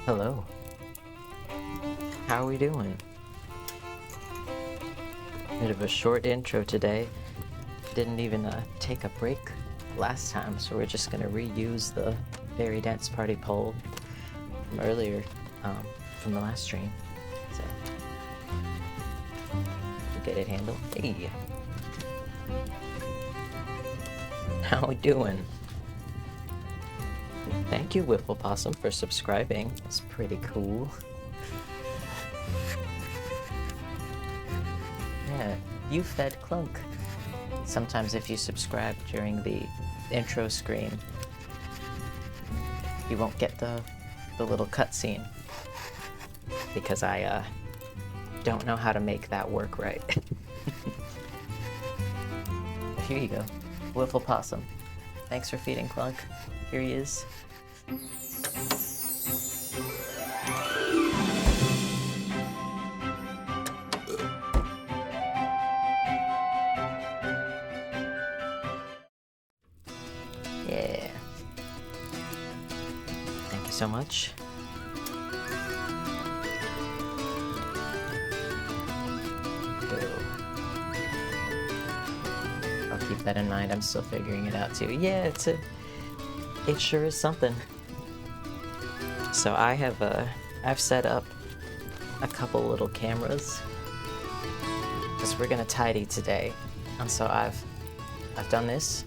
Hello. How are we doing? Bit of a short intro today. Didn't even take a break last time, so we're just gonna reuse the very dense party poll from earlier, from the last stream. So we'll get it handled. Hey, how we doing? Thank you, Whipple Possum, for subscribing. That's pretty cool. Yeah, you fed Clunk. Sometimes if you subscribe during the intro screen, you won't get the little cutscene. Because I don't know how to make that work right. Here you go. Whipple Possum. Thanks for feeding Clunk. Here he is. Yeah. Thank you so much. I'll keep that in mind. I'm still figuring it out too. Yeah, it sure is something. So I've set up a couple little cameras because we're gonna tidy today, and so I've done this.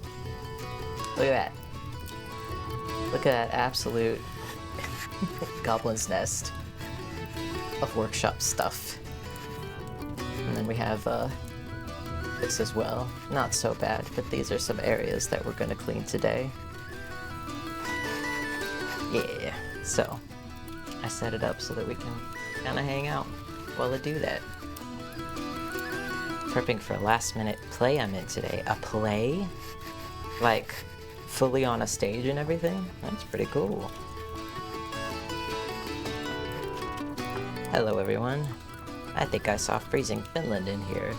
Look at that! Look at that absolute goblin's nest of workshop stuff. And then we have this as well. Not so bad, but these are some areas that we're gonna clean today. Yeah, so I set it up so that we can kind of hang out while I do that. Prepping for a last minute play I'm in today. A play? Like, fully on a stage and everything? That's pretty cool. Hello everyone. I think I saw Freezing Finland in here.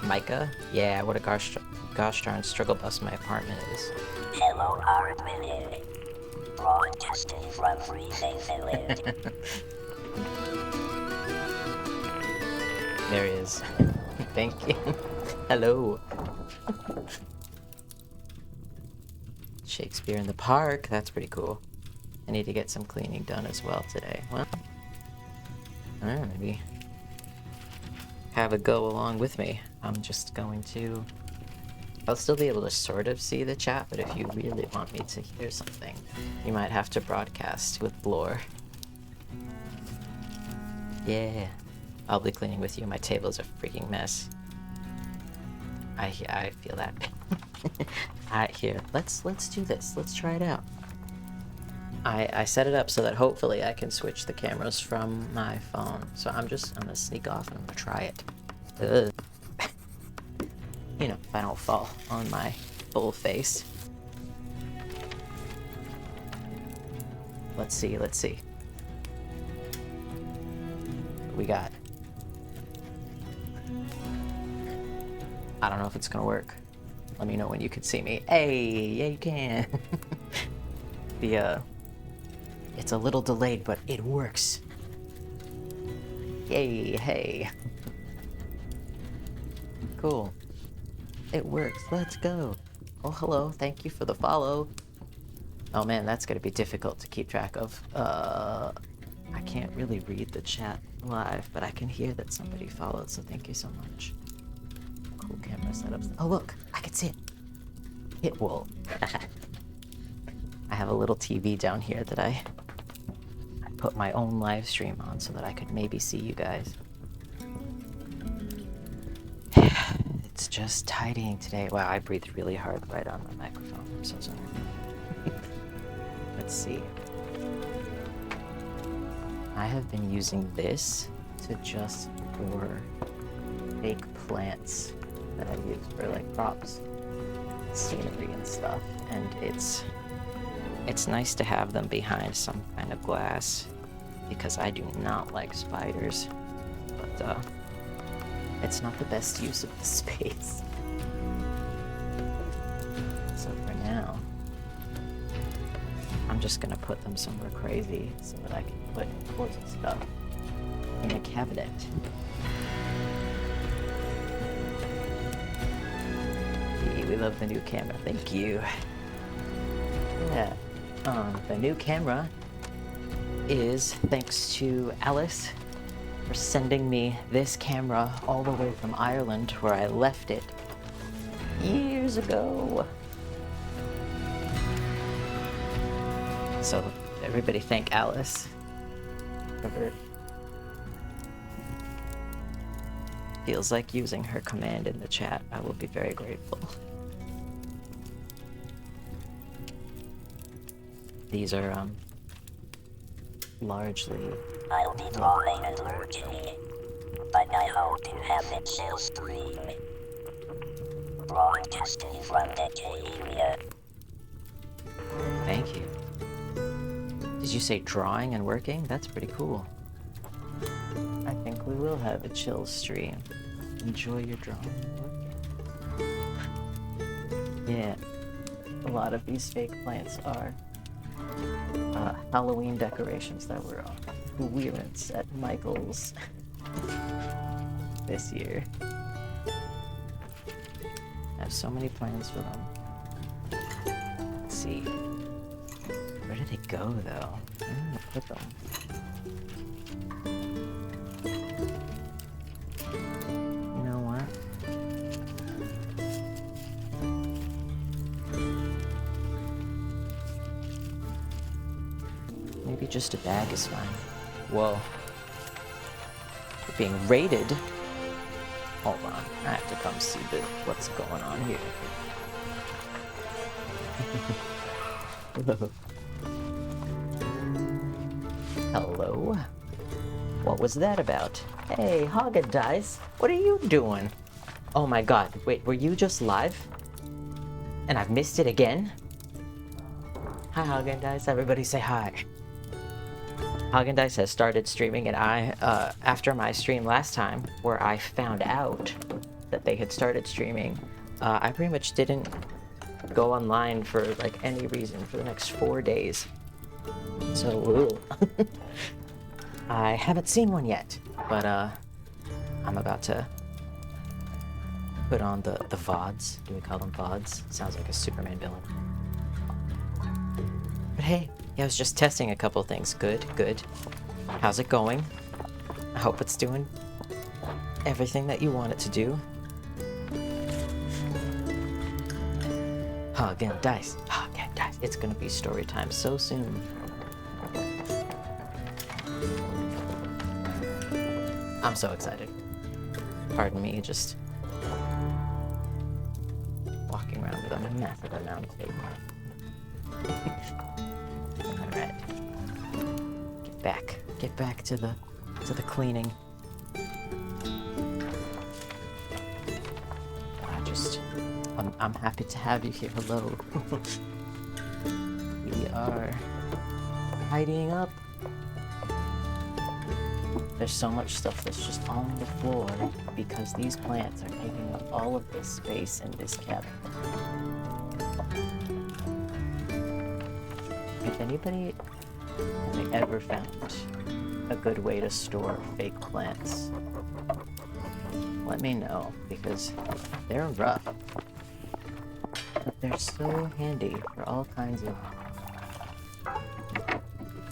Micah? Yeah, what a gosh darn struggle bus my apartment is. Hello, Artmini. Broadcasting from Freezing Finland. There he is. Thank you. Hello. Shakespeare in the Park. That's pretty cool. I need to get some cleaning done as well today. Well, I don't know, maybe have a go along with me. I'm just going to... I'll still be able to sort of see the chat, but if you really want me to hear something, you might have to broadcast with Blore. Yeah. I'll be cleaning with you. My table's a freaking mess. I feel that. Alright, here. Let's do this. Let's try it out. I set it up so that hopefully I can switch the cameras from my phone. So I'm gonna sneak off and I'm gonna try it. You know, if I don't fall on my full face. Let's see. What we got. I don't know if it's gonna work. Let me know when you can see me. Hey, yeah, you can. It's a little delayed, but it works. Yay, hey. Cool. It works. Let's go. Oh, hello. Thank you for the follow. Oh man, that's gonna be difficult to keep track of. I can't really read the chat live, but I can hear that somebody followed, so thank you so much. Cool camera setups. Oh look, I can see it. It will. I have a little TV down here that I put my own live stream on so that I could maybe see you guys. It's just tidying today. Wow, I breathed really hard right on the microphone. I'm so sorry. Let's see. I have been using this to just store fake plants that I use for like props, scenery and stuff, and it's nice to have them behind some kind of glass because I do not like spiders, but it's not the best use of the space. So for now, I'm I'm just gonna put them somewhere crazy so that I can put important stuff in a cabinet. We love the new camera. Thank you. Yeah. The new camera is thanks to Alice for sending me this camera all the way from Ireland, where I left it years ago. So everybody thank Alice. Whoever feels like using her command in the chat, I will be very grateful. These are largely... I'll be drawing and lurking, but I hope to have it still stream. Broadcasting from the area. Thank you. Did you say drawing and working? That's pretty cool. I think we will have a chill stream. Enjoy your drawing and working. Yeah, a lot of these fake plants are Halloween decorations that were on clearance at Michael's this year. I have so many plans for them. Let's see. Where did they go, though? Where did I put them? You know what? Maybe just a bag is fine. Whoa. We're being raided. Hold on. I have to come see what's going on here. Hello. Hello? What was that about? Hey, Haagen-Dazs, what are you doing? Oh my god, wait, were you just live? And I've missed it again? Hi, Haagen-Dazs, everybody say hi. Haagen-Dazs has started streaming, and after my stream last time, where I found out that they had started streaming, I pretty much didn't go online for like any reason for the next 4 days. So, I haven't seen one yet, but I'm about to put on the VODs. Do we call them VODs? Sounds like a Superman villain. But hey, yeah, I was just testing a couple things. Good, good. How's it going? I hope it's doing everything that you want it to do. Haagen-Dazs, Haagen-Dazs. It's gonna be story time so soon. I'm so excited. Pardon me, just walking around with a massive amount of tape. Alright. Get back to the cleaning. I'm happy to have you here. Hello. We are tidying up. There's so much stuff that's just on the floor because these plants are taking up all of this space in this cabinet. If anybody has ever found a good way to store fake plants, let me know, because they're rough. But they're so handy for all kinds of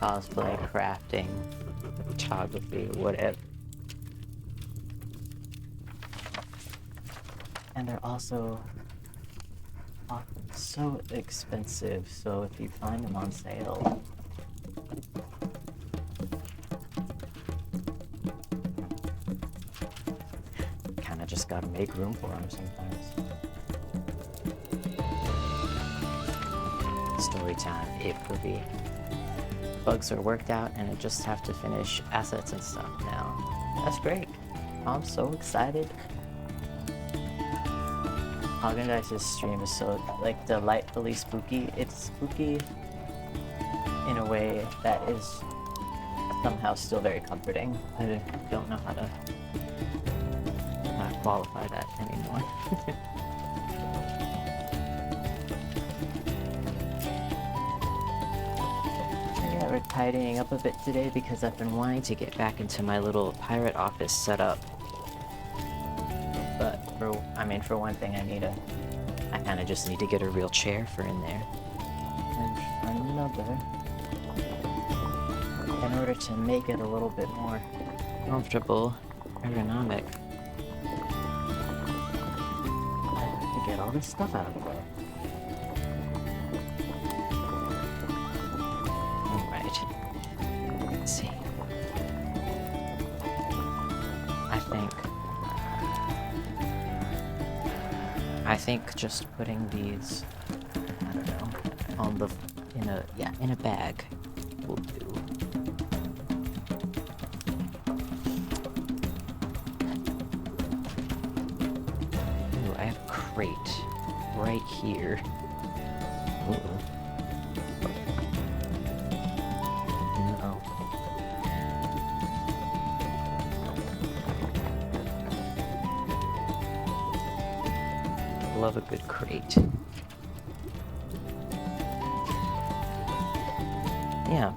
cosplay, crafting, photography, whatever. And they're also often so expensive, so if you find them on sale, kinda just gotta make room for them sometimes. Story time, it will be. Bugs are worked out and I just have to finish assets and stuff now. That's great. I'm so excited. Haagen-Dazs' stream is so like delightfully spooky. It's spooky in a way that is somehow still very comforting. I don't know how to qualify that anymore. Started tidying up a bit today because I've been wanting to get back into my little pirate office setup. But for one thing, I kind of just need to get a real chair for in there. And another, in order to make it a little bit more comfortable, ergonomic. I have to get all this stuff out of the way. Alright. Let's see. I think just putting these, I don't know, in a bag will do. Ooh, I have a crate right here. Uh-oh. No. Love a good crate. Yeah.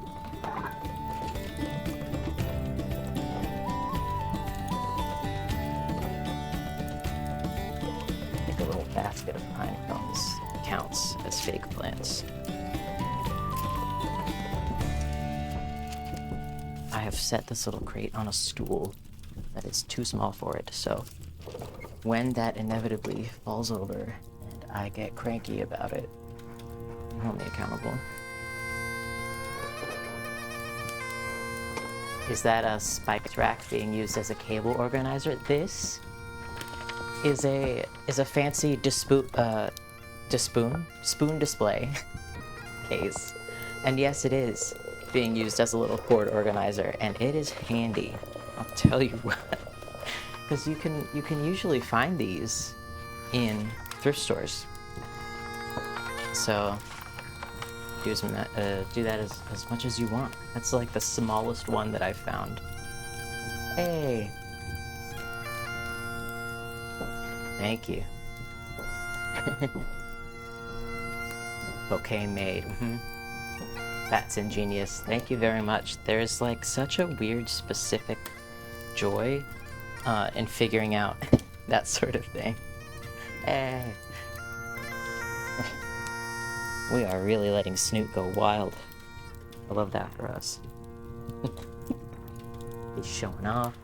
I think a little basket of pine cones counts as fake plants. I have set this little crate on a stool that is too small for it, so when that inevitably falls over and I get cranky about it, I'm hold me accountable. Is that a spiked rack being used as a cable organizer? This is a fancy spoon display case. And yes, it is being used as a little cord organizer, and it is handy. I'll tell you what. Because you can usually find these in thrift stores. So do that as much as you want. That's like the smallest one that I've found. Hey. Thank you. Bouquet made. That's ingenious. Thank you very much. There's like such a weird specific joy in figuring out that sort of thing. Hey. We are really letting Snoot go wild. I love that for us. He's showing off.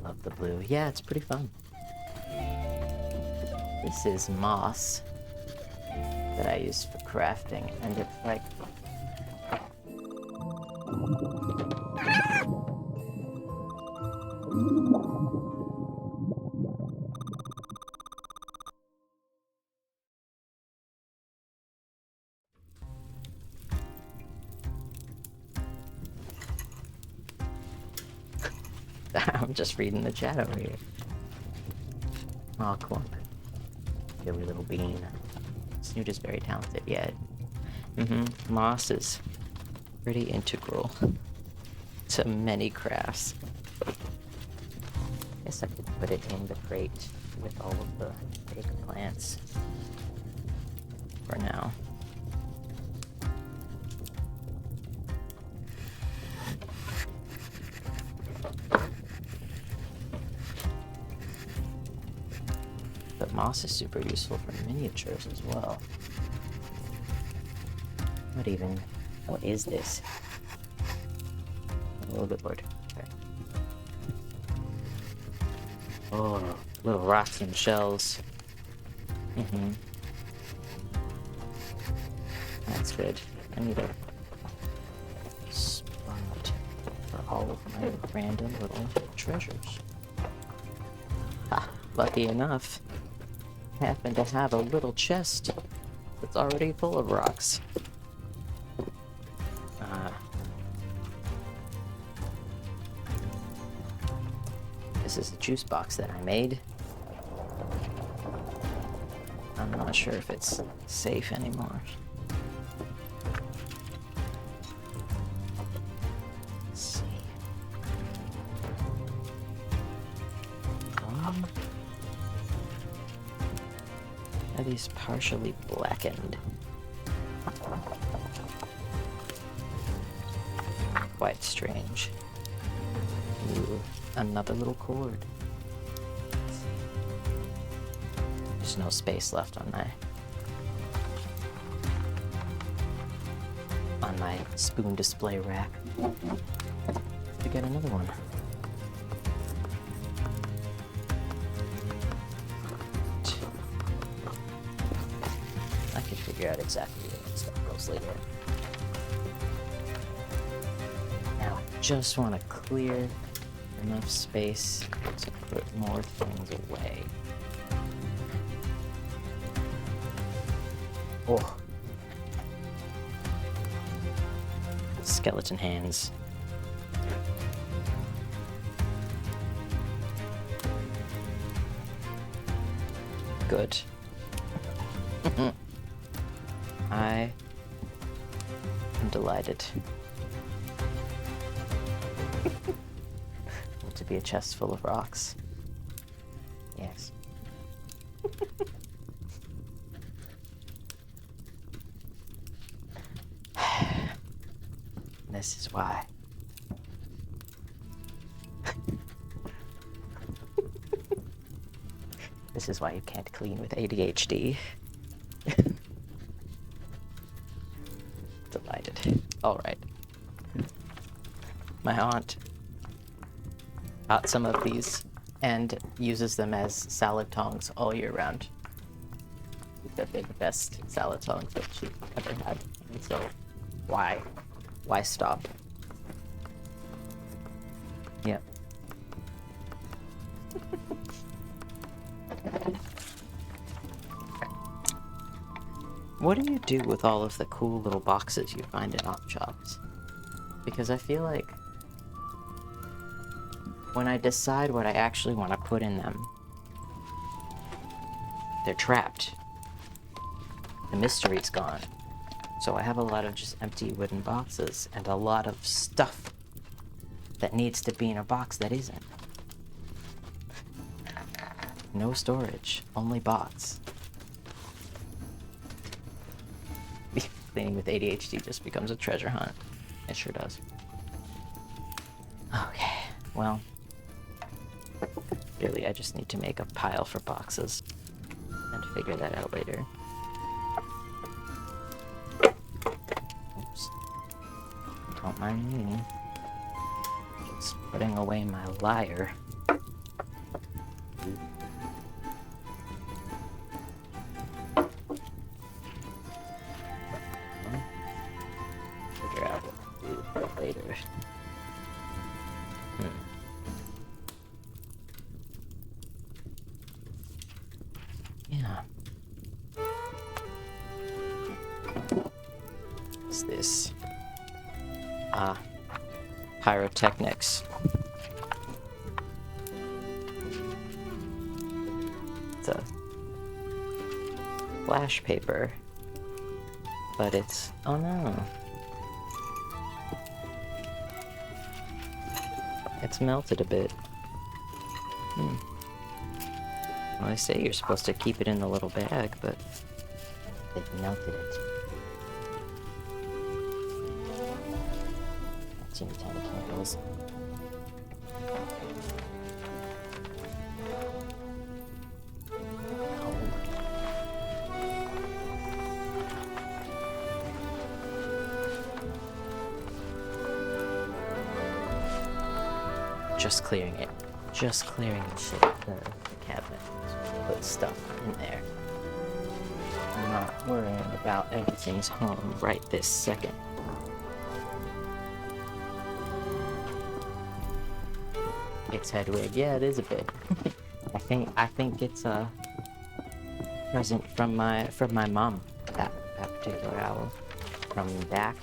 Love the blue. Yeah, it's pretty fun. This is moss that I use for crafting, and it's like... I'm just reading the chat over here. Oh, cool. Silly little bean. Snoot is very talented, yeah. Moss is pretty integral to many crafts. Guess I could put it in the crate with all of the fake plants for now. But moss is super useful for miniatures as well. What is this? I'm a little bit bored. Okay. Oh, little rocks and shells. That's good. I need a spot for all of my random little treasures. Ha! Lucky enough, I happen to have a little chest that's already full of rocks. This is a juice box that I made. I'm not sure if it's safe anymore. Let's see. Are these partially blackened? quite strange. Ooh, another little cord. There's no space left on my spoon display rack to get another one. I can figure out exactly where that stuff goes later. Now I just want to clear enough space to put more things away. Oh. Skeleton hands. Good. I am delighted. To be a chest full of rocks. Yes. This is why. This is why you can't clean with ADHD. Delighted. Alright. My aunt got some of these and uses them as salad tongs all year round. They're the best salad tongs that she's ever had. And so, why? Why stop? Yep. What do you do with all of the cool little boxes you find in op shops? Because I feel like when I decide what I actually want to put in them, they're trapped. The mystery's gone. So I have a lot of just empty wooden boxes and a lot of stuff that needs to be in a box that isn't. No storage, only box. Cleaning with ADHD just becomes a treasure hunt. It sure does. Okay, well, really I just need to make a pile for boxes and figure that out later. Oops. Don't mind me. Just putting away my lyre. Figure out what to do for later. Yeah. What's this? Pyrotechnics. It's a flash paper, but it's, oh no. It's melted a bit. Well, they say you're supposed to keep it in the little bag, but they've melted it. Teeny tiny candles. Just clearing it. Just clearing the shit, the cabinet. So put stuff in there. I'm not worrying about everything's home right this second. It's Hedwig. Yeah, it is a bit. I think it's a present from my mom. That particular owl, from back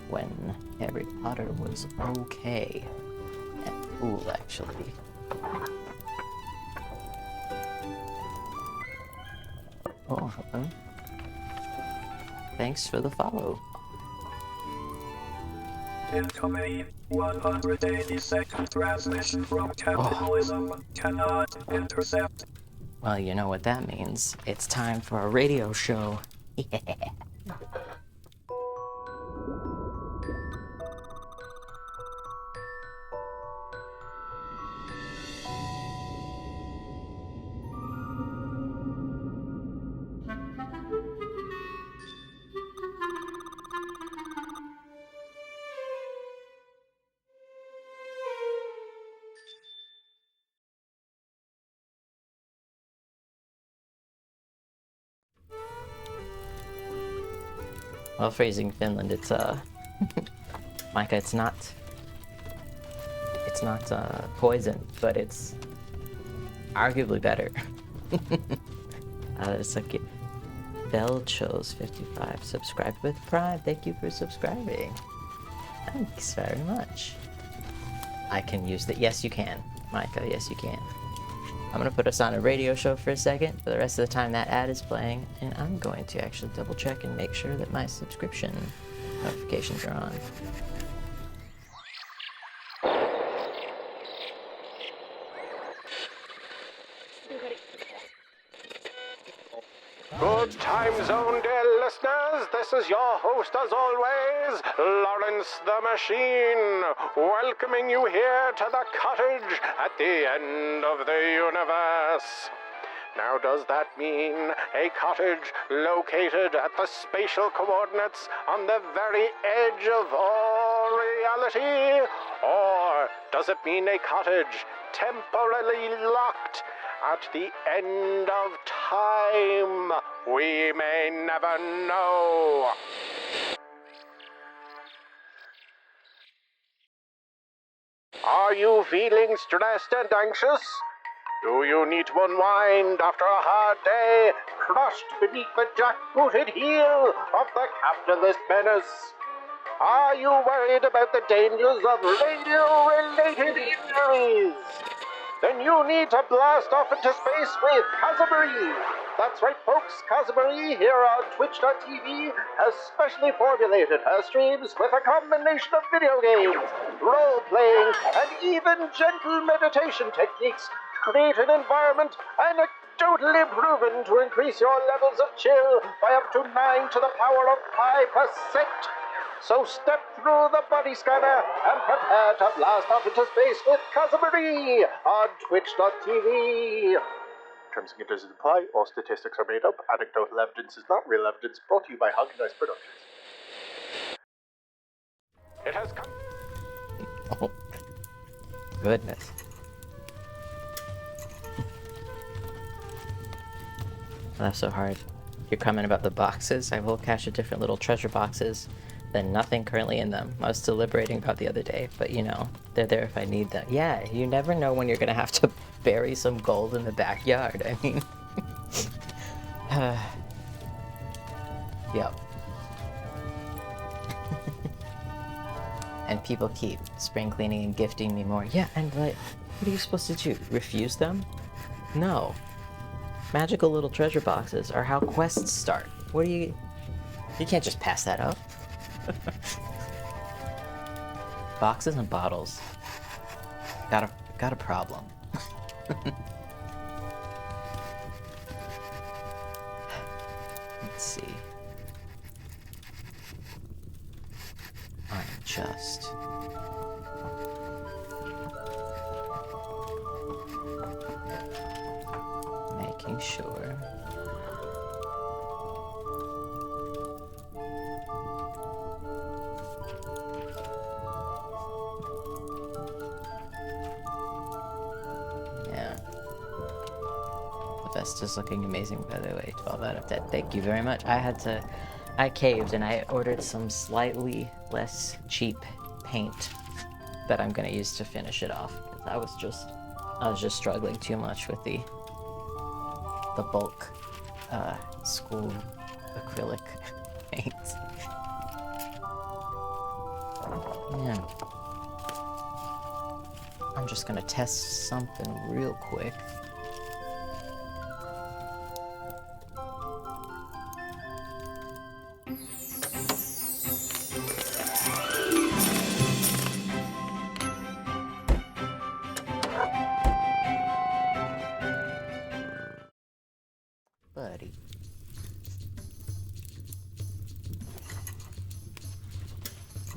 when Harry Potter was okay and cool, actually. Oh, hello. Thanks for the follow. Incoming 182nd transmission from capitalism cannot intercept. Well, you know what that means. It's time for a radio show. Yeah. Well, freezing Finland, it's Micah, it's not poison, but it's arguably better. It's like Bell chose 55. Subscribe with Prime. Thank you for subscribing. Thanks very much. I can use that. Yes, you can, Micah. Yes, you can. I'm gonna put us on a radio show for a second. For the rest of the time that ad is playing, and I'm going to actually double check and make sure that my subscription notifications are on. Good time zone, dear listeners. This is your host, as always, Lawrence the Machine, welcoming you here to the cottage at the end of the universe. Now, does that mean a cottage located at the spatial coordinates on the very edge of all reality? Or does it mean a cottage temporarily locked at the end of time? We may never know. Are you feeling stressed and anxious? Do you need to unwind after a hard day, crushed beneath the jackbooted heel of the capitalist menace? Are you worried about the dangers of radio-related injuries? Then you need to blast off into space with Kazabari. That's right, folks. Kazabari here on Twitch.tv has specially formulated her streams with a combination of video games, role-playing, and even gentle meditation techniques to create an environment anecdotally proven to increase your levels of chill by up to 9 to the power of 5%. So step through the body scanner and prepare to blast off into space with Kazabari on Twitch.tv. Terms and conditions apply. All statistics are made up. Anecdotal evidence is not real evidence. Brought to you by Hug Nice Productions. It has come. Oh, goodness. That's so hard. You're comment about the boxes. I will cache a different little treasure boxes than nothing currently in them. I was deliberating about the other day, but you know, they're there if I need them. Yeah, you never know when you're gonna have to bury some gold in the backyard. I mean, yep. And people keep spring cleaning and gifting me more. Yeah, and like, what are you supposed to do? Refuse them? No. Magical little treasure boxes are how quests start. What do you can't just pass that up. Boxes and bottles. Got a problem. Let's see. I'm just making sure. Yeah. The vest is looking amazing, by the way. 12 out of 10. Thank you very much. I caved and I ordered some slightly less cheap paint that I'm gonna use to finish it off. I was just struggling too much with the bulk school acrylic paint. Yeah. I'm just gonna test something real quick. Buddy.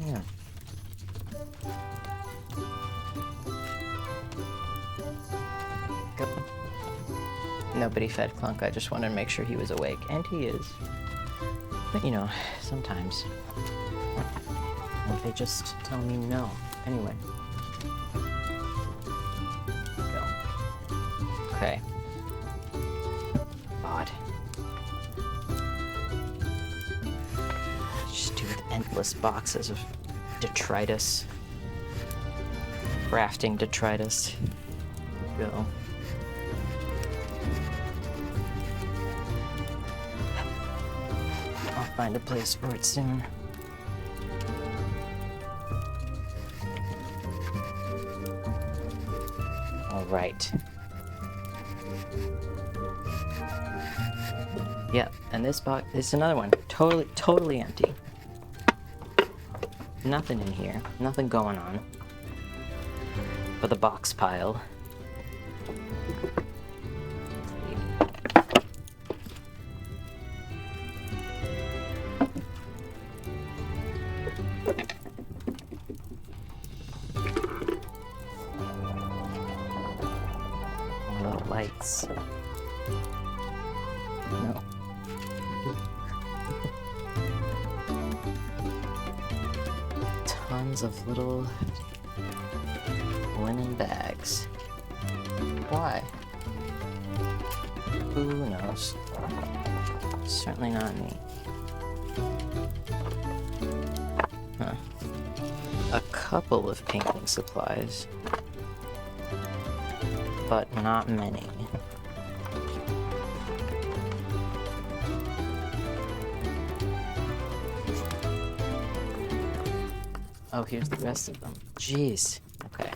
Yeah. Go. Nobody fed Clunk. I just wanted to make sure he was awake, and he is. But you know, sometimes they just tell me no. Anyway. Go. Okay. Odd. endless boxes of detritus. Crafting detritus. Go. I'll find a place for it soon. Alright. Yep, and this box is another one. Totally empty. Nothing in here. Nothing going on. But the box pile. Little lights. No. Tons of little linen bags. Why? Who knows? Certainly not me. Huh. A couple of painting supplies, but not many. Oh, here's the rest of them. Jeez. Okay.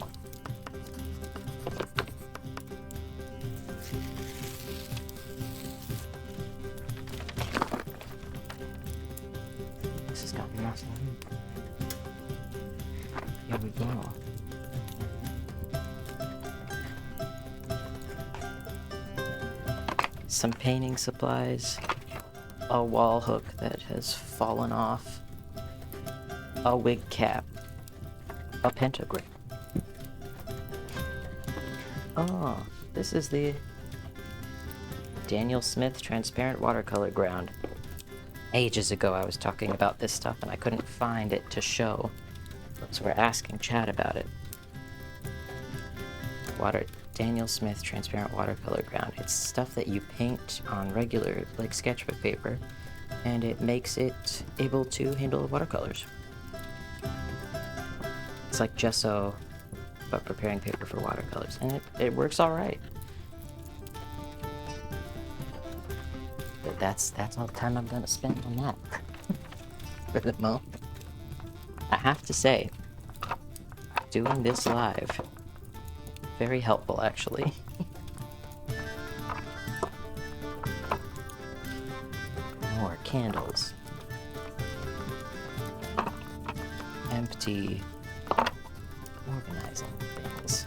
This has got nothing. Here we go. Some painting supplies. A wall hook that has fallen off. A wig cap. A pentagram. Oh, this is the Daniel Smith transparent watercolor ground. Ages ago I was talking about this stuff and I couldn't find it to show. So we're asking Chad about it. Daniel Smith transparent watercolor ground. It's stuff that you paint on regular, like, sketchbook paper, and it makes it able to handle watercolors. It's like gesso, but preparing paper for watercolors, and it works all right. But that's all the time I'm gonna spend on that for the moment. I have to say, doing this live, very helpful actually. More candles. Empty organizing things.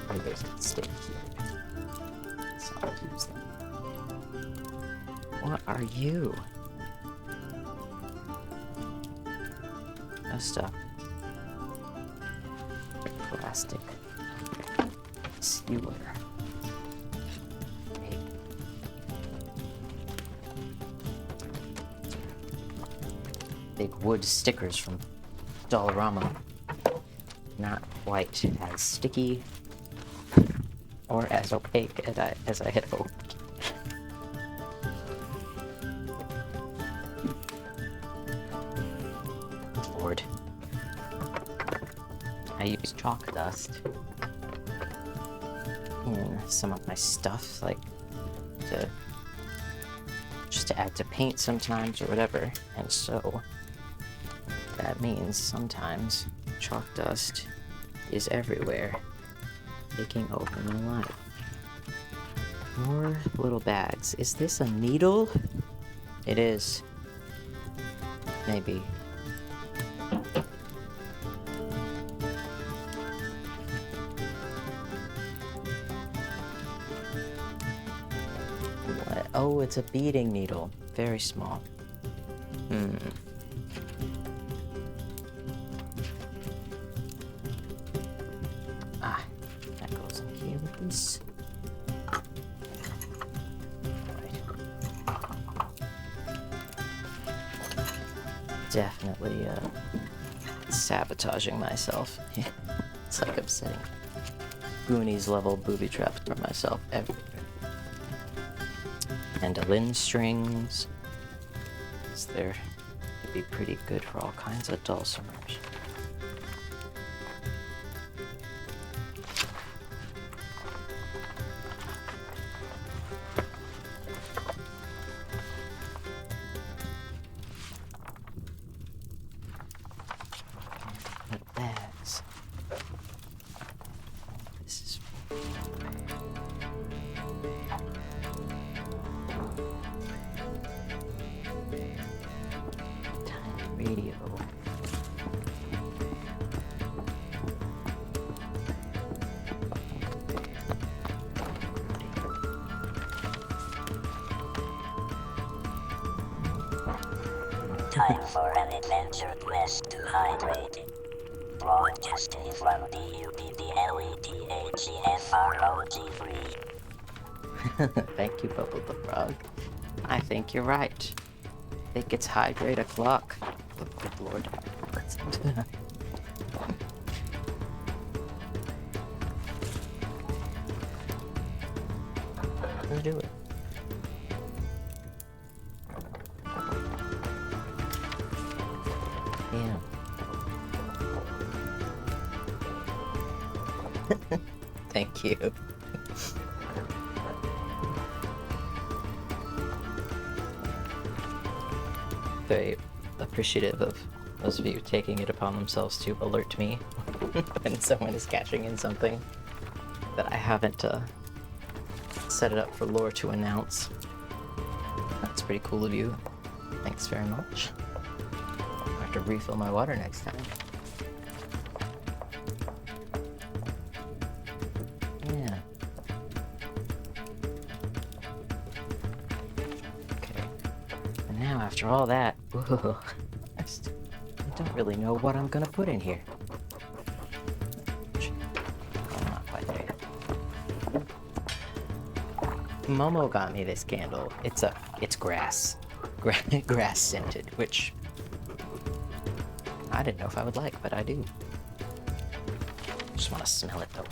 Or those that stay here. So I'll use them. What are you? No stuff. Plastic skewer. Big wood stickers from Dollarama. Not quite as sticky or as opaque as I had hoped. Lord. I use chalk dust in some of my stuff, like just to add to paint sometimes or whatever, and so that means sometimes chalk dust is everywhere, taking over my life. More little bags. Is this a needle? It is. Maybe. What? Oh, it's a beading needle. Very small. Ah, that goes in here with this. Definitely sabotaging myself. It's like I'm setting Goonies level booby traps for myself everywhere. Mandolin strings. Is there It'd be pretty good for all kinds of dulcimers. Bags. This is tiny radio. Time for an adventure quest to hydrate. Broadcasting from DUBBLETHEFROG3. Thank you, Bubble the Frog. I think you're right. I think it's hydrate o'clock. Oh, good lord. Let's do it. Yeah. Thank you. Very appreciative of those of you taking it upon themselves to alert me when someone is cashing in something that I haven't set it up for lore to announce. That's pretty cool of you. Thanks very much. I'll have to refill my water next time. Yeah. Okay. And now after all that, whoa, I don't really know what I'm gonna put in here. Oh, not quite there. Momo got me this candle. It's grass. Grass scented, which I didn't know if I would like, but I do. Just want to smell it though.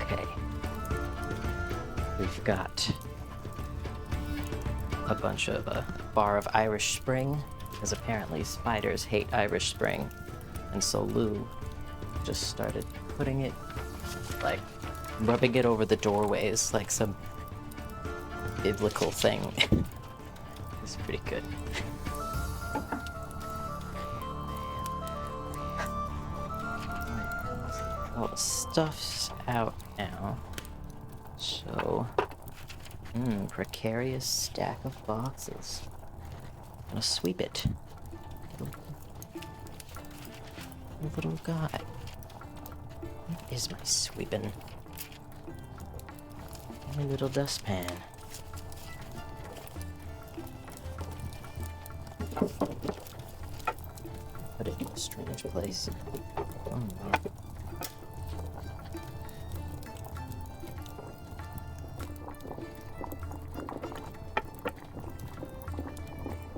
Okay. We've got a bunch of bar of Irish Spring, because apparently spiders hate Irish Spring, and so Lou just started putting it, like, rubbing it over the doorways like some biblical thing. It's pretty good. All the stuff's out now. So, precarious stack of boxes. I'm gonna sweep it. Little guy. Where is my sweeping? My little dustpan. Put it in a strange place. Oh no.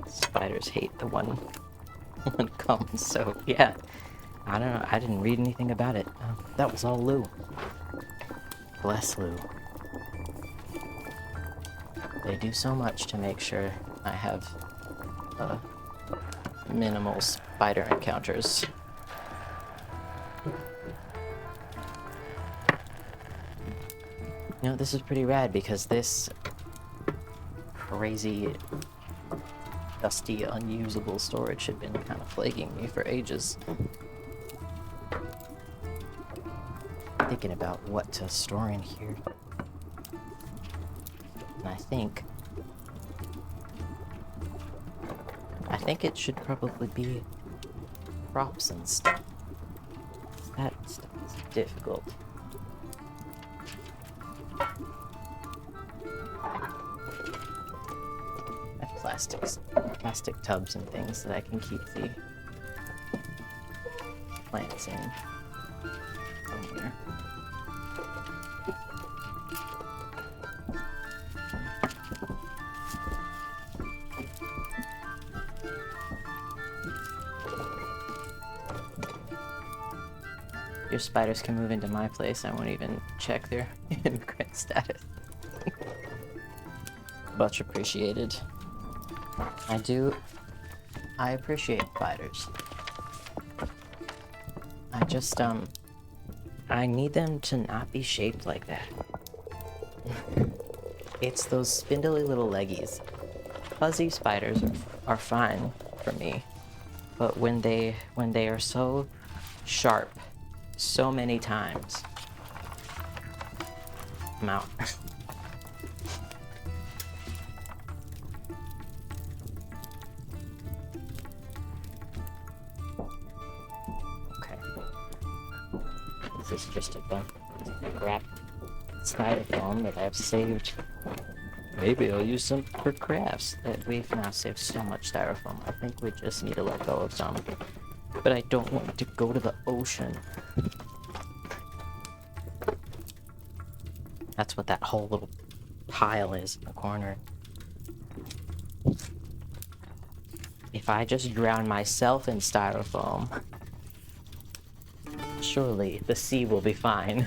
Spiders hate the one comes, so yeah. I don't know, I didn't read anything about it. That was all Lou. Bless Lou. They do so much to make sure I have minimal spider encounters. You know, this is pretty rad because this crazy, dusty, unusable storage had been kind of plaguing me for ages. Thinking about what to store in here. And I think it should probably be props and stuff. That stuff is difficult. I have plastic tubs and things that I can keep the plants in somewhere. Your spiders can move into my place. I won't even check their immigrant status. Much appreciated. I appreciate spiders. I need them to not be shaped like that. It's those spindly little leggies. Fuzzy spiders are fine for me, but when they are so sharp so many times, I'm out. Okay. This is just a bunch of crap styrofoam that I've saved. Maybe I'll use some for crafts. We've now saved so much styrofoam. I think we just need to let go of some. But I don't want it to go to the ocean. That's what that whole little pile is in the corner. If I just drown myself in styrofoam, surely the sea will be fine.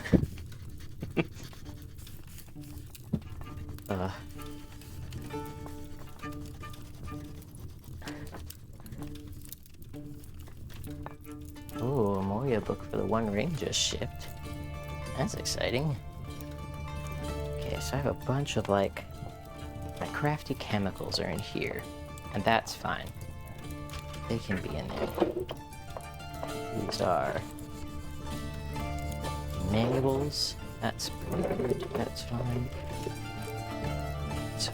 Ooh, a Moria book for the One Ring just shipped. That's exciting. Okay, so I have a bunch of, like, my crafty chemicals are in here, and that's fine. They can be in there. These are manuals. That's pretty good. That's fine. So,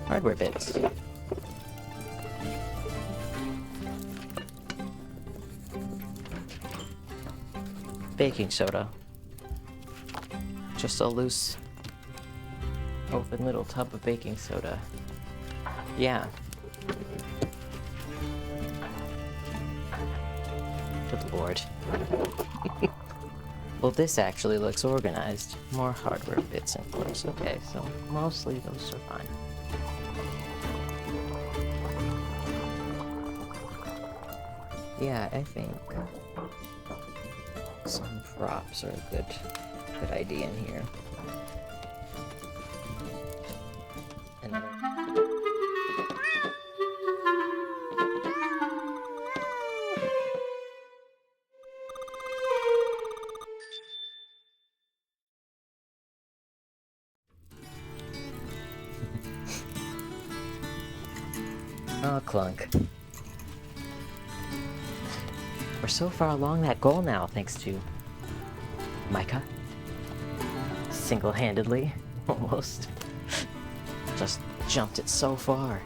hardware bits. Baking soda. Just a loose, open little tub of baking soda. Yeah. Good lord. Well, this actually looks organized. More hardware bits and clips. Okay, so mostly those are fine. Yeah, I think some props are a good idea in here. And oh, clunk. We're so far along that goal now, thanks to Micah. Single-handedly, almost. Just jumped it so far.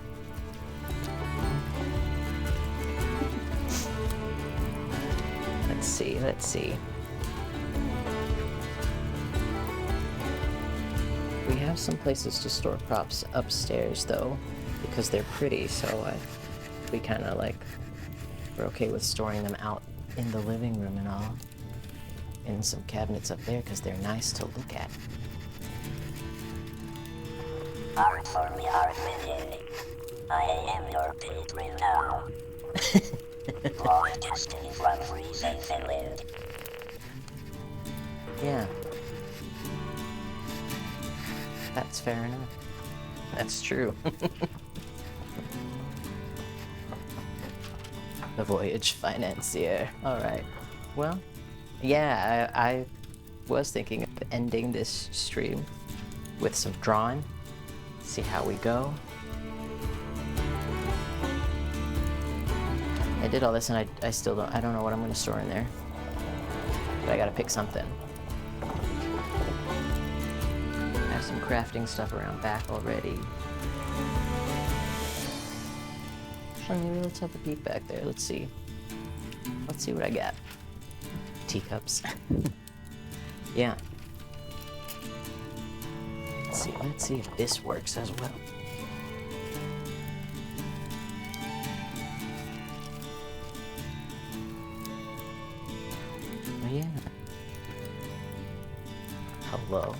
Let's see. We have some places to store props upstairs, though, because they're pretty, so we kind of like, we're okay with storing them out in the living room and all. In some cabinets up there, because they're nice to look at. Art for me, art with I am your patron now. All destiny from free safe and live. Yeah. That's fair enough. That's true. The voyage financier. Alright. Well, yeah, I was thinking of ending this stream with some drawing. See how we go. I did all this and I still don't know what I'm gonna store in there. But I gotta pick something. I have some crafting stuff around back already. Maybe let's have a peek back there. Let's see. Let's see what I got. Teacups. Yeah. Let's see if this works as well. Oh yeah. Hello.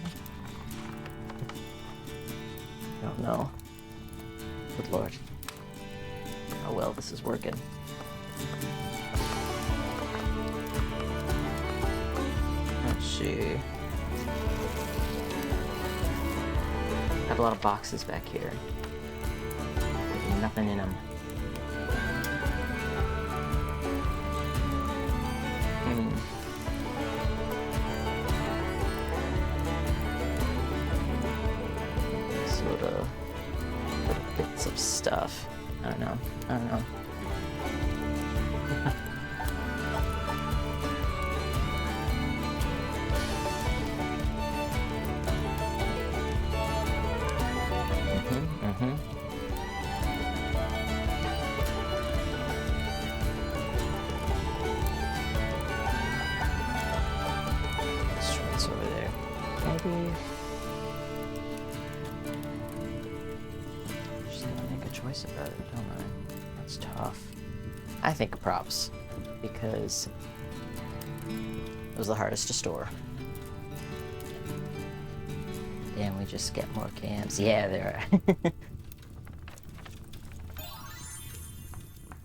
Oh no. Good lord. Oh well, this is working. Let's see. Got a lot of boxes back here. Nothing in them. Sort of little bits of stuff. I don't know. What's over there? Maybe. Just gotta make a choice about it, don't I? That's tough. I think props, because it was the hardest to store. Damn, we just get more cams. Yeah, there are.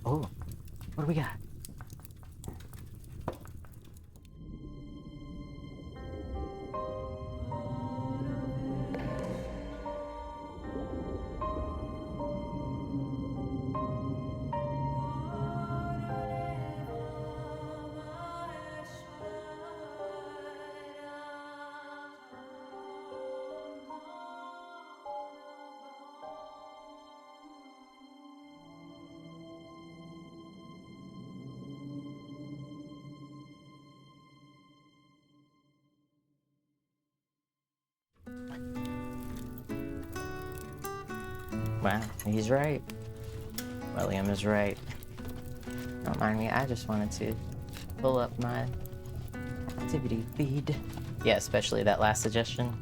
Oh, what do we got? Wow, he's right. William is right. Don't mind me, I just wanted to pull up my activity feed. Yeah, especially that last suggestion.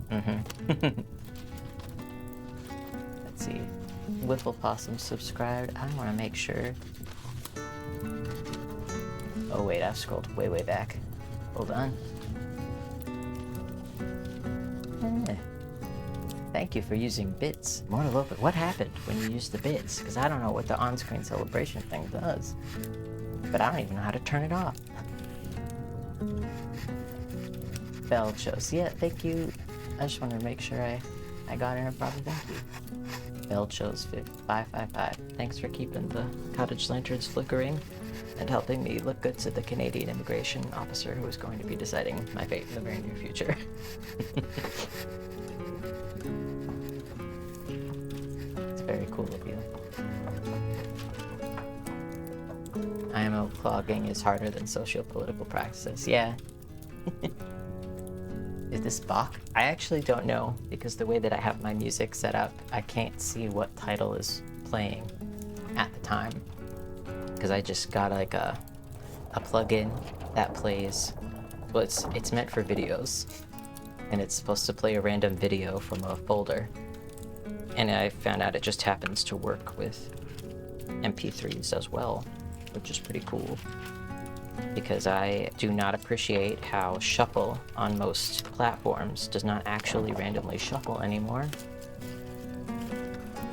Let's see. Wiffle Possum subscribed. I want to make sure. Oh wait, I've scrolled way back. Hold on. Thank you for using bits. Mortal open. What happened when you used the bits? Because I don't know what the on-screen celebration thing does. But I don't even know how to turn it off. Bell chose. Yeah, thank you. I just wanted to make sure I got in a proper thank you. Bell chose 555. Thanks for keeping the cottage lanterns flickering and helping me look good to the Canadian immigration officer who is going to be deciding my fate in the very near future. Very cool of you. IMO clogging is harder than socio-political practices. Yeah. Is this Bach? I actually don't know, because the way that I have my music set up, I can't see what title is playing at the time. Because I just got like a plugin that plays, well, it's meant for videos, and it's supposed to play a random video from a folder. And I found out it just happens to work with MP3s as well, which is pretty cool. Because I do not appreciate how shuffle on most platforms does not actually randomly shuffle anymore.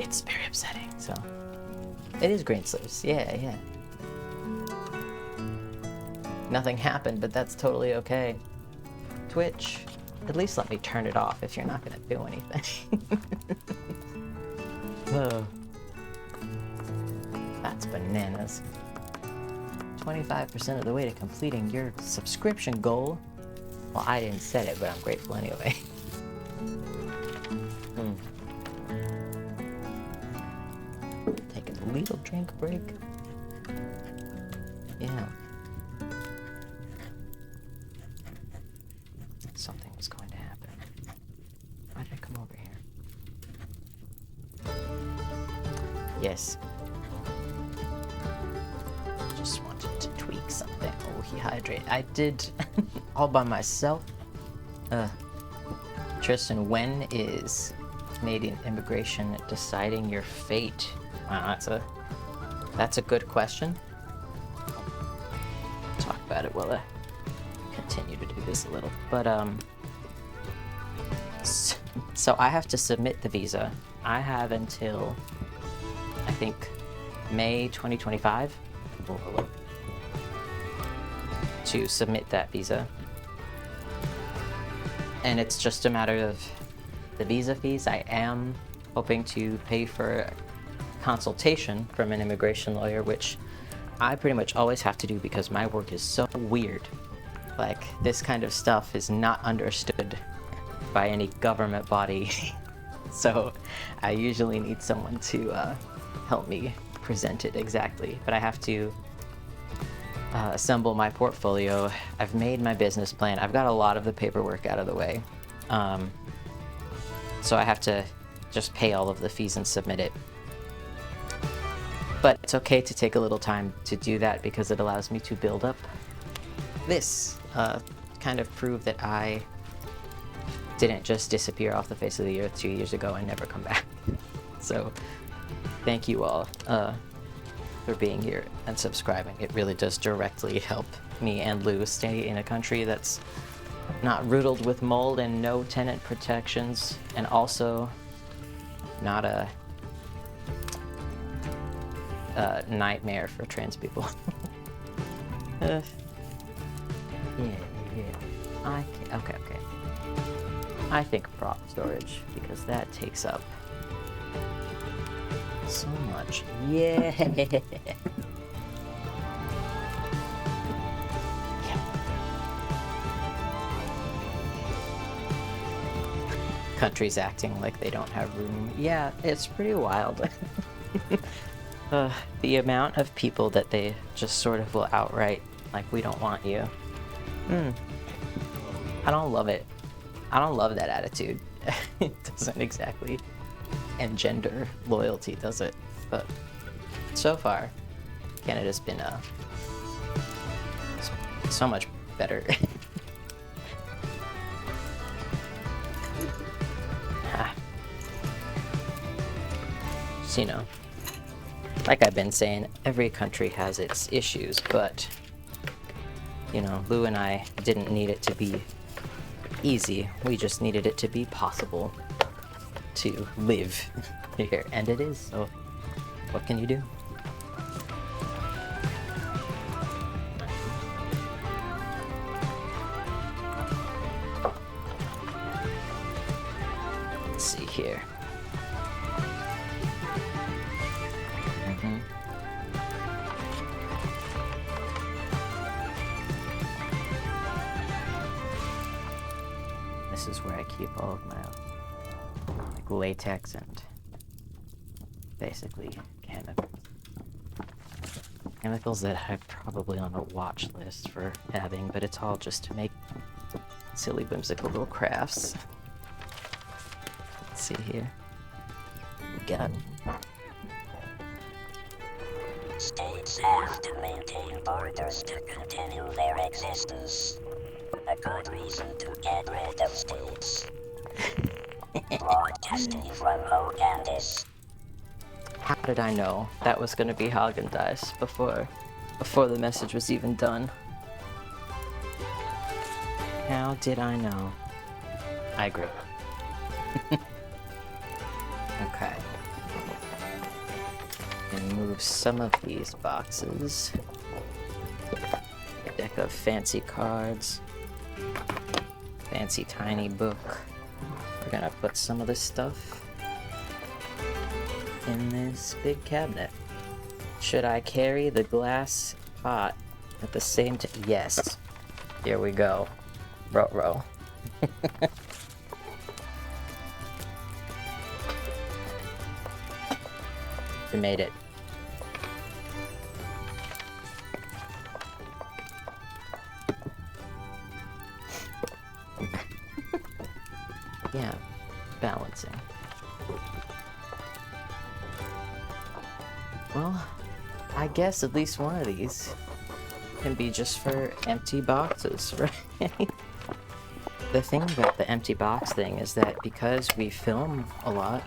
It's very upsetting, so. It is Green Sleeves, yeah. Nothing happened, but that's totally okay. Twitch, at least let me turn it off if you're not gonna do anything. Oh. That's bananas. 25% of the way to completing your subscription goal. Well, I didn't set it, but I'm grateful anyway. Taking a little drink break. Yeah. Something was going to happen. Why did I come over here? Yes. Just wanted to tweak something. Oh, he hydrated. I did all by myself. Tristan, when is Canadian immigration deciding your fate? Wow, that's a good question. Talk about it while I continue to do this a little. But so I have to submit the visa. I have until I think May 2025 to submit that visa. And it's just a matter of the visa fees, I am hoping to pay for a consultation from an immigration lawyer, which I pretty much always have to do because my work is so weird. Like, this kind of stuff is not understood by any government body. So I usually need someone to help me present it exactly. But I have to assemble my portfolio. I've made my business plan. I've got a lot of the paperwork out of the way. So I have to just pay all of the fees and submit it. But it's okay to take a little time to do that because it allows me to build up this, kind of prove that I didn't just disappear off the face of the earth 2 years ago and never come back. So thank you all for being here and subscribing. It really does directly help me and Lou stay in a country that's not riddled with mold and no tenant protections, and also not a nightmare for trans people. Yeah. Okay. I think prop storage, because that takes up so much. Yeah. Countries acting like they don't have room. Yeah, it's pretty wild. The amount of people that they just sort of will outright, like, we don't want you. I don't love it. I don't love that attitude. It doesn't exactly engender loyalty, does it? But so far, Canada's been so much better. Just, you know, like I've been saying, every country has its issues, but, you know, Lou and I didn't need it to be easy. We just needed it to be possible to live here, and it is, so what can you do? Let's see here. This is where I keep all of my like latex and basically chemicals that I'm probably on a watch list for having, but it's all just to make silly whimsical little crafts. Let's see here. We got States have to maintain borders to continue their existence. A good reason to get rid of states. Broadcasting from Hogandis. How did I know that was gonna be Haagen-Dazs before the message was even done? How did I know? I agree. Okay. And move some of these boxes. A deck of fancy cards. Fancy tiny book. We're gonna put some of this stuff in this big cabinet. Should I carry the glass pot at the same time? Yes. Here we go. Row. We made it. Yeah, balancing. Well, I guess at least one of these can be just for empty boxes, right? The thing about the empty box thing is that because we film a lot,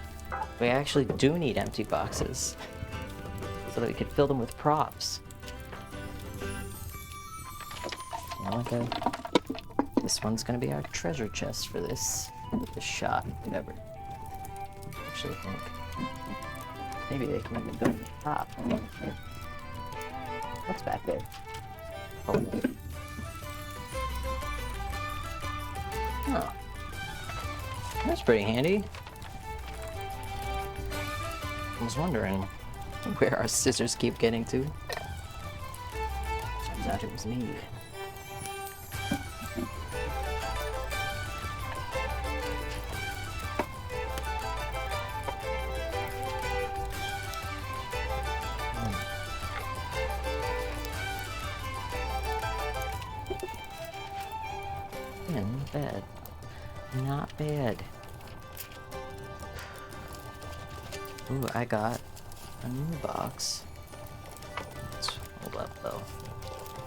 we actually do need empty boxes so that we could fill them with props. You know, like this one's gonna be our treasure chest for this shot, whatever. I actually think maybe they can even go to the top. What's back there? Oh. That's pretty handy. I was wondering where our scissors keep getting to. Turns out it was me. Yeah, not bad. Not bad. Ooh, I got a new box. Let's hold up though.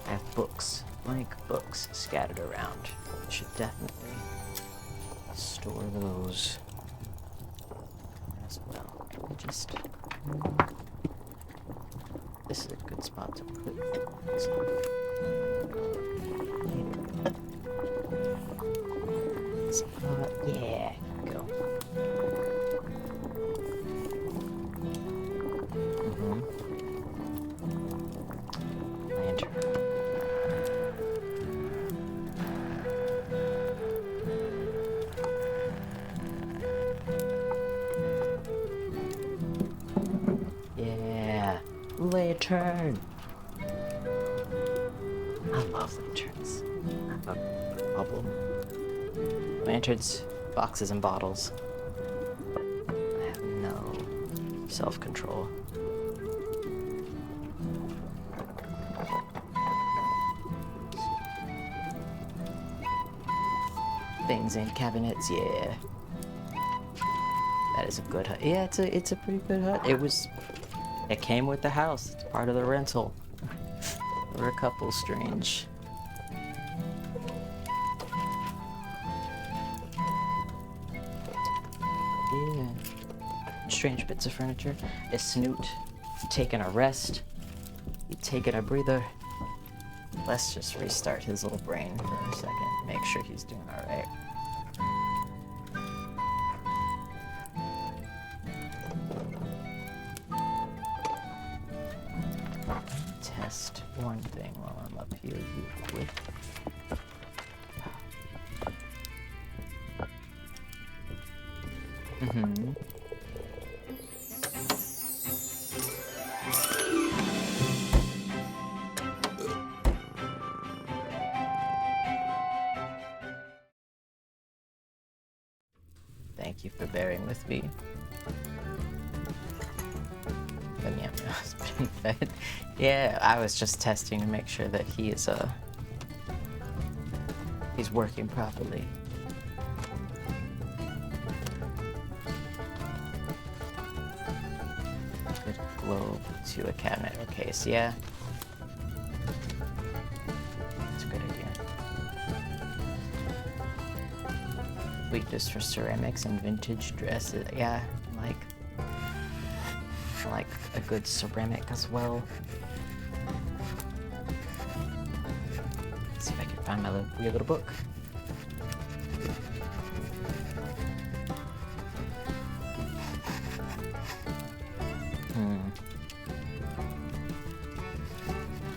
I have books, blank books scattered around. I should definitely store those as well. I just this is a good spot to put things. Yeah, go. Lantern. Yeah, lantern. I love lanterns. I have a problem. Lanterns, boxes, and bottles. I have no self-control. Things in cabinets, yeah. That is a good hut. Yeah, it's a pretty good hut. It came with the house. It's part of the rental. There were a couple strange. Yeah. Strange bits of furniture. A snoot taking a rest. Taking a breather. Let's just restart his little brain for a second. Make sure he's doing alright. Test one thing while I'm up here real quick. Thank you for bearing with me. But yeah, I was being fed. Yeah, I was just testing to make sure that he is he's working properly. Good globe to a cabinet or case, yeah. That's a good idea. Weakness for ceramics and vintage dresses. Yeah, I like a good ceramic as well. Let's see if I can find my weird little book.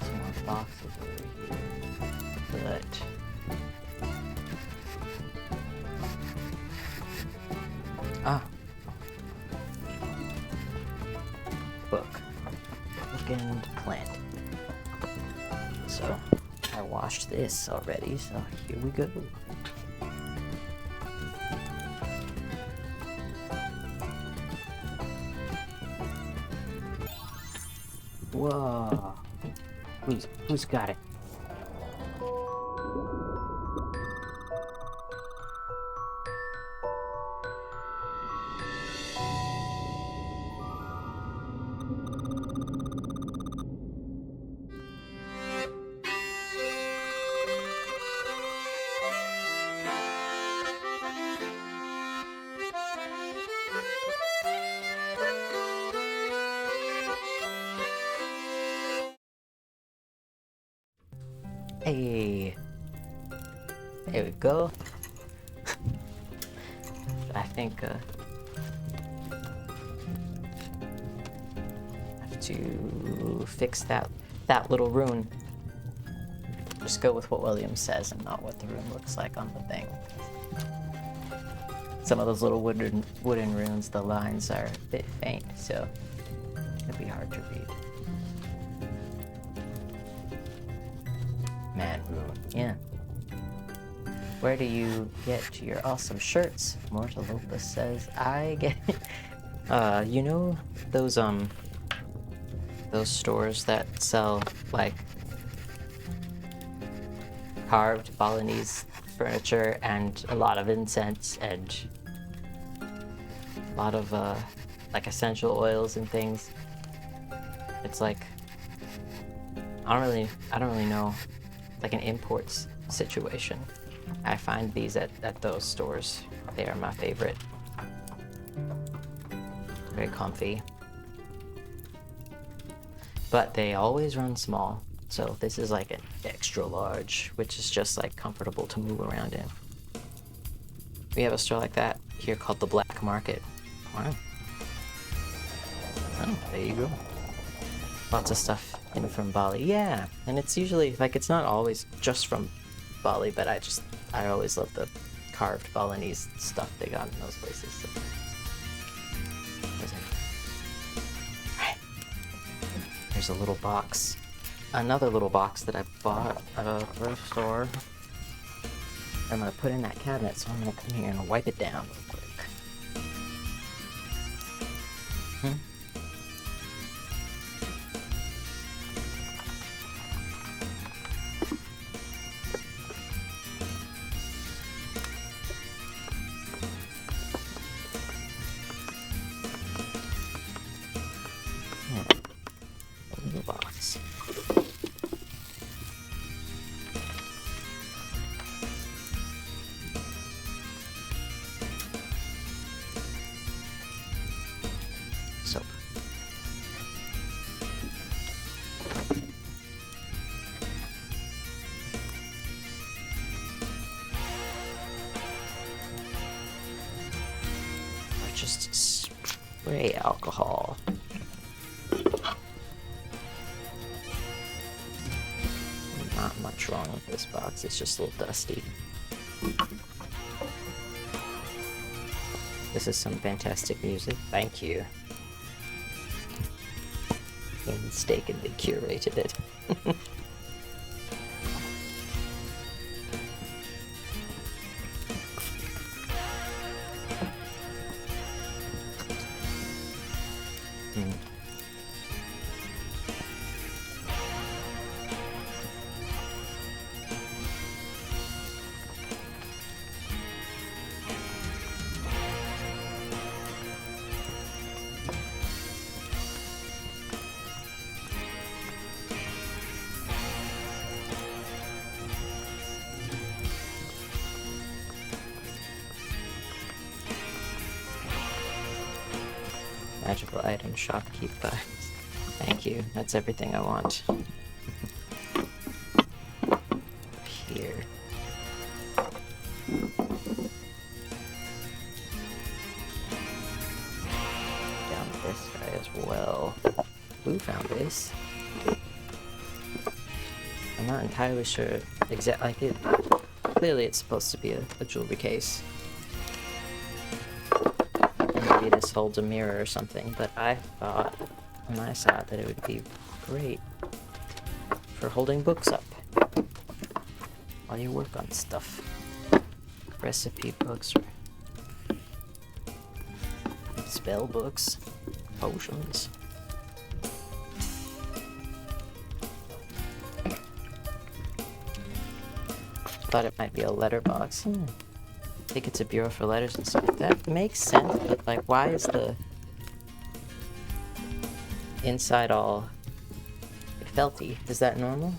Some more boxes over here. Book. Book and plant. So, I washed this already, so here we go. Whoa. Who's got it? Hey, there we go. I think I have to fix that little rune. Just go with what William says and not what the rune looks like on the thing. some of those little wooden runes, the lines are a bit faint, so it'd be hard to read. Man rune, yeah. Where do you get your awesome shirts? Mortal Opus says, I get you know those stores that sell like carved Balinese furniture and a lot of incense and a lot of like essential oils and things. It's like I don't really know, like an imports situation. I find these at those stores. They are my favorite. Very comfy. But they always run small. So this is like an extra large, which is just like comfortable to move around in. We have a store like that here called the Black Market. Wow. Oh, there you go. Lots of stuff in from Bali. Yeah, and it's usually, like, it's not always just from Bali, but I always love the carved Balinese stuff they got in those places. So. There's a little box. Another little box that I bought at a thrift store. I'm gonna put in that cabinet, so I'm gonna come here and wipe it down real quick. Box. Soap. Or just spray alcohol. Not much wrong with this box, it's just a little dusty. This is some fantastic music, thank you. Painstakingly curated it. Magical item shopkeep vibes. Thank you. That's everything I want. Here. Down this guy as well. Who found this? I'm not entirely sure exactly. Like it. Clearly, it's supposed to be a jewelry case. Maybe this holds a mirror or something, but I thought when I saw it that it would be great for holding books up while you work on stuff. Recipe books or spell books, potions. Thought it might be a letterbox. I think it's a bureau for letters and stuff. That makes sense, but like, why is the inside all felty? Is that normal?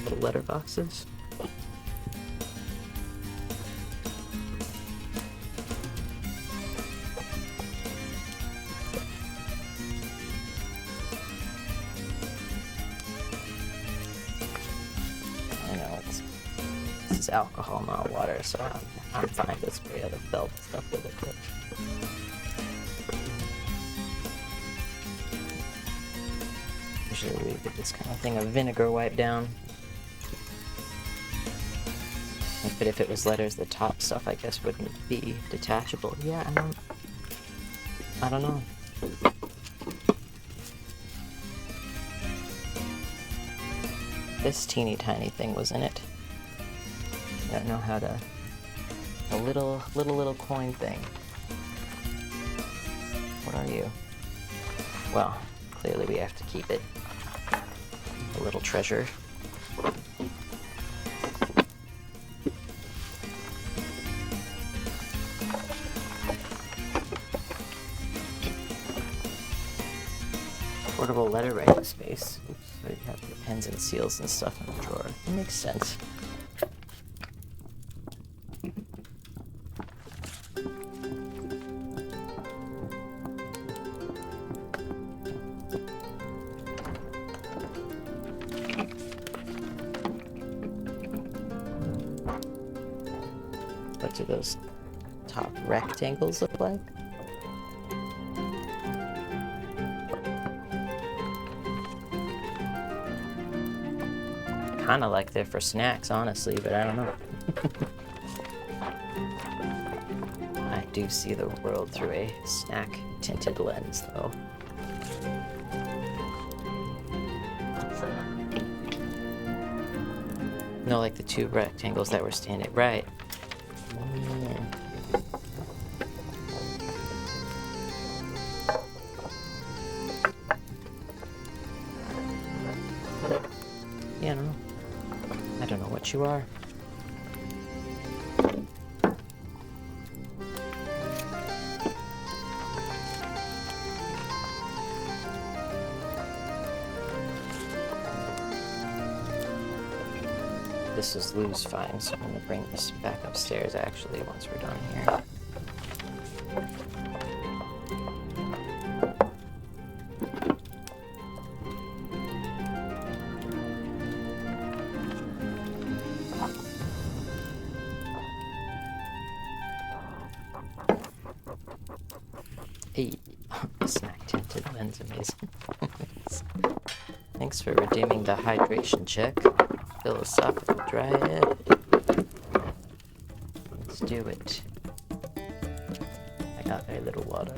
Little letter boxes? I know this is alcohol, not water, so I'm fine to spray other felt stuff with it. But usually we get this kind of thing of vinegar wipe down. Like But if it was letters, the top stuff, I guess, wouldn't be detachable. Yeah, I don't know. This teeny tiny thing was in it. I don't know how to... A little coin thing. What are you? Well, clearly we have to keep it. A little treasure. Portable letter writing space. Oops, so you have your pens and seals and stuff in the drawer. It makes sense. What do those top rectangles look like? Kinda like they're for snacks, honestly, but I don't know. I do see the world through a snack-tinted lens, though. No, like the two rectangles that were standing right. Yeah, I don't know. I don't know what you are. This is Lou's find, so I'm gonna bring this back upstairs actually once we're done here. Hey, snack tinted lens, amazing. Thanks for redeeming the hydration check. Philosophical dryad. Let's do it. I got very little water.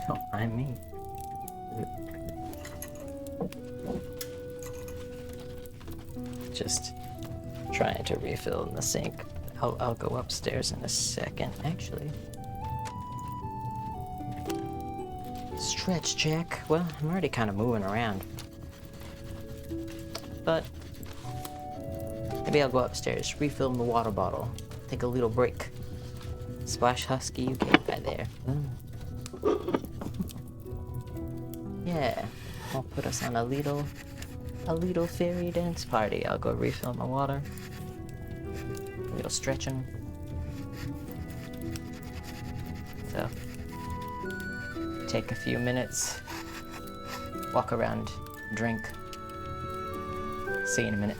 Don't mind me. Just trying to refill in the sink. I'll go upstairs in a second, actually. Stretch check. Well, I'm already kind of moving around. But maybe I'll go upstairs, refill the water bottle, take a little break. Splash Husky, you came by there. Yeah, I'll put us on a little fairy dance party. I'll go refill my water. A little stretching. So, take a few minutes, walk around, drink. See you in a minute.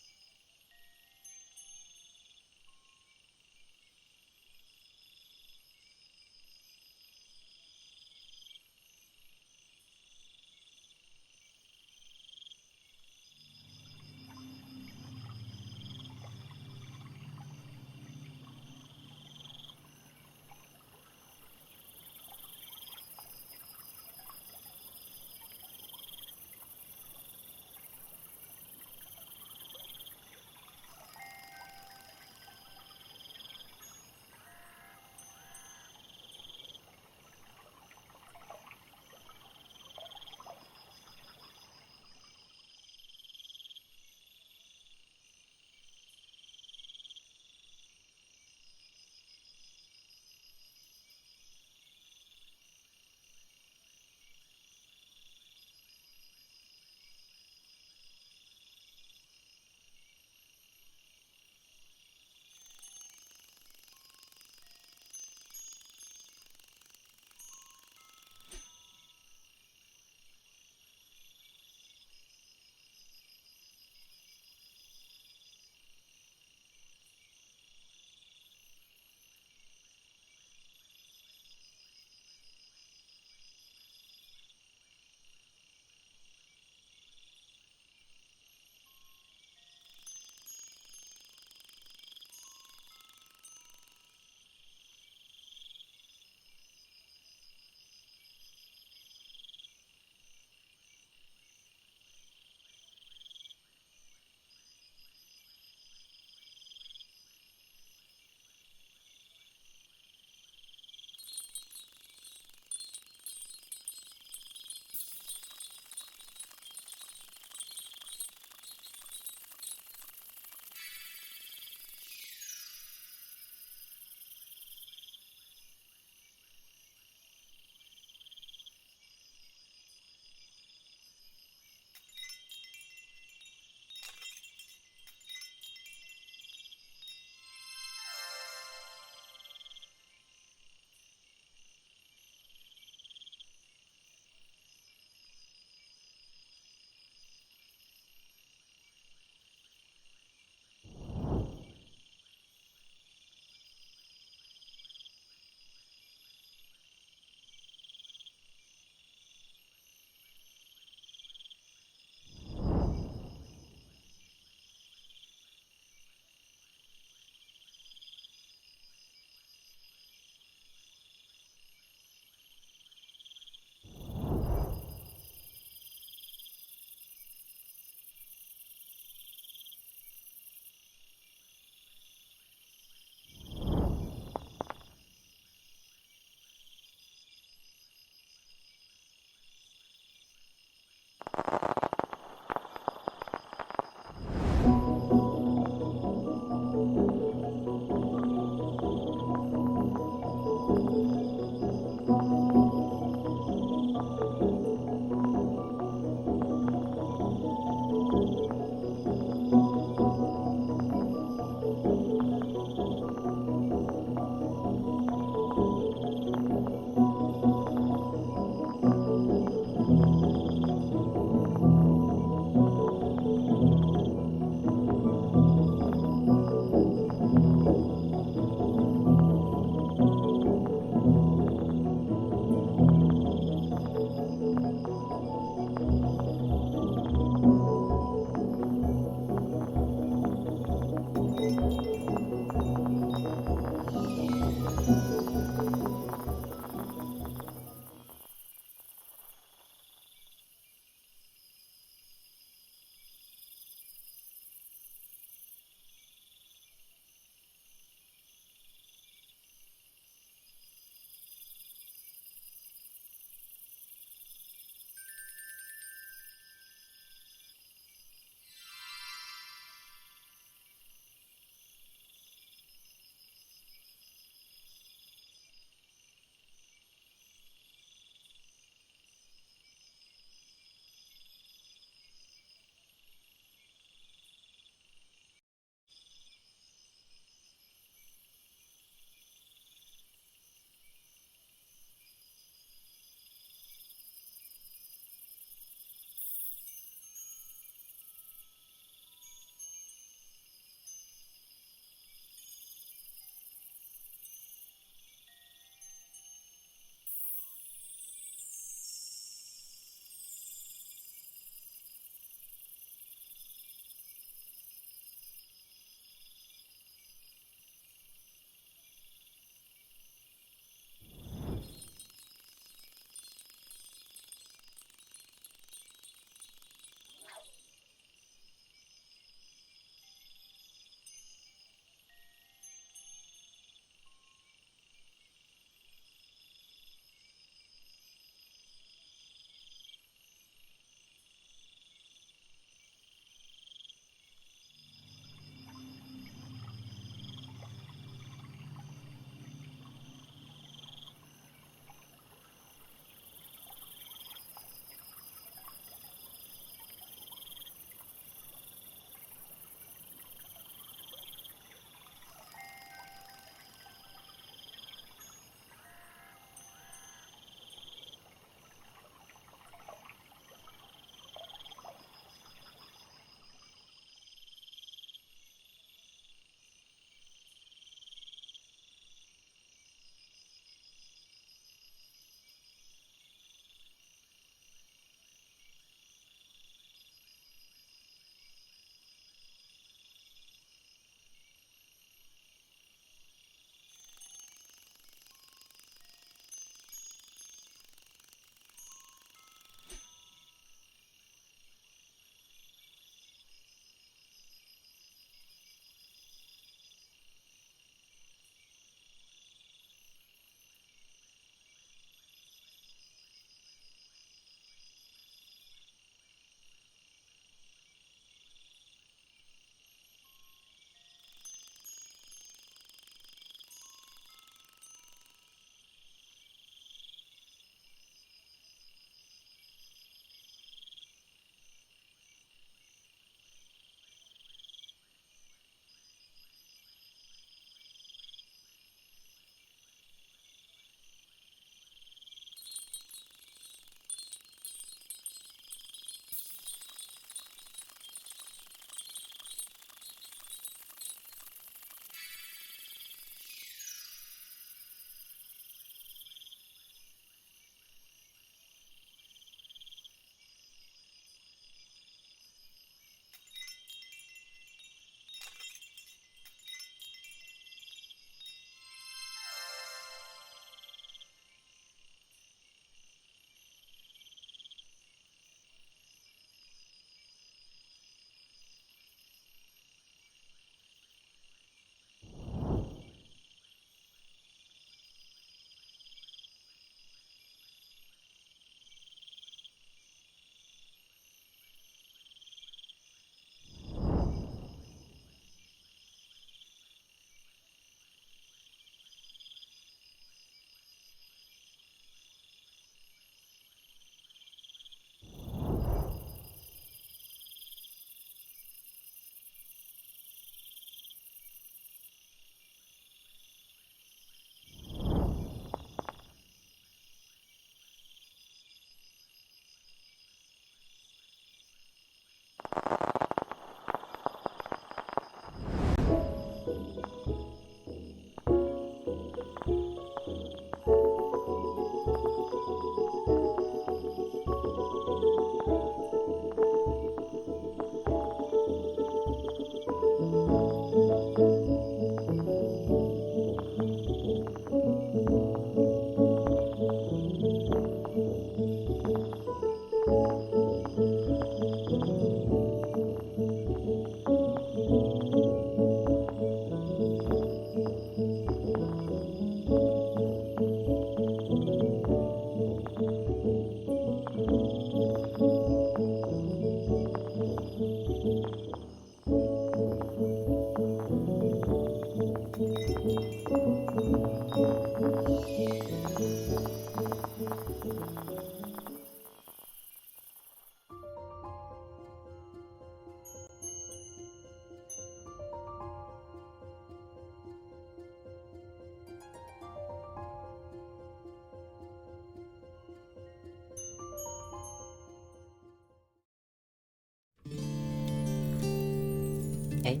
Hey,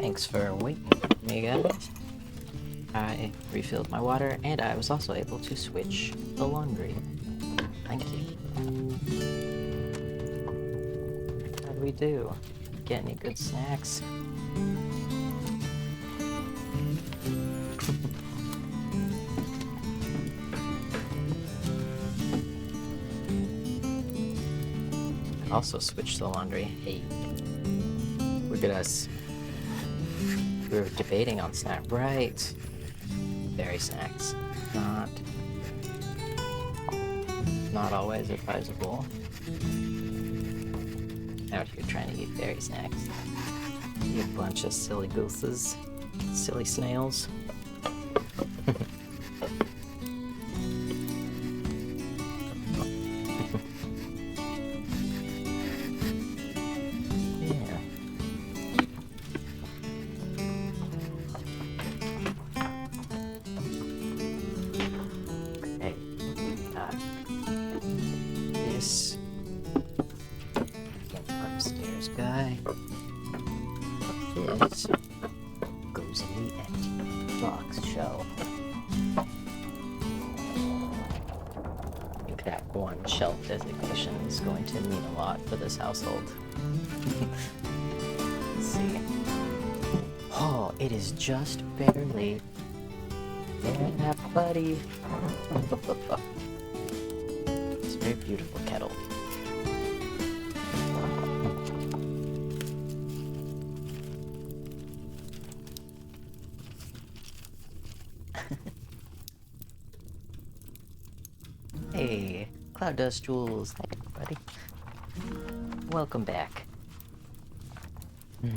thanks for waiting for me, guys. I refilled my water, and I was also able to switch the laundry. Thank you. How do we do? Get any good snacks? Also switched the laundry. Hey, look at us. We were debating on snack. Right. Berry snacks. Not always advisable. Out here trying to eat berry snacks. You bunch of silly gooses. Silly snails. Yeah. Hey, this upstairs guy. This goes in the empty box shelf. I think that one shelf designation is going to mean a lot for this household. Let's see. Oh, it is just barely. Yeah, buddy. It's a very beautiful kettle. Hey, Cloud Dust Jules. Hey, buddy. Welcome back. Let's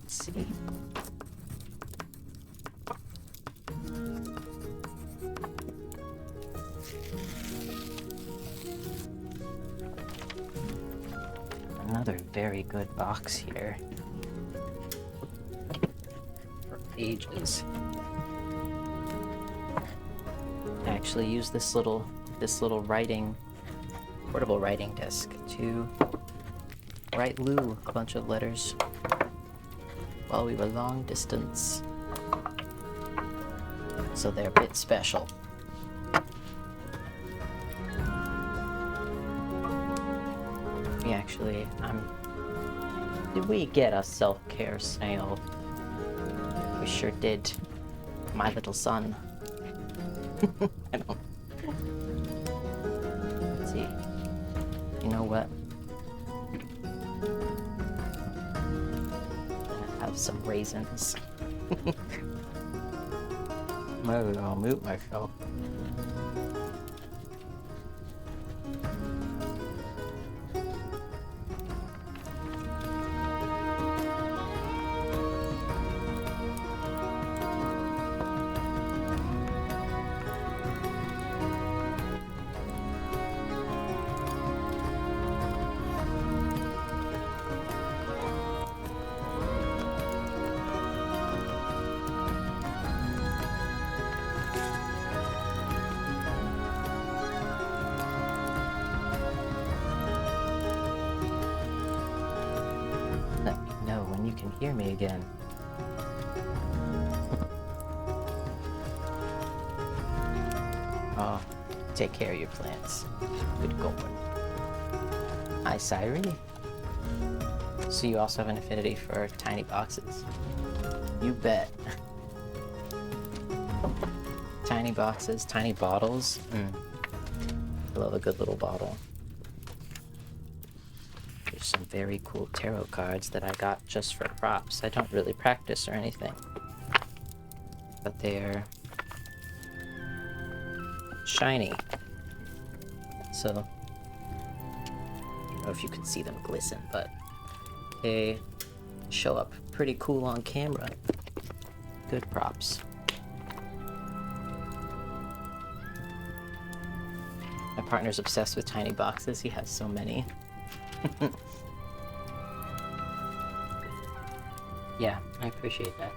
see. Another very good box here. For ages. I actually use this little portable writing desk to write Lou a bunch of letters while we were long distance. So they're a bit special. We actually, did we get a self-care snail? We sure did. My little son. I don't. Let's see. You know what? I have some raisins. Maybe I'll mute myself. Let me know when you can hear me again. Oh, take care of your plants. Good going. Hi, Syrie. So you also have an affinity for tiny boxes? You bet. Tiny boxes, tiny bottles. I love a good little bottle. There's some very cool tarot cards that I got just for props. I don't really practice or anything. But they're shiny. So, I don't know if you can see them glisten, but they show up pretty cool on camera. Good props. My partner's obsessed with tiny boxes. He has so many. Yeah, I appreciate that.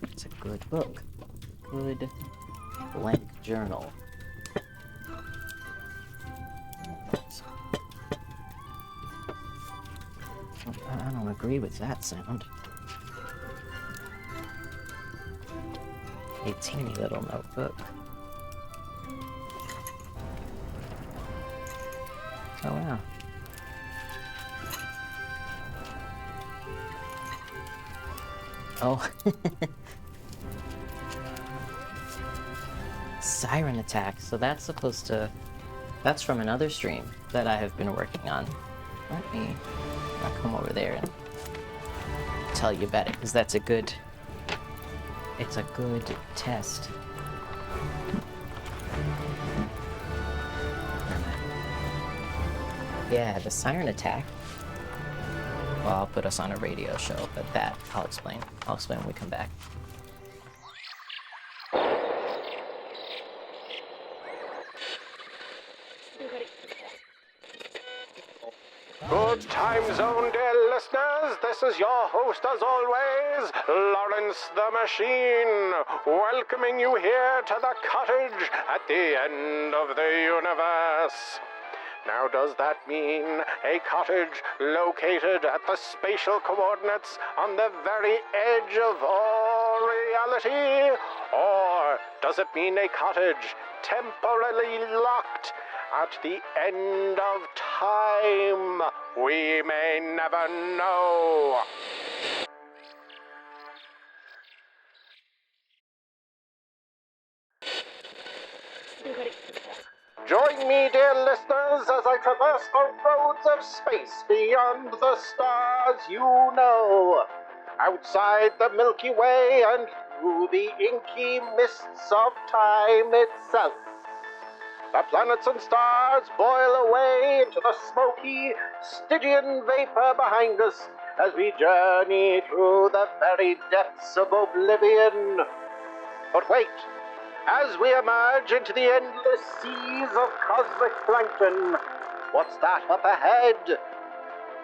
It's a good book. Good blank journal. I don't agree with that sound. A teeny little notebook. Oh wow. Oh. Siren attack. So that's supposed to... That's from another stream that I have been working on. I'll come over there and tell you about it, because that's a good... It's a good test. Yeah, the siren attack. Well, I'll put us on a radio show, but that I'll explain. I'll explain when we come back. Good time zone, dear listeners. This is your host, as always, Lawrence the Machine, welcoming you here to the cottage at the end of the universe. Now, does that mean a cottage located at the spatial coordinates on the very edge of all reality? Or does it mean a cottage temporarily locked at the end of time? We may never know. Join me, dear listeners, as I traverse the roads of space beyond the stars you know, outside the Milky Way and through the inky mists of time itself. The planets and stars boil away into the smoky Stygian vapor behind us as we journey through the very depths of oblivion. But wait, as we emerge into the endless seas of cosmic plankton, what's that up ahead?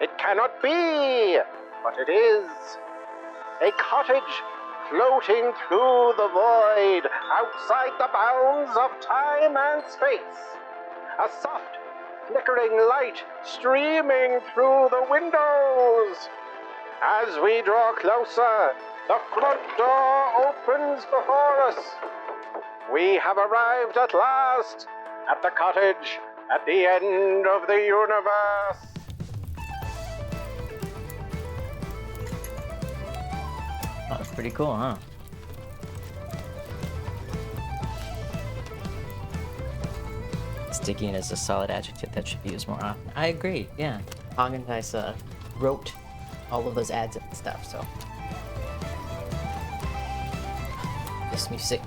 It cannot be, but it is. A cottage floating through the void, outside the bounds of time and space. A soft, flickering light streaming through the windows. As we draw closer, the front door opens before us. We have arrived at last at the cottage at the end of the universe. Oh, that's pretty cool, huh? Sticky is a solid adjective that should be used more often. I agree, yeah. Hagen Dice wrote all of those ads and stuff, so. This music,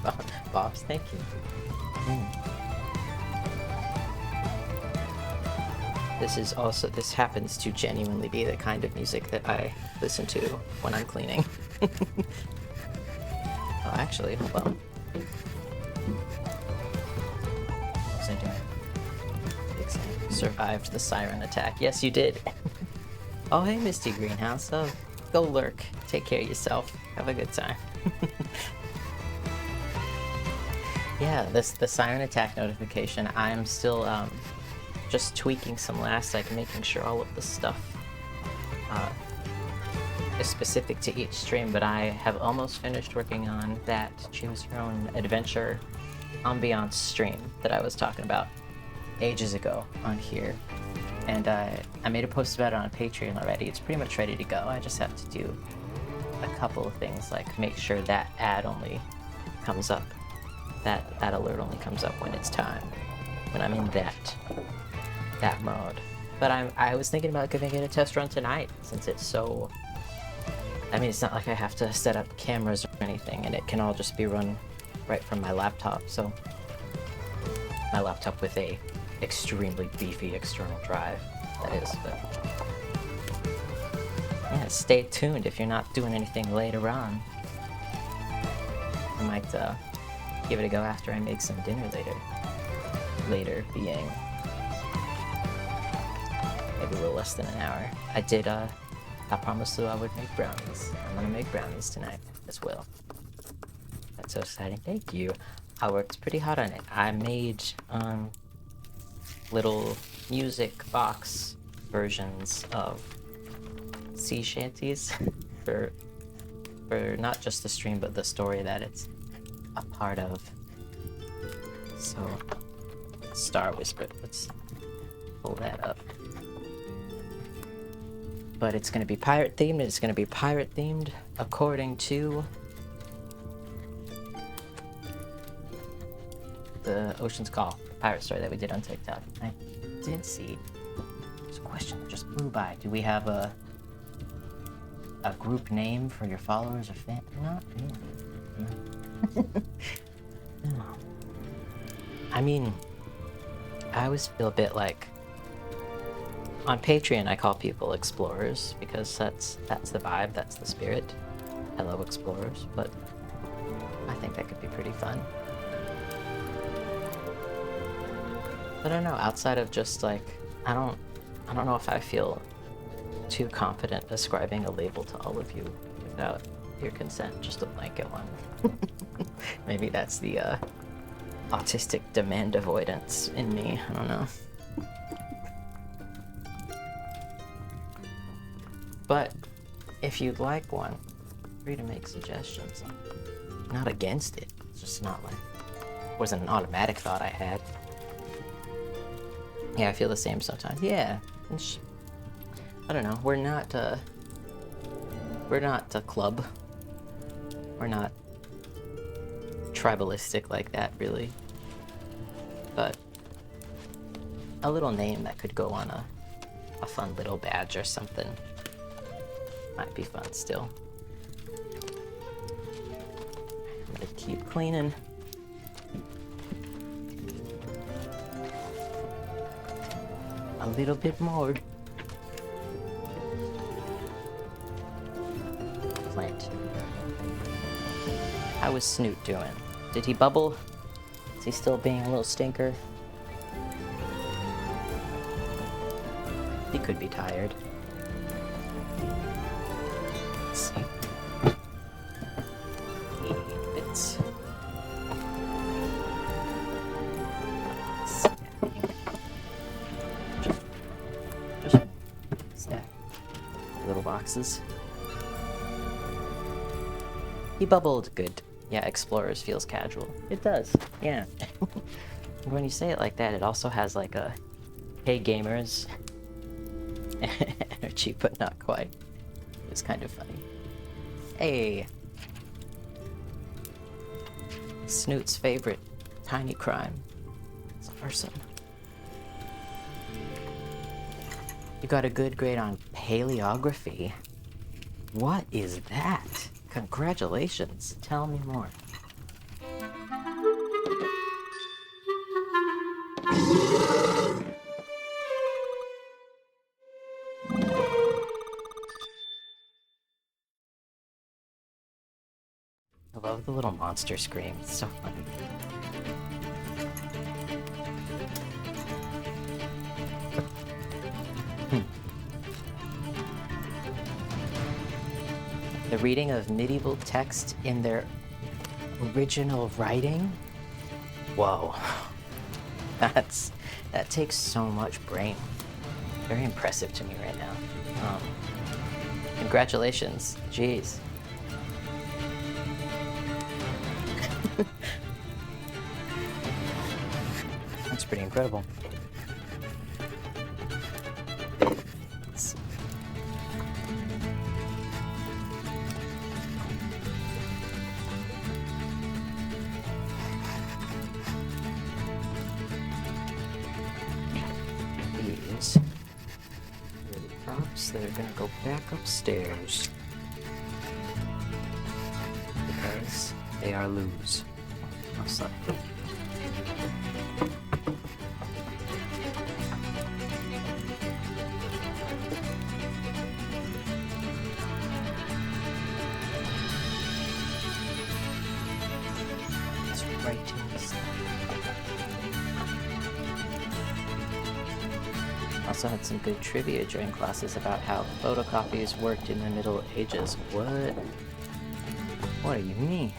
Bobs, thank you. This happens to genuinely be the kind of music that I listen to when I'm cleaning. Oh, actually, hold on. What was I doing? Survived the siren attack. Yes, you did. Oh, hey, Misty Greenhouse. Oh, go lurk. Take care of yourself. Have a good time. Yeah, the siren attack notification, I'm still just tweaking some last, like making sure all of the stuff is specific to each stream, but I have almost finished working on that Choose Your Own Adventure ambiance stream that I was talking about ages ago on here. And I made a post about it on Patreon already. It's pretty much ready to go. I just have to do a couple of things, like make sure that ad only comes up. That alert only comes up when it's time, when I'm in that mode. But I was thinking about giving it a test run tonight, since it's so... I mean, it's not like I have to set up cameras or anything, and it can all just be run right from my laptop, so... My laptop with a extremely beefy external drive, that is, but... Yeah, stay tuned if you're not doing anything later on. I might, give it a go after I make some dinner later. Later being maybe a little less than an hour. I promised you I would make brownies. I'm gonna make brownies tonight as well. That's so exciting. Thank you. I worked pretty hard on it. I made little music box versions of sea shanties for not just the stream but the story that it's a part of. So, Star Whisper. Let's pull that up. But it's going to be pirate themed. It's going to be pirate themed according to the Ocean's Call, the pirate story that we did on TikTok. I did see. There's a question that just blew by. Do we have a group name for your followers or fan? Not really. No. I mean, I always feel a bit like on Patreon I call people explorers because that's the vibe, that's the spirit. Hello explorers, but I think that could be pretty fun. I don't know, outside of just like I don't know if I feel too confident ascribing a label to all of you without your consent, just a blanket one. Maybe that's the autistic demand avoidance in me, I don't know. But if you'd like one, feel free to make suggestions. I'm not against it, it's just not like, it wasn't an automatic thought I had. Yeah, I feel the same sometimes. Yeah, I don't know. We're not a club. We're not tribalistic like that, really. But a little name that could go on a fun little badge or something might be fun still. I'm gonna keep cleaning. A little bit more. Plant. How is Snoot doing? Did he bubble? Is he still being a little stinker? He could be tired. Let's see. Bits. Just stack little boxes. He bubbled. Good. Yeah, Explorers feels casual. It does. Yeah. When you say it like that, it also has like a hey gamers energy, but not quite. It's kind of funny. Hey. Snoot's favorite tiny crime. It's awesome. You got a good grade on paleography. What is that? Congratulations. Tell me more. I love the little monster scream. It's so funny. The reading of medieval text in their original writing? Whoa. That takes so much brain. Very impressive to me right now. Congratulations. Jeez. That's pretty incredible. These are the props that are gonna go back upstairs because they are loose. Most likely. It's right in this. Also had some good trivia during classes about how photocopies worked in the Middle Ages. What? What do you mean?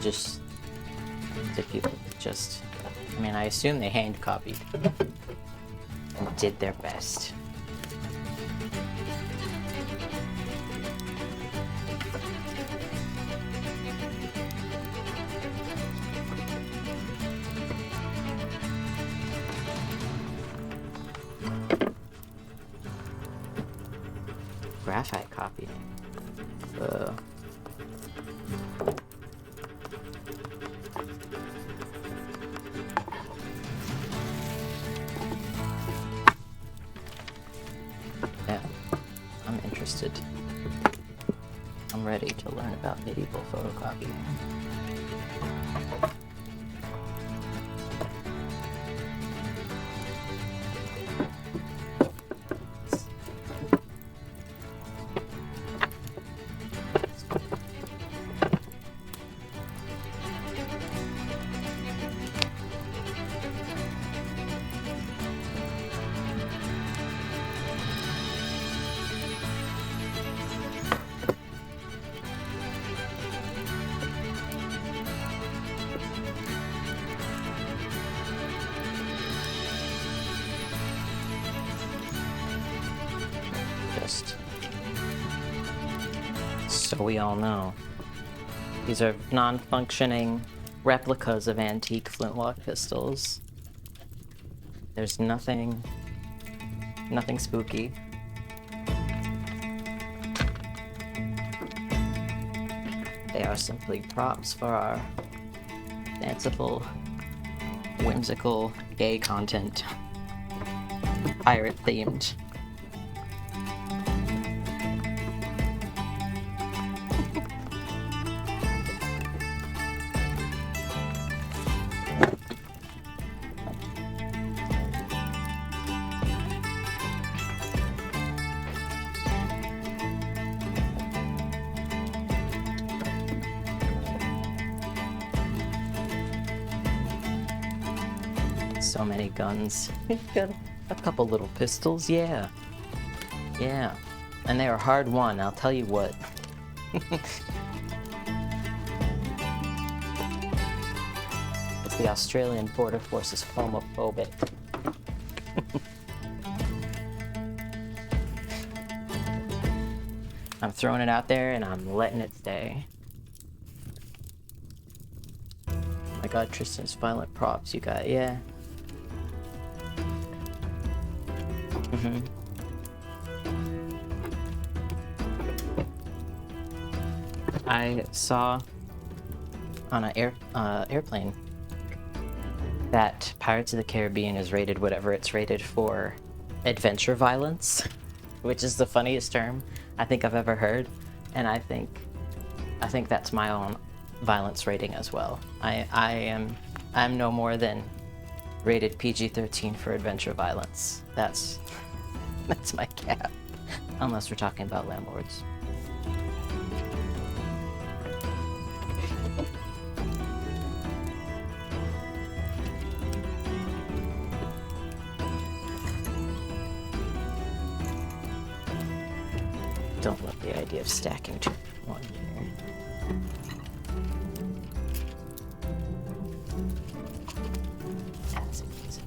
Just Did people just... I mean, I assume they hand copied and did their best. Graphite copy. Yeah, I'm interested. I'm ready to learn about medieval photocopying. Just so we all know, these are non-functioning replicas of antique flintlock pistols. There's nothing spooky. They are simply props for our fanciful, whimsical, gay content. Pirate themed. So many guns. Got a couple little pistols, yeah. Yeah. And they are hard won, I'll tell you what. It's the Australian Border Force is homophobic. I'm throwing it out there and I'm letting it stay. Oh my god, Tristan's violent props you got, yeah. I saw on an airplane that Pirates of the Caribbean is rated whatever it's rated for adventure violence, which is the funniest term I think I've ever heard, and I think that's my own violence rating as well. I'm no more than rated PG-13 for adventure violence. That's my cap, unless we're talking about landlords. Don't love the idea of stacking one here. That's easy.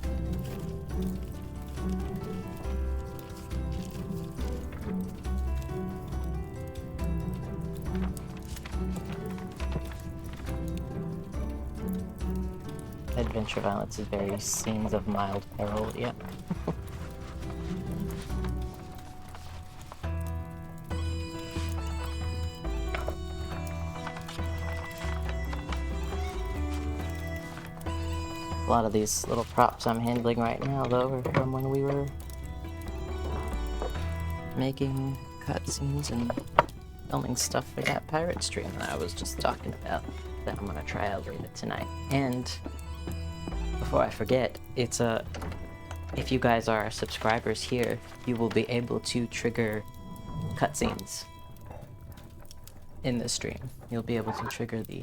Adventure violence is very scenes of mild peril, yeah. A lot of these little props I'm handling right now, though, are from when we were making cutscenes and filming stuff for that pirate stream that I was just talking about that I'm gonna try out later tonight. And before I forget, it's if you guys are subscribers here, you will be able to trigger cutscenes in this stream. You'll be able to trigger the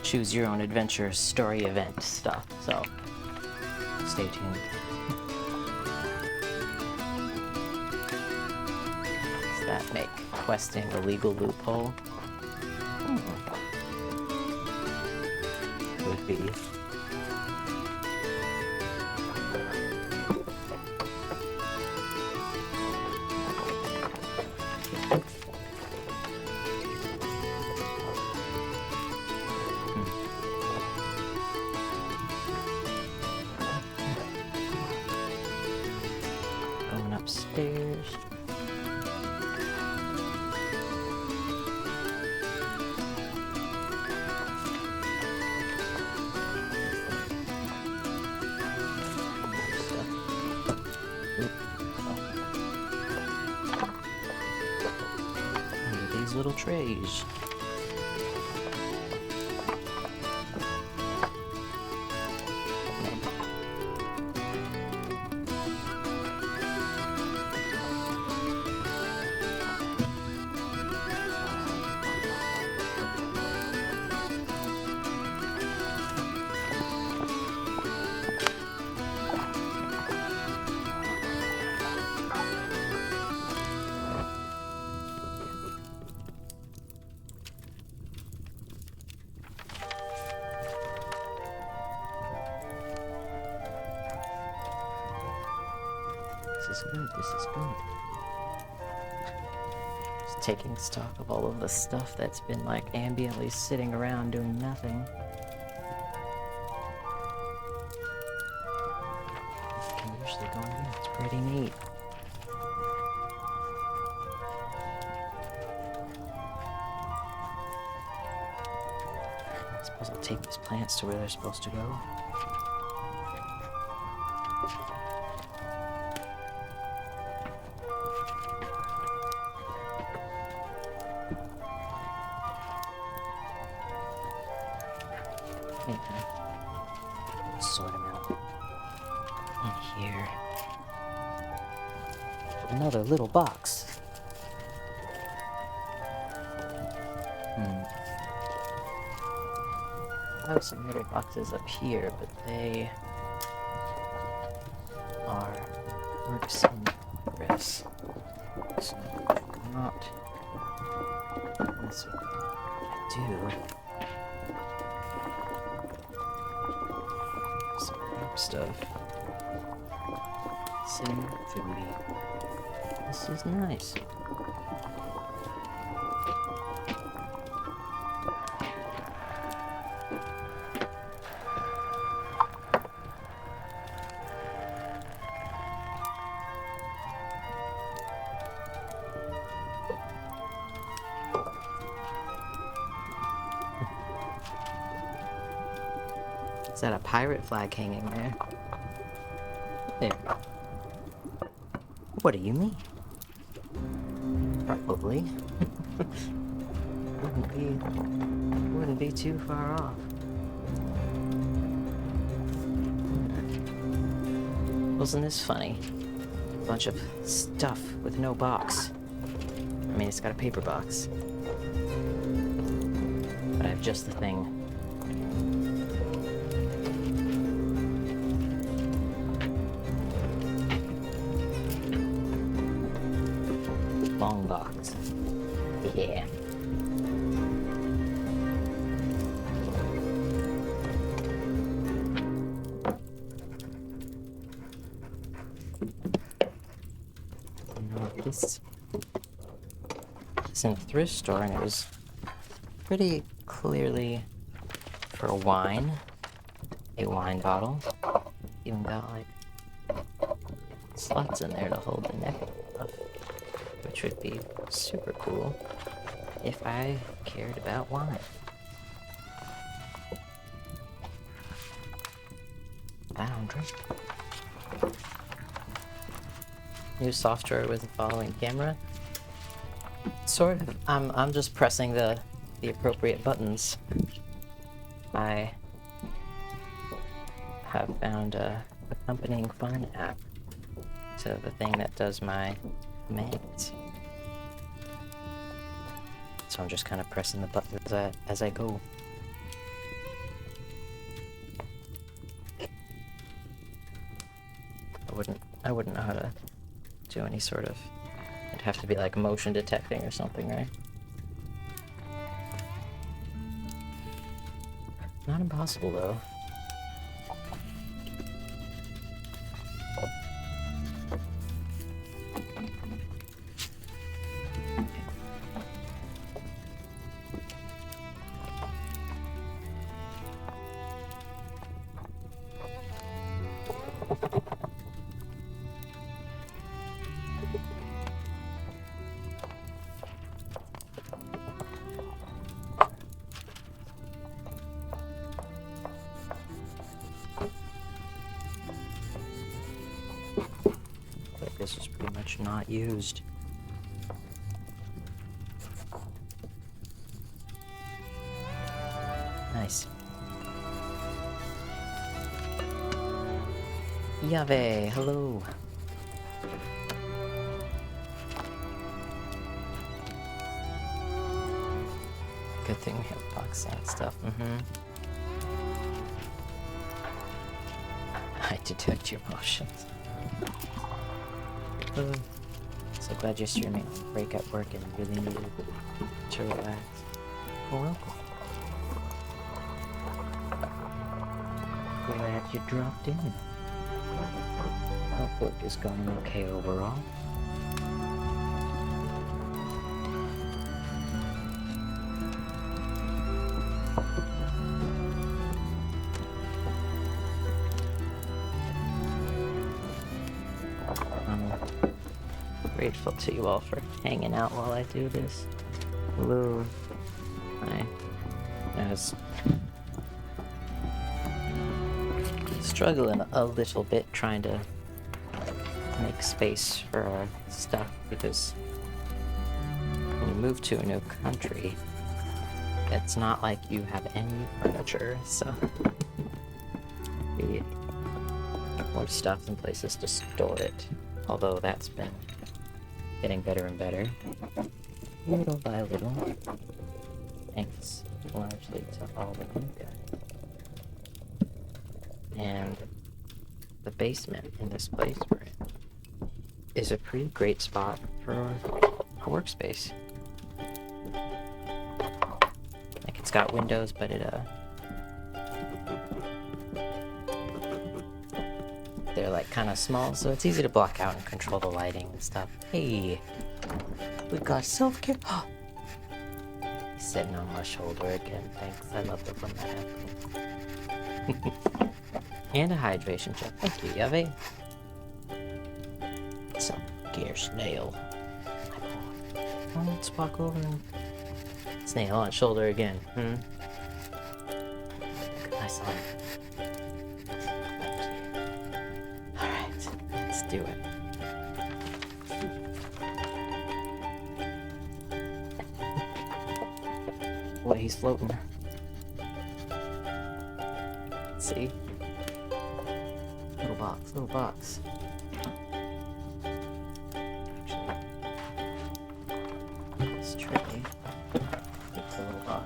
choose your own adventure story event stuff, so stay tuned. Does that make questing a legal loophole? could be. Going upstairs. Under these little trays. This is good, this is good. Just taking stock of all of the stuff that's been like ambiently sitting around doing nothing. It can usually go in. It's pretty neat. I suppose I'll take these plants to where they're supposed to go. Sort them out in here. Another little box. I have some little boxes up here, but they are works in progress. So not this one. I do. Some herb stuff. Some foodie. This is nice. Is that a pirate flag hanging there? There. What do you mean? Probably. wouldn't be too far off. Wasn't this funny? A bunch of stuff with no box. I mean, it's got a paper box. But I have just the thing. Long box. Yeah. This is in a thrift store, and it was pretty clearly for a wine bottle. Even got like slots in there to hold the neck of, which would be super cool if I cared about wine. I don't drink. New software with the following camera. Sort of. I'm just pressing the appropriate buttons. I have found a accompanying phone app to the thing that does my commands. So I'm just kind of pressing the buttons as I go. I wouldn't know how to do any sort of. It'd have to be like motion detecting or something, right? Not impossible, though. But this is pretty much not used. Nice. Yave, hello. Good thing we have box sand stuff. I detect your emotions. So glad you're streaming on break at work and really needed to relax. Well, welcome. Glad you dropped in. Hope work is going okay overall. I'm grateful to you all for hanging out while I do this. Hello. I was struggling a little bit trying to make space for our stuff because when you move to a new country, it's not like you have any furniture, so you need more stuff and places to store it. Although that's been getting better and better, little by little, thanks largely to all of you guys. And the basement in this place we're in is a pretty great spot for a workspace. Like, it's got windows, but they're like kind of small, so it's easy to block out and control the lighting and stuff. Hey, we got self-care. He's sitting on my shoulder again. Thanks. I love it when that happens. And a hydration check. Thank you, Yave. Self-care snail. Oh, let's walk over and snail on shoulder again. Nice one. Alright, let's do it. Boy, he's floating. Let's see. Little box, little box. Actually, it's tricky. It's a little box.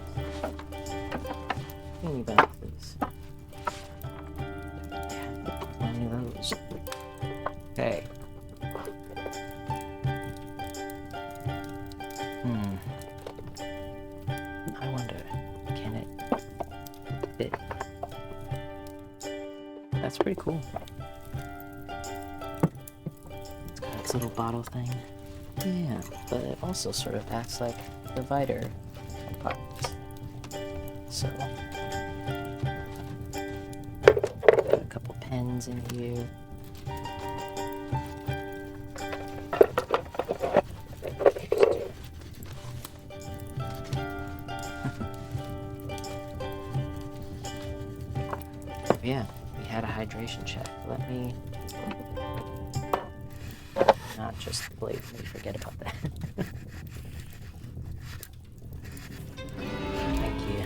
Give me back, please. Yeah, plenty of those. Okay. I wonder, can it fit? That's pretty cool. It's got its little bottle thing. Yeah, but it also sort of acts like divider compartments. So, got a couple pens in here. Yeah, we had a hydration check. Let me not just blatantly forget about that. Thank you.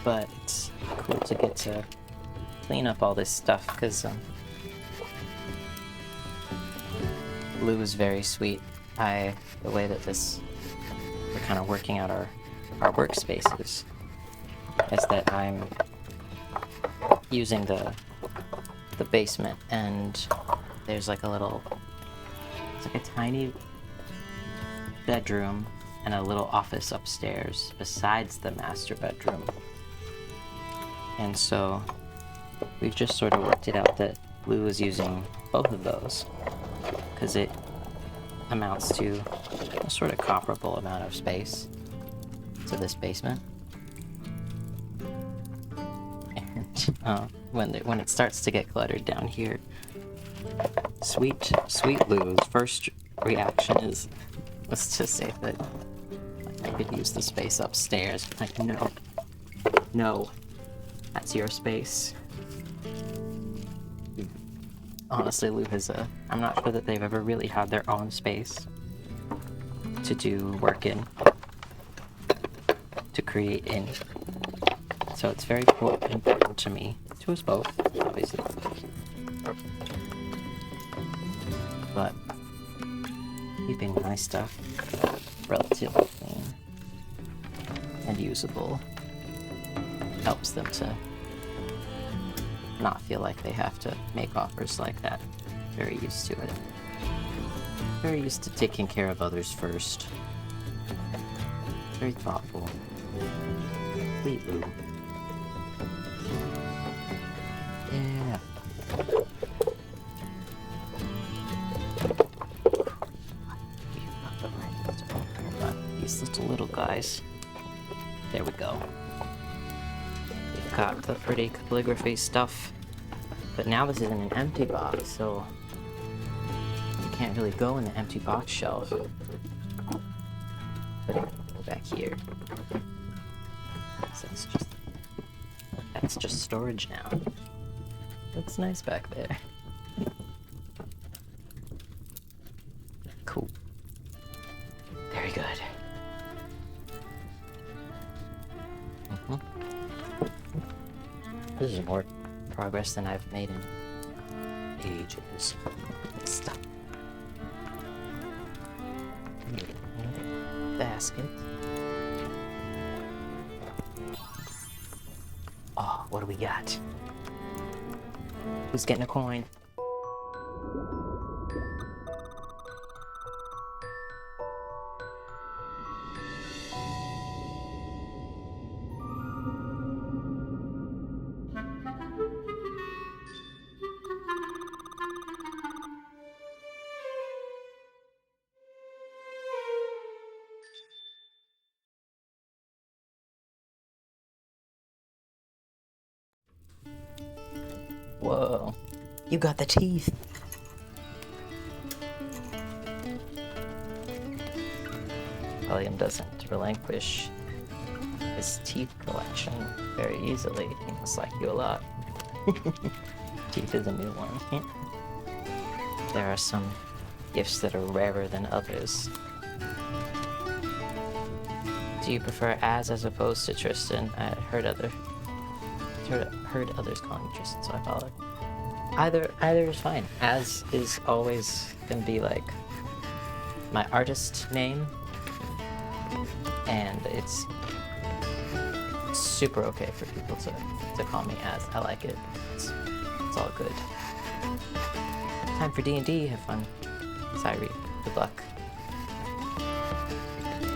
But it's cool to get to clean up all this stuff because Blue is very sweet. The way that we're kind of working out our workspaces is that I'm using the basement, and there's like it's like a tiny bedroom and a little office upstairs besides the master bedroom. And so we've just sort of worked it out that Lou is using both of those because it amounts to a sort of comparable amount of space to this basement. And when it starts to get cluttered down here, sweet Lou's first reaction was to say that I could use the space upstairs. Like, no, that's your space. Honestly, Lou has I'm not sure that they've ever really had their own space to do work in, to create in. So it's very important to me, to us both, obviously. But keeping my stuff relatively clean and usable helps them to not feel like they have to make offers like that. Very used to it. Very used to taking care of others first. Very thoughtful. Sweet Lou. Yeah. These little guys. There we go. We've got the pretty calligraphy stuff, but now this is in an empty box, so you can't really go in the empty box shelf. Put it back here. So that's just storage now. Looks nice back there. Cool. Very good. This is more progress than I've made in ages. Stuff. Basket. Oh, what do we got? Who's getting a coin? Whoa, you got the teeth. William doesn't relinquish his teeth collection very easily. He must like you a lot. Teeth is a new one. There are some gifts that are rarer than others. Do you prefer as opposed to Tristan? I heard others calling you Tristan, so I followed. Either is fine. As is always gonna be like my artist name, and it's super okay for people to call me as. I like it. It's all good. Time for D&D. Have fun. Sorry. Good luck.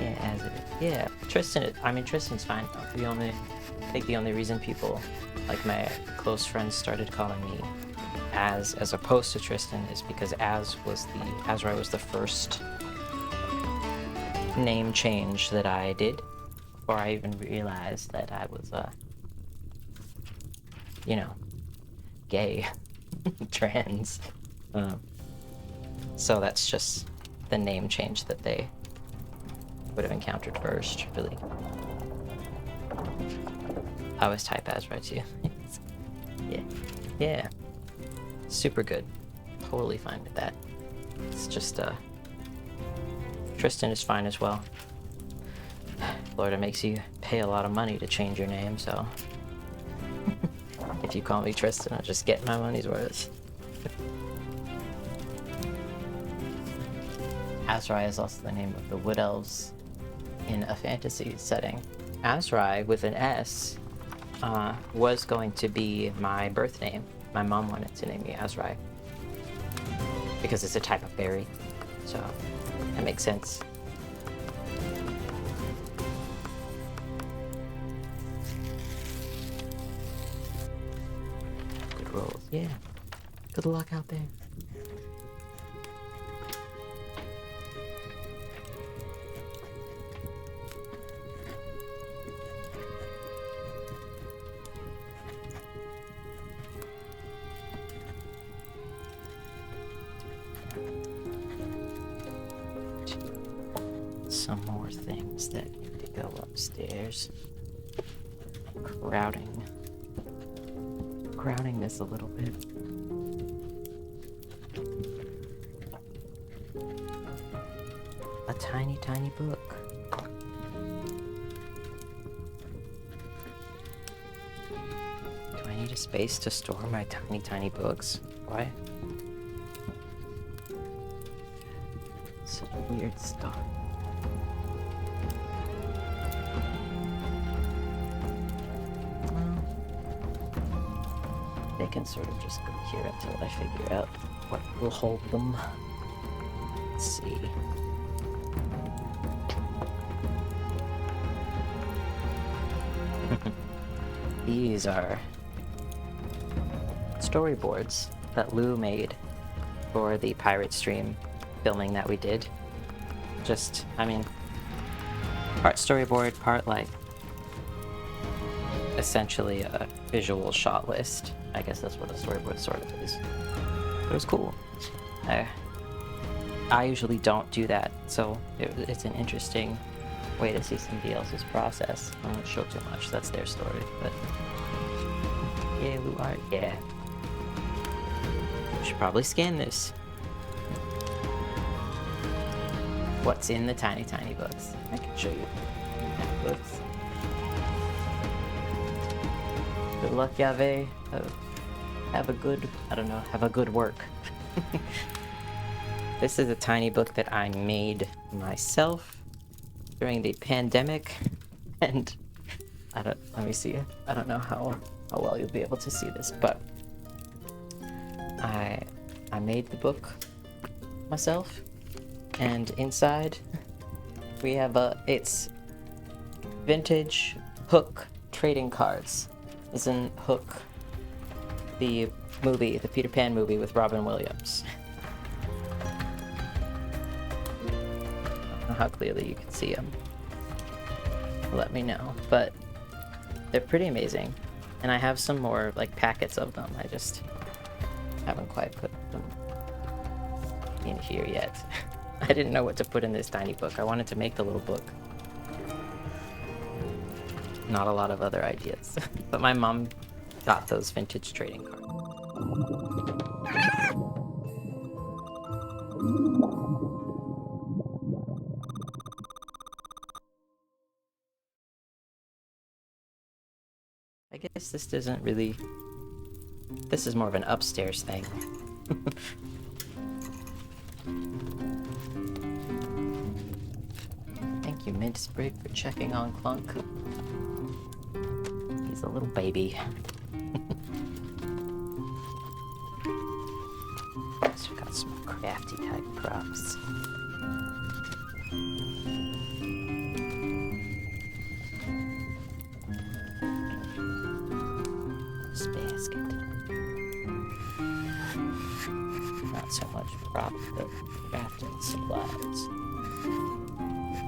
Yeah, as it is. Yeah, Tristan. I mean, Tristan's fine. I think the only reason people, like my close friends, started calling me as opposed to Tristan is because Azrai was the first name change that I did before I even realized that I was gay, trans. So that's just the name change that they would have encountered first, really. I always type Azrai too. Yeah. Super good. Totally fine with that. It's just, Tristan is fine as well. Florida makes you pay a lot of money to change your name, so if you call me Tristan, I'll just get my money's worth. Azrai is also the name of the Wood Elves in a fantasy setting. Azrai, with an S, was going to be my birth name. My mom wanted to name me Azrai because it's a type of berry, so that makes sense. rolls. Yeah. Good luck out there. Some more things that need to go upstairs. Crowding this a little bit. A tiny, tiny book. Do I need a space to store my tiny, tiny books? Why? Such weird stuff. They can sort of just go here until I figure out what will hold them. Let's see. These are storyboards that Lou made for the pirate stream filming that we did. Just, I mean, part storyboard, part like essentially a visual shot list. I guess that's what a storyboard sort of is. But it was cool. I usually don't do that, so it's an interesting way to see somebody else's process. I won't show too much, that's their story, but... Yeah, Lou art, yeah. We should probably scan this. What's in the tiny, tiny books? I can show you. Books. Good luck, Yahweh. Have a good, I don't know, have a good work. This is a tiny book that I made myself during the pandemic, and let me see. I don't know how well you'll be able to see this, but I made the book myself, and inside we have it's vintage Hook trading cards. As in Hook, the movie, the Peter Pan movie with Robin Williams. I don't know how clearly you can see them. Let me know, but they're pretty amazing. And I have some more like packets of them. I just haven't quite put them in here yet. I didn't know what to put in this tiny book. I wanted to make the little book. Not a lot of other ideas. But my mom got those vintage trading cards. I guess this doesn't really... This is more of an upstairs thing. Thank you, Mint Sprig, for checking on Clunk. He's a little baby. So we've got some crafty type props. This basket. Not so much prop, but crafting supplies.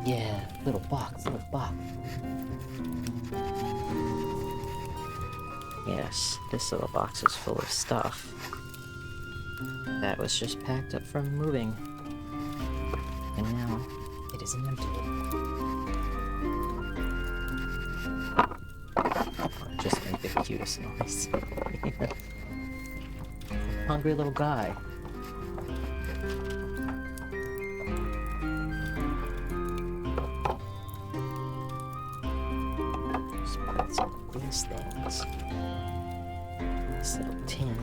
Yeah, little box. Yes, this little box is full of stuff that was just packed up from moving, and now it is empty. Just make the cutest noise. Hungry little guy. Just put some of these things. This little tin.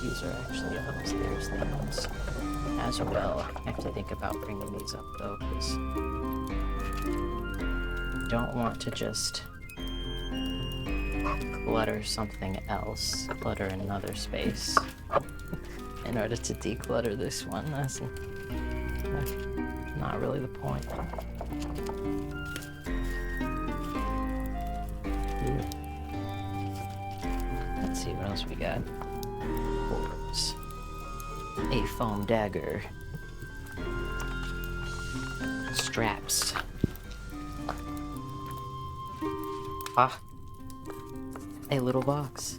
These are actually upstairs things as well. I have to think about bringing these up though, because I don't want to just clutter something else, clutter another space in order to declutter this one. That's not really the point. see what else we got. Cords. A foam dagger. Straps. Ah. A little box.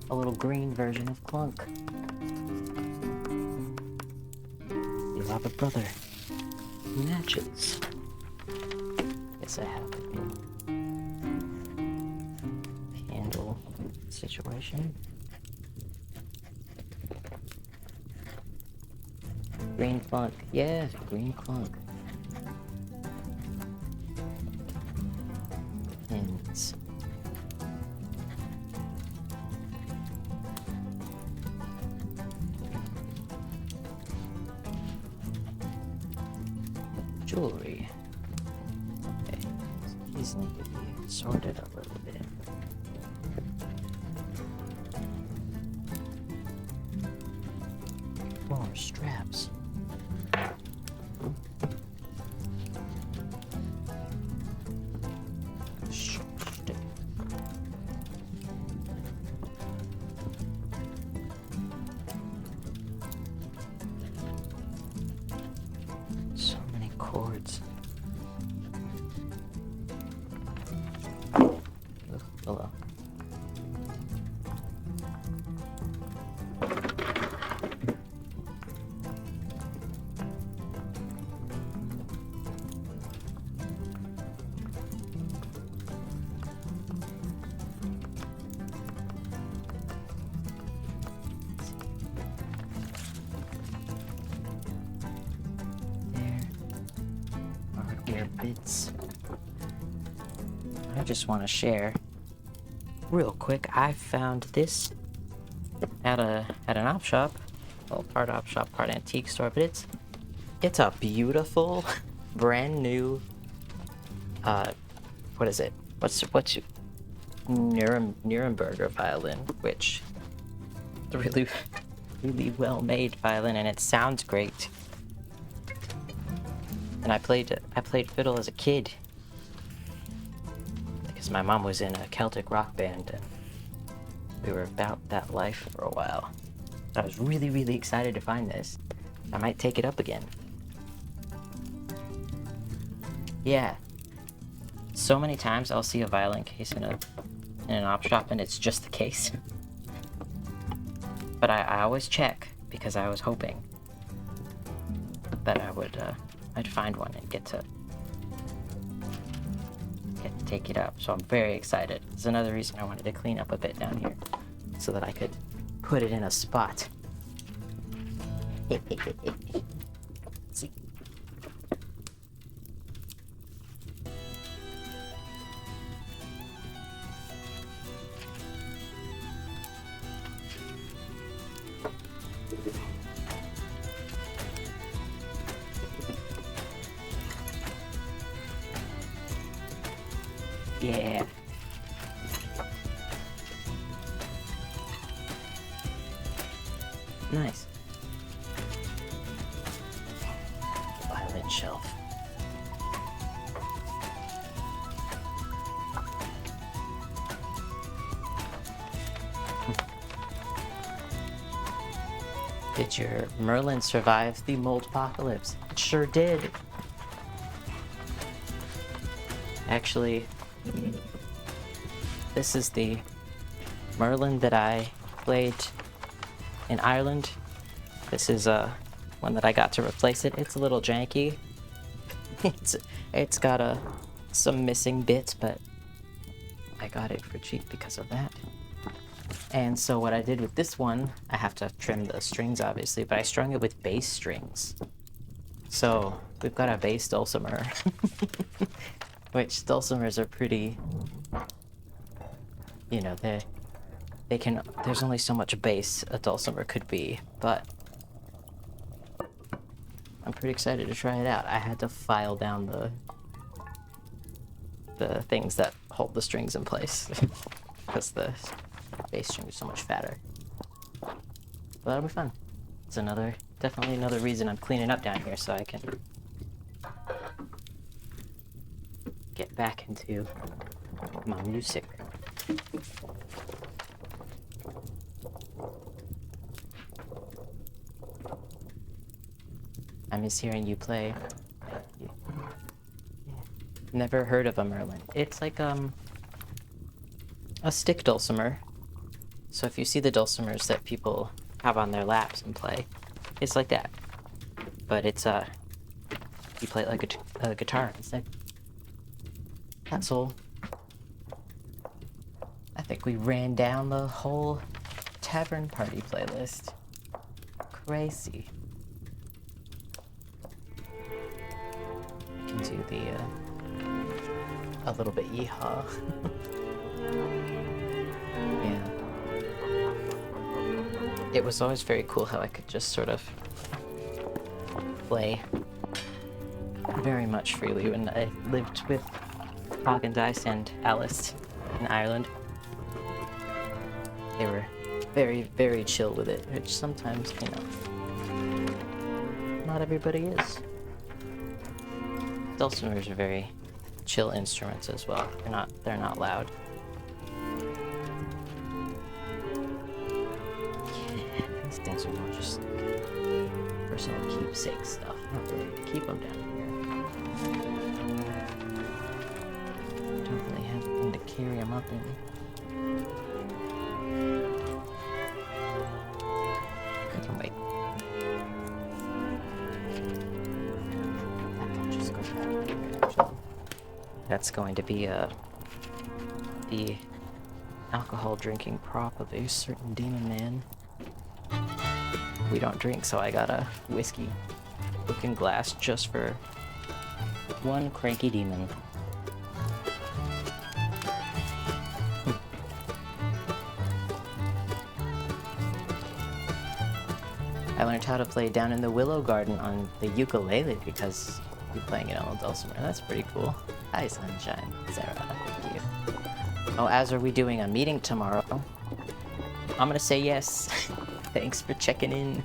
A little green version of Clunk. You have a brother. Matches. Guess I have a candle situation. Green Clunk. Yeah, green Clunk. Pins. Jewelry. Okay, these need to be sorted a little bit. More straps. Stick. So many cords. Ugh, hello. Hardware bits. I just want to share real quick. I found this at an op shop. Well, part op shop, part antique store, but it's a beautiful brand new what is it? What's Nuremberger violin, which is a really well made violin, and it sounds great. And I played fiddle as a kid because my mom was in a Celtic rock band and we were about that life for a while. I was really excited to find this. I might take it up again. Yeah. So many times I'll see a violin case in an op shop and it's just the case. But I always check because I was hoping that I'd find one and get to take it up. So I'm very excited. It's another reason I wanted to clean up a bit down here so that I could put it in a spot. See. Yeah. Nice. Violin shelf. Did your Merlin survive the mold apocalypse? It sure did. Actually, this is the Merlin that I played in Ireland. This is one that I got to replace it. It's a little janky. It's got some missing bits, but I got it for cheap because of that. And so what I did with this one, I have to trim the strings obviously, but I strung it with bass strings. So we've got a bass dulcimer, which dulcimers are pretty, you know, they can, there's only so much bass a dulcimer could be, but I'm pretty excited to try it out. I had to file down the things that hold the strings in place because the bass string is so much fatter. But that'll be fun. It's definitely another reason I'm cleaning up down here, so I can get back into my music. time is hearing you play. Never heard of a Merlin. It's like a stick dulcimer. So if you see the dulcimers that people have on their laps and play, it's like that. But it's you play it like a guitar instead. That's all. I think we ran down the whole tavern party playlist. Crazy. I can do a little bit yeehaw. Yeah. It was always very cool how I could just sort of play very much freely when I lived with Dice and Alice in Ireland. They were very, very chill with it, which sometimes, you know, not everybody is. Dulcimers are very chill instruments as well. They're not loud. These things are more just like personal keepsake stuff. I don't really keep them down here. Don't really have anything to carry them up in. I can wait. I can just go back here, actually. That's going to be the alcohol drinking prop of a certain demon man. We don't drink, so I got a whiskey looking glass just for one cranky demon. I learned how to play Down in the Willow Garden on the ukulele because you're playing it on the dulcimer. That's pretty cool. Hi, Sunshine. Sarah, thank you. Oh, as are we doing a meeting tomorrow? I'm gonna say yes. Thanks for checking in.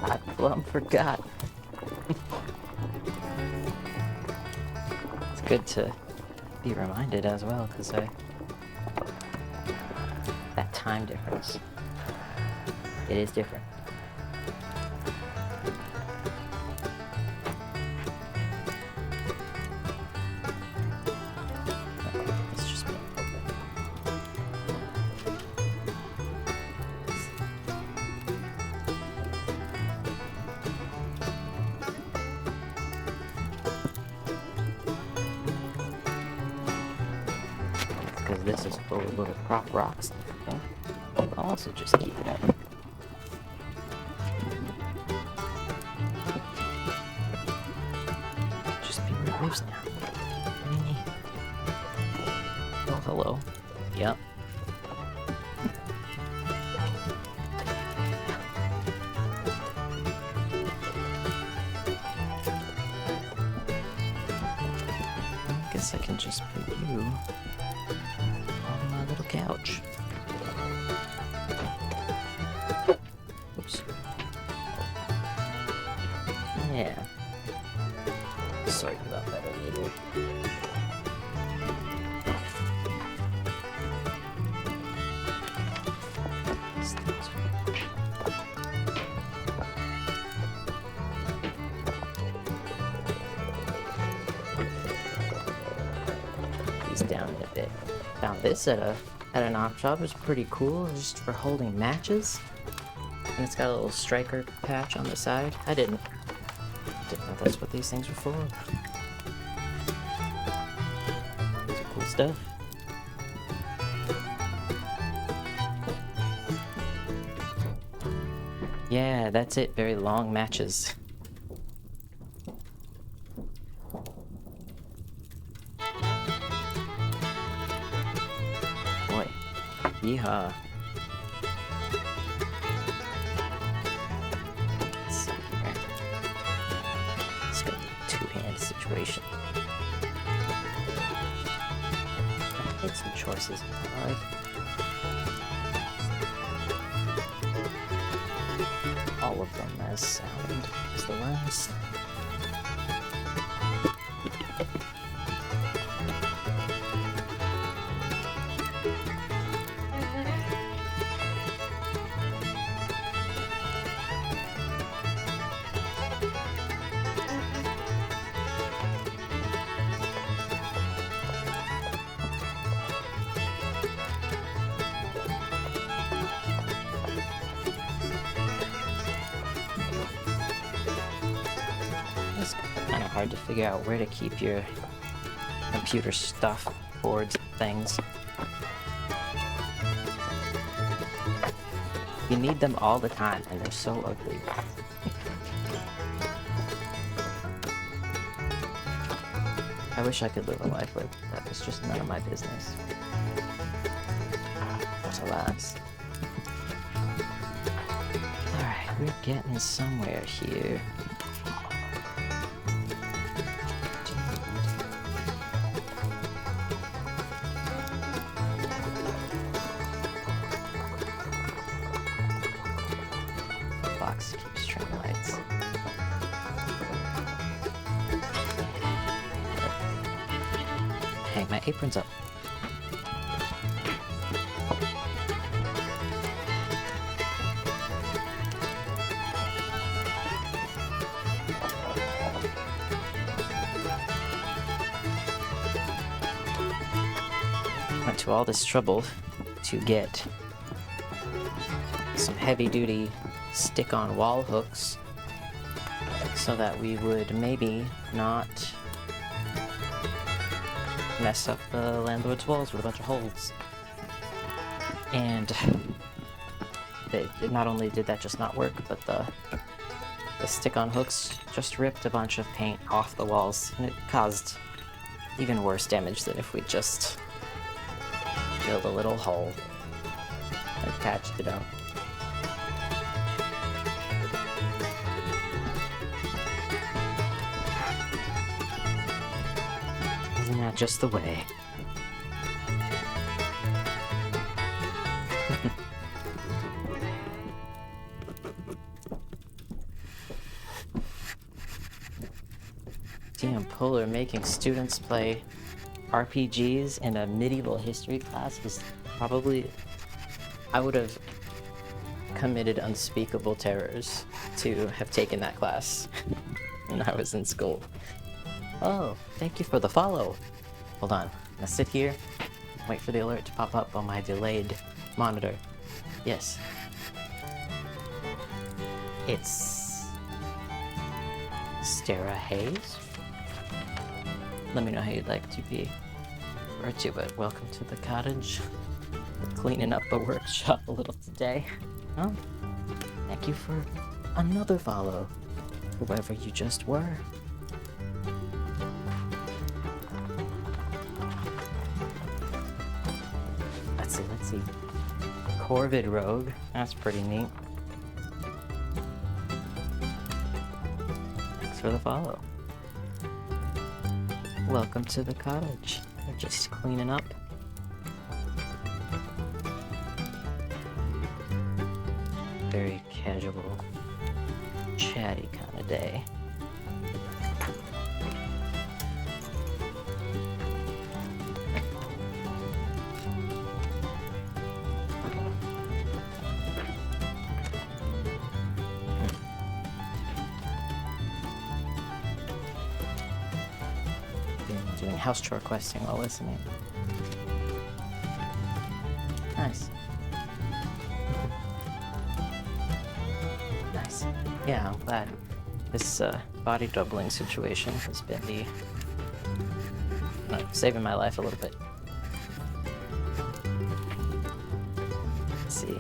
I plumb forgot. It's good to be reminded as well, because that time difference. It is different. Let's just be open. Because this is full of little prop rocks. Okay. I'll also just keep it up. Just be where it lives now. Oh, hello. Yep. I guess I can just put you on my little couch. Oops. Yeah. Sorry about that, later. He's down a bit. Found this at an op shop. It was pretty cool, just for holding matches. And it's got a little striker patch on the side. I didn't know that's what these things were for. It's cool stuff. Yeah, that's it. Very long matches. Boy. Yeehaw. Let's see here. It's gonna be a two-hand situation. I made some choices in my life. All of them as sound as the last. hard to figure out where to keep your computer stuff, boards, things. You need them all the time, and they're so ugly. I wish I could live a life where that was just none of my business. But alas. Alright, we're getting somewhere here. Box keeps string lights. Hey, my apron's up. Went to all this trouble to get some heavy-duty stick-on wall hooks so that we would maybe not mess up the landlord's walls with a bunch of holes. And not only did that just not work, but the stick-on hooks just ripped a bunch of paint off the walls, and it caused even worse damage than if we just drilled a little hole and patched it up. Isn't that just the way? Damn, Polar making students play RPGs in a medieval history class is probably... I would have committed unspeakable terrors to have taken that class when I was in school. Oh, thank you for the follow. Hold on, now sit here, wait for the alert to pop up on my delayed monitor. Yes. It's... Stara Hayes? Let me know how you'd like to be referred to, but welcome to the cottage. We're cleaning up a workshop a little today. Oh, thank you for another follow, whoever you just were. Let's see. Corvid Rogue, that's pretty neat. Thanks for the follow. Welcome to the cottage. They're just cleaning up. Very casual, chatty kind of day. Doing house chore questing while listening. Nice. Nice. Yeah, I'm glad. This body doubling situation has been saving my life a little bit. Let's see.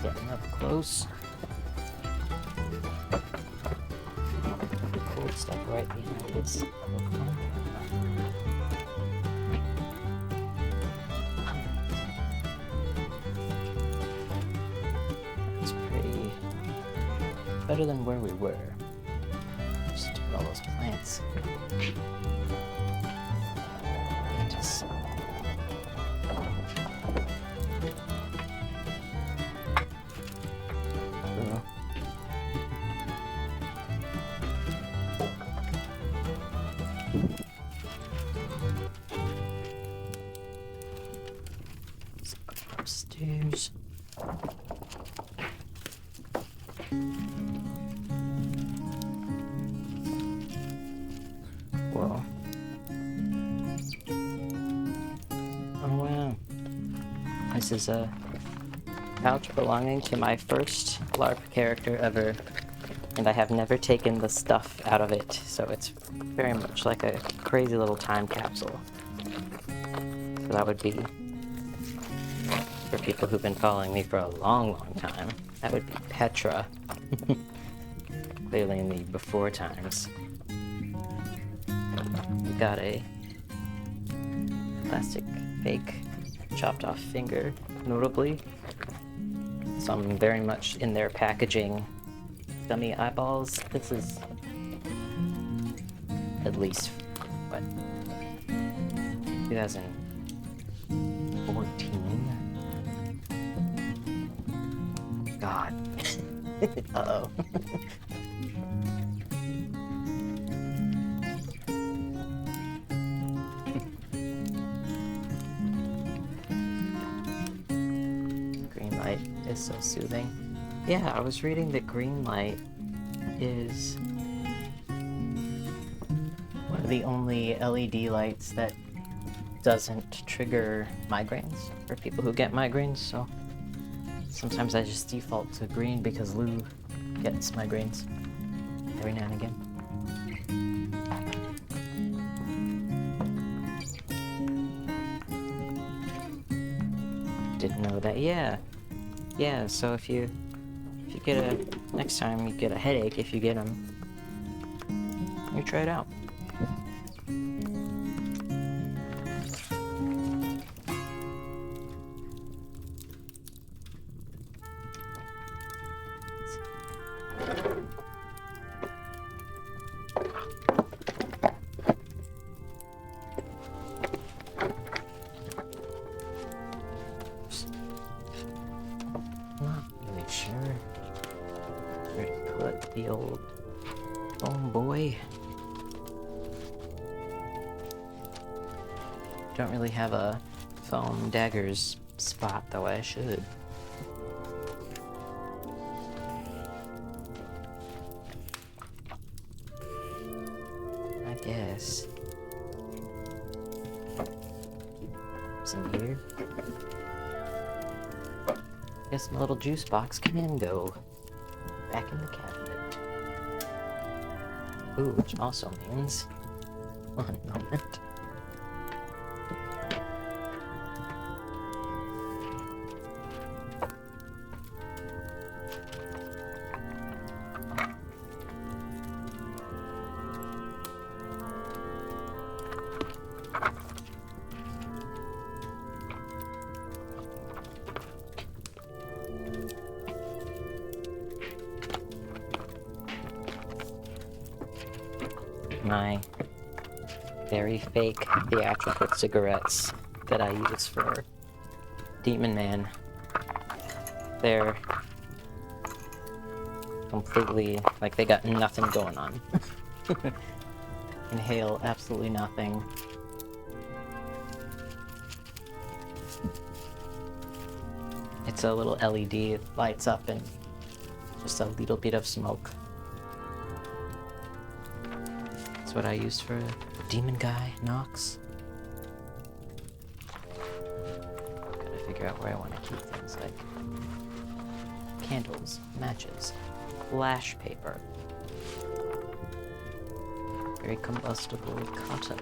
Getting up close. Cool stuff right behind this. It's pretty better than where we were. Just took all those plants. Just upstairs. This is a pouch belonging to my first LARP character ever, and I have never taken the stuff out of it, so it's very much like a crazy little time capsule. So that would be, for people who've been following me for a long, long time, that would be Petra. Clearly in the before times. We got a plastic fake chopped off finger, notably. Some very much in their packaging dummy eyeballs. This is at least, what, 2014? God. Uh-oh. Green light is so soothing. Yeah, I was reading that green light is one of the only LED lights that doesn't trigger migraines for people who get migraines, so sometimes I just default to green because Lou gets migraines every now and again. Didn't know that. Yeah, so if you get next time you get a headache, if you get them, you try it out. The old foam boy. Don't really have a foam daggers spot, though I should. I guess. Some here. Guess my little juice box can go back in the cabinet. Ooh, which also means... one moment. My very fake theatrical cigarettes that I use for Demon Man. They're completely, like, they got nothing going on. Inhale absolutely nothing. It's a little LED, it lights up and just a little bit of smoke. What I use for Demon Guy Knox. Gotta figure out where I want to keep things like candles, matches, flash paper, very combustible cotton.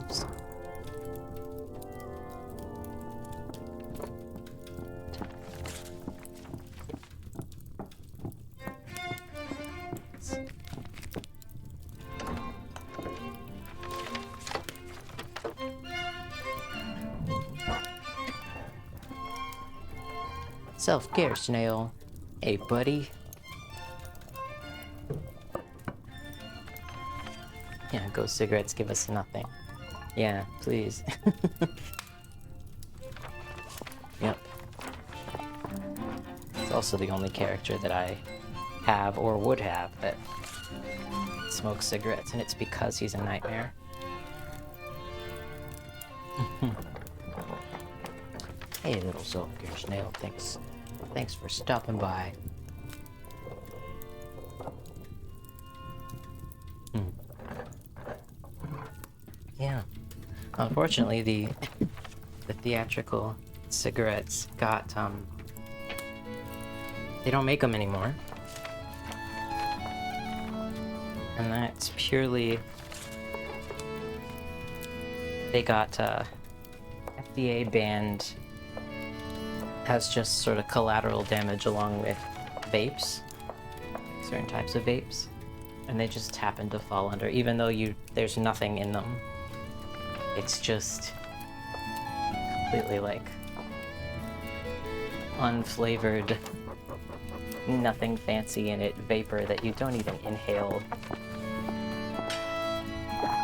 Oops. Self-care, Snail. Hey, buddy. Yeah, ghost cigarettes give us nothing. Yeah, please. Yep. It's also the only character that I have or would have that smokes cigarettes, and it's because he's a nightmare. Hey, little self-care snail, thanks for stopping by. Unfortunately, the theatrical cigarettes got they don't make them anymore, and that's purely they got FDA banned as just sort of collateral damage along with vapes, certain types of vapes, and they just happen to fall under, even though there's nothing in them. It's just completely like unflavored, nothing fancy in it vapor that you don't even inhale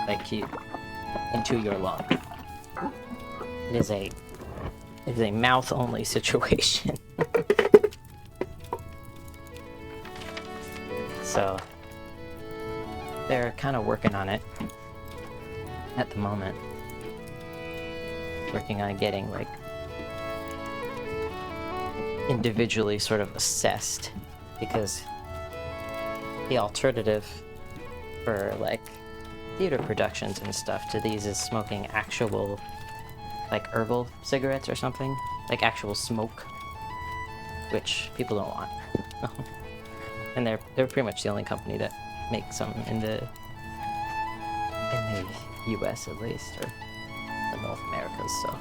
like into your lung. It is a mouth only situation. So they're kind of working on it at the moment. Working on getting like individually sort of assessed, because the alternative for like theater productions and stuff to these is smoking actual like herbal cigarettes or something, like actual smoke, which people don't want. And they're pretty much the only company that makes them in the US at least, or the North Americas, so.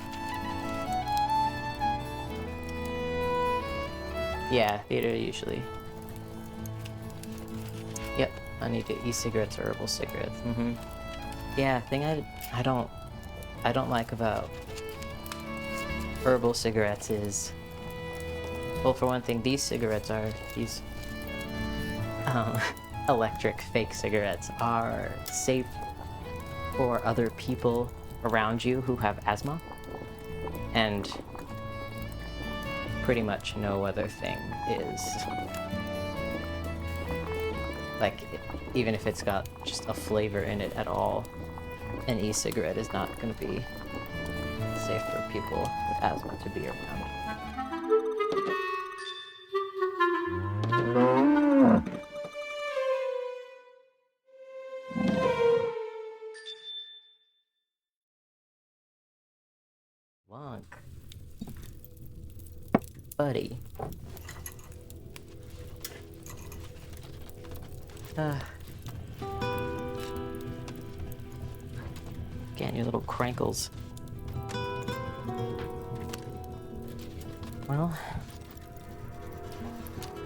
Yeah, theater usually. Yep, I need to e-cigarettes or herbal cigarettes. Yeah, thing I don't like about herbal cigarettes is, well, for one thing, these cigarettes are these electric fake cigarettes are safe for other people around you who have asthma, and pretty much no other thing is like, even if it's got just a flavor in it at all, an e-cigarette is not going to be safe for people with asthma to be around. Lunk. Buddy. Getting your little crankles. Well,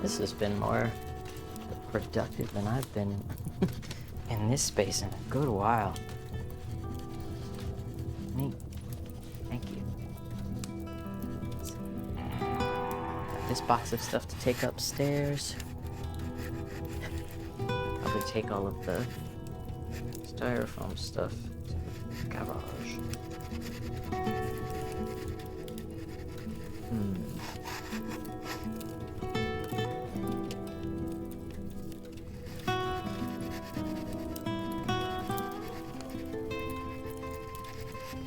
this has been more productive than I've been in this space in a good while. Neat. Thank you. Got this box of stuff to take upstairs. Probably take all of the styrofoam stuff to the garage.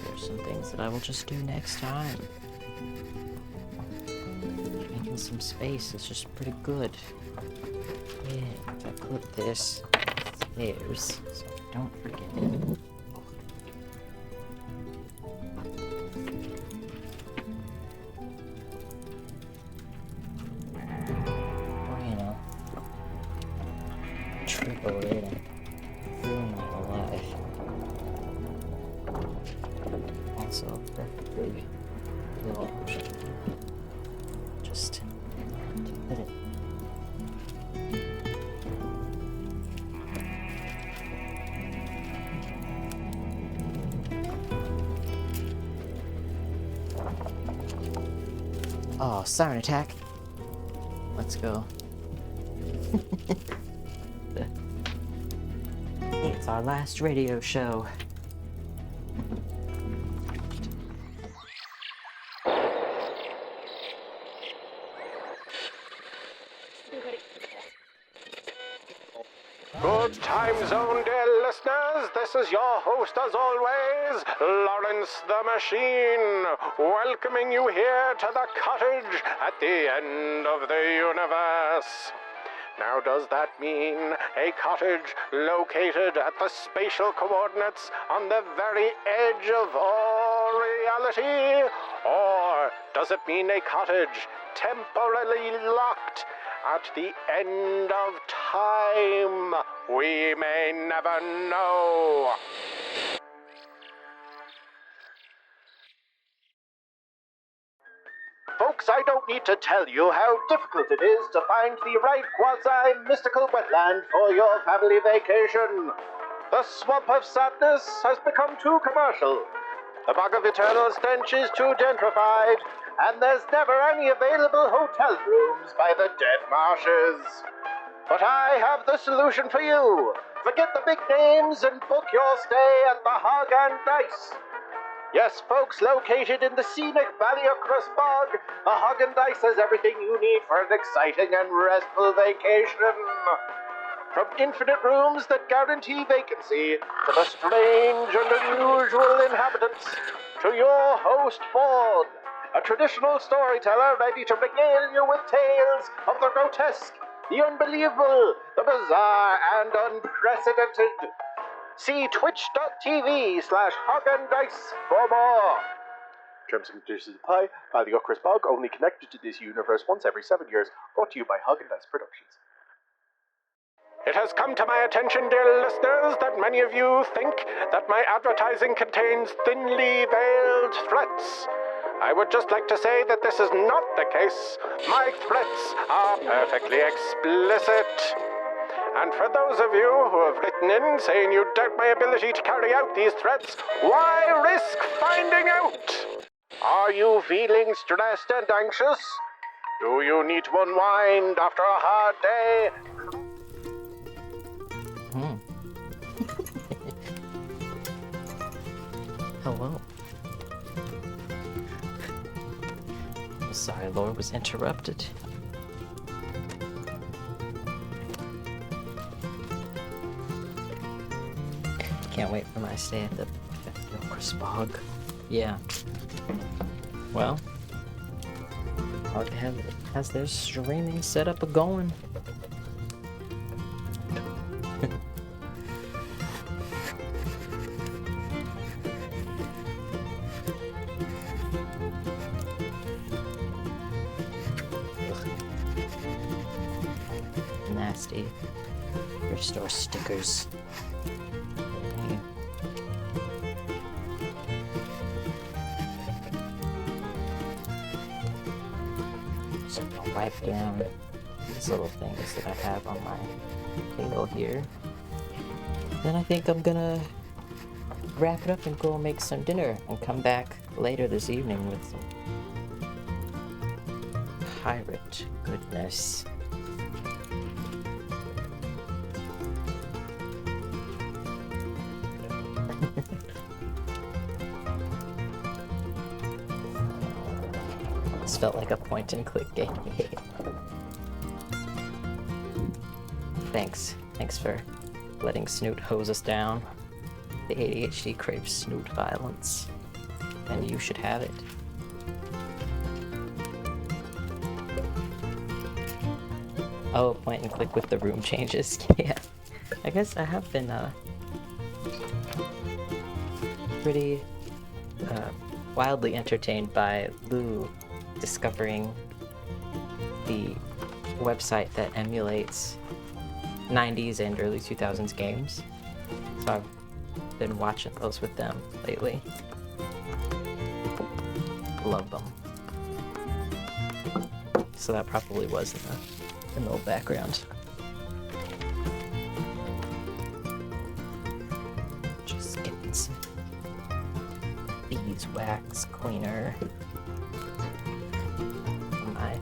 There's some things that I will just do next time. Making some space is just pretty good. Yeah, if I put this upstairs, so I don't forget it. Or, you know, trip over it and ruin my whole life. Also, perfectly large. Just to put it. Oh, siren attack. Let's go. It's our last radio show. Good time zone, dear listeners. This is your host, as always, Lawrence the Machine, welcoming you here to the cottage at the end of the universe. Now, does that mean a cottage located at the spatial coordinates on the very edge of all reality? Or does it mean a cottage temporarily locked at the end of time? We may never know. Folks, I don't need to tell you how difficult it is to find the right quasi-mystical wetland for your family vacation. The swamp of sadness has become too commercial. The bog of eternal stench is too gentrified, and there's never any available hotel rooms by the dead marshes. But I have the solution for you. Forget the big names and book your stay at the Hog and Dice. Yes, folks, located in the scenic valley of Bog, the Hog and Dice has everything you need for an exciting and restful vacation. From infinite rooms that guarantee vacancy, to the strange and unusual inhabitants, to your host Ford, a traditional storyteller ready to regale you with tales of the grotesque, the unbelievable, the bizarre, and unprecedented. See twitch.tv/hoganddice for more. Terms and conditions apply. Valley of Bog, only connected to this universe once every 7 years. Brought to you by Hog and Dice Productions. It has come to my attention, dear listeners, that many of you think that my advertising contains thinly veiled threats. I would just like to say that this is not the case. My threats are perfectly explicit. And for those of you who have written in saying you doubt my ability to carry out these threats, why risk finding out? Are you feeling stressed and anxious? Do you need to unwind after a hard day? Hello. Sorry, Laura was interrupted. Can't wait for my stay at the Bog. Yeah. Well, Hog has their streaming setup going. Nasty. Restore stickers. So I'll wipe down these little things that I have on my table here. Then I think I'm gonna wrap it up and go make some dinner and come back later this evening with some pirate goodness. This felt like a point and click game. Thanks for letting Snoot hose us down. The ADHD craves Snoot violence, and you should have it. Oh, point and click with the room changes. Yeah, I guess I have been pretty wildly entertained by Lou discovering the website that emulates 90s and early 2000s games. So I've been watching those with them lately. Love them. So that probably was in the little background. Just getting some beeswax cleaner. My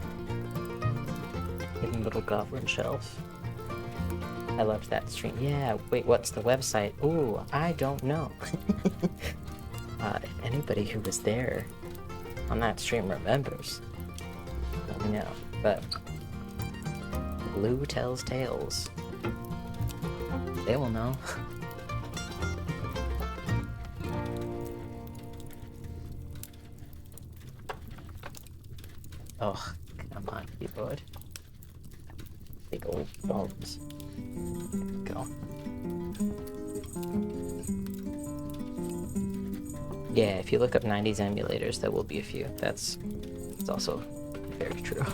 hidden little goblin shelf. I loved that stream. Yeah, wait, what's the website? Ooh, I don't know. If anybody who was there on that stream remembers, let me know. But Lou tells tales. They will know. Oh, come on, keyboard. Big old bones. Go. Yeah, if you look up 90s emulators, there will be a few. It's also very true.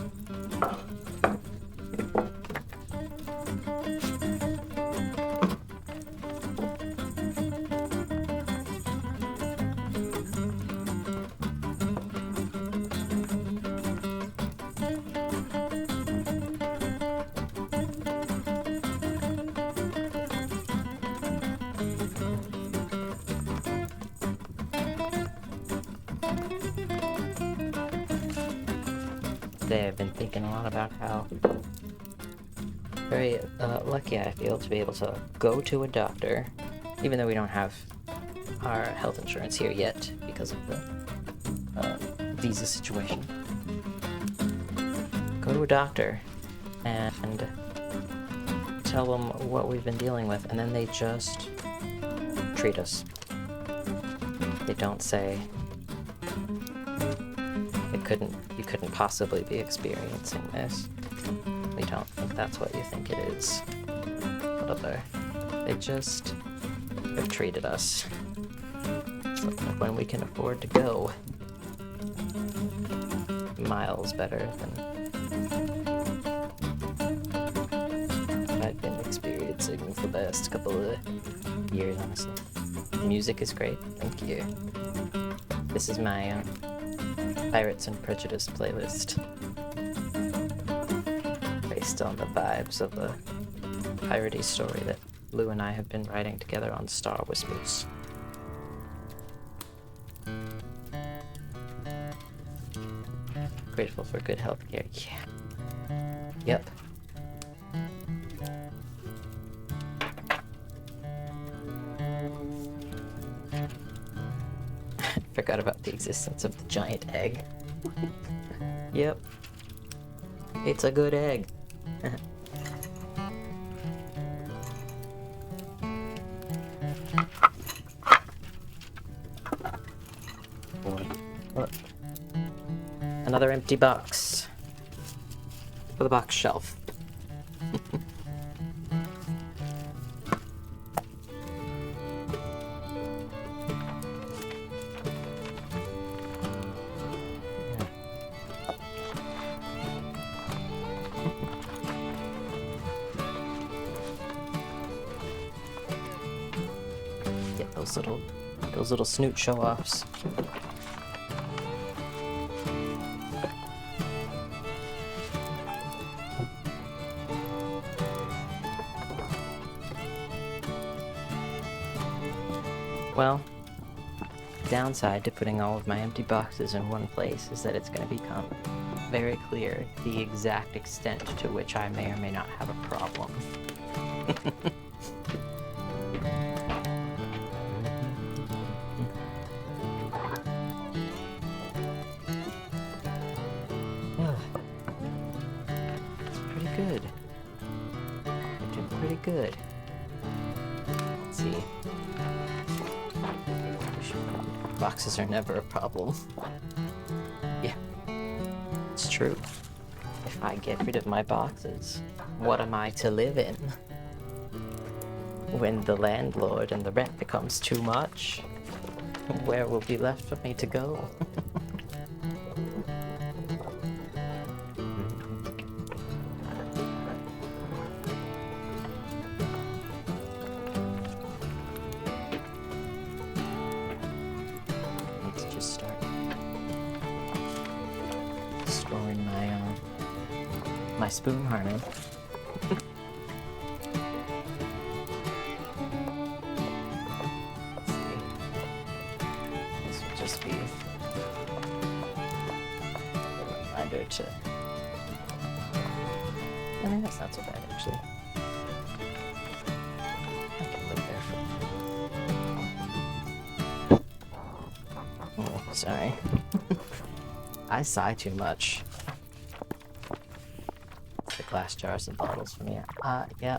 I've been thinking a lot about how very lucky I feel to be able to go to a doctor, even though we don't have our health insurance here yet because of the visa situation. Go to a doctor and tell them what we've been dealing with, and then they just treat us. They don't say, you couldn't possibly be experiencing this. We don't think that's what you think it is. Whatever. They just have treated us. So when we can afford to go, miles better than I've been experiencing for the past couple of years, honestly. Music is great, thank you. This is my Pirates and Prejudice playlist, based on the vibes of the piratey story that Lou and I have been writing together on Star Whispers. Grateful for good healthcare, yeah. Yep. Forgot about the existence of the giant egg. Yep. It's a good egg. Look. Another empty box. For the box shelf. Those little snoot show-offs. Well, downside to putting all of my empty boxes in one place is that it's going to become very clear the exact extent to which I may or may not have a problem. Good. We're doing pretty good. Let's see. Boxes are never a problem. Yeah, it's true. If I get rid of my boxes, what am I to live in? When the landlord and the rent becomes too much, where will be left for me to go? My spoon harness. Let's see. This will just be a reminder to... I think that's not so bad, actually. I can live there for... Oh, sorry. I sigh too much. Glass jars and bottles from here. Yeah.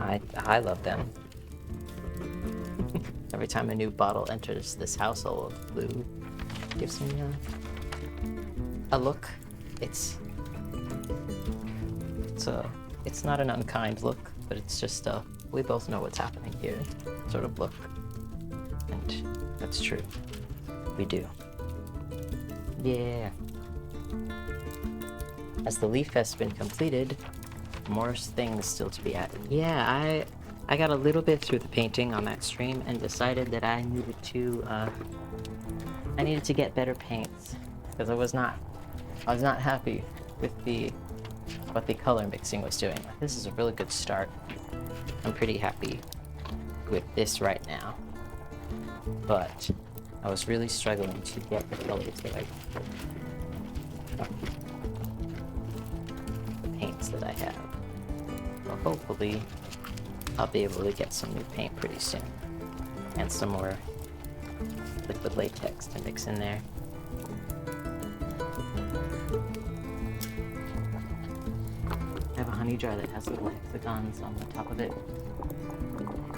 I love them. Every time a new bottle enters this household, Lou gives me a look. It's it's not an unkind look, but it's just we both know what's happening here sort of look. And that's true. We do. Yeah. As the Leaf Fest's been completed, more things still to be added. Yeah, I got a little bit through the painting on that stream and decided that I needed to get better paints because I was not happy with what the color mixing was doing. This is a really good start. I'm pretty happy with this right now, but I was really struggling to get the colors that I the paints that I have. Well, hopefully I'll be able to get some new paint pretty soon and some more liquid latex to mix in there. I have a honey jar that has little hexagons on the top of it.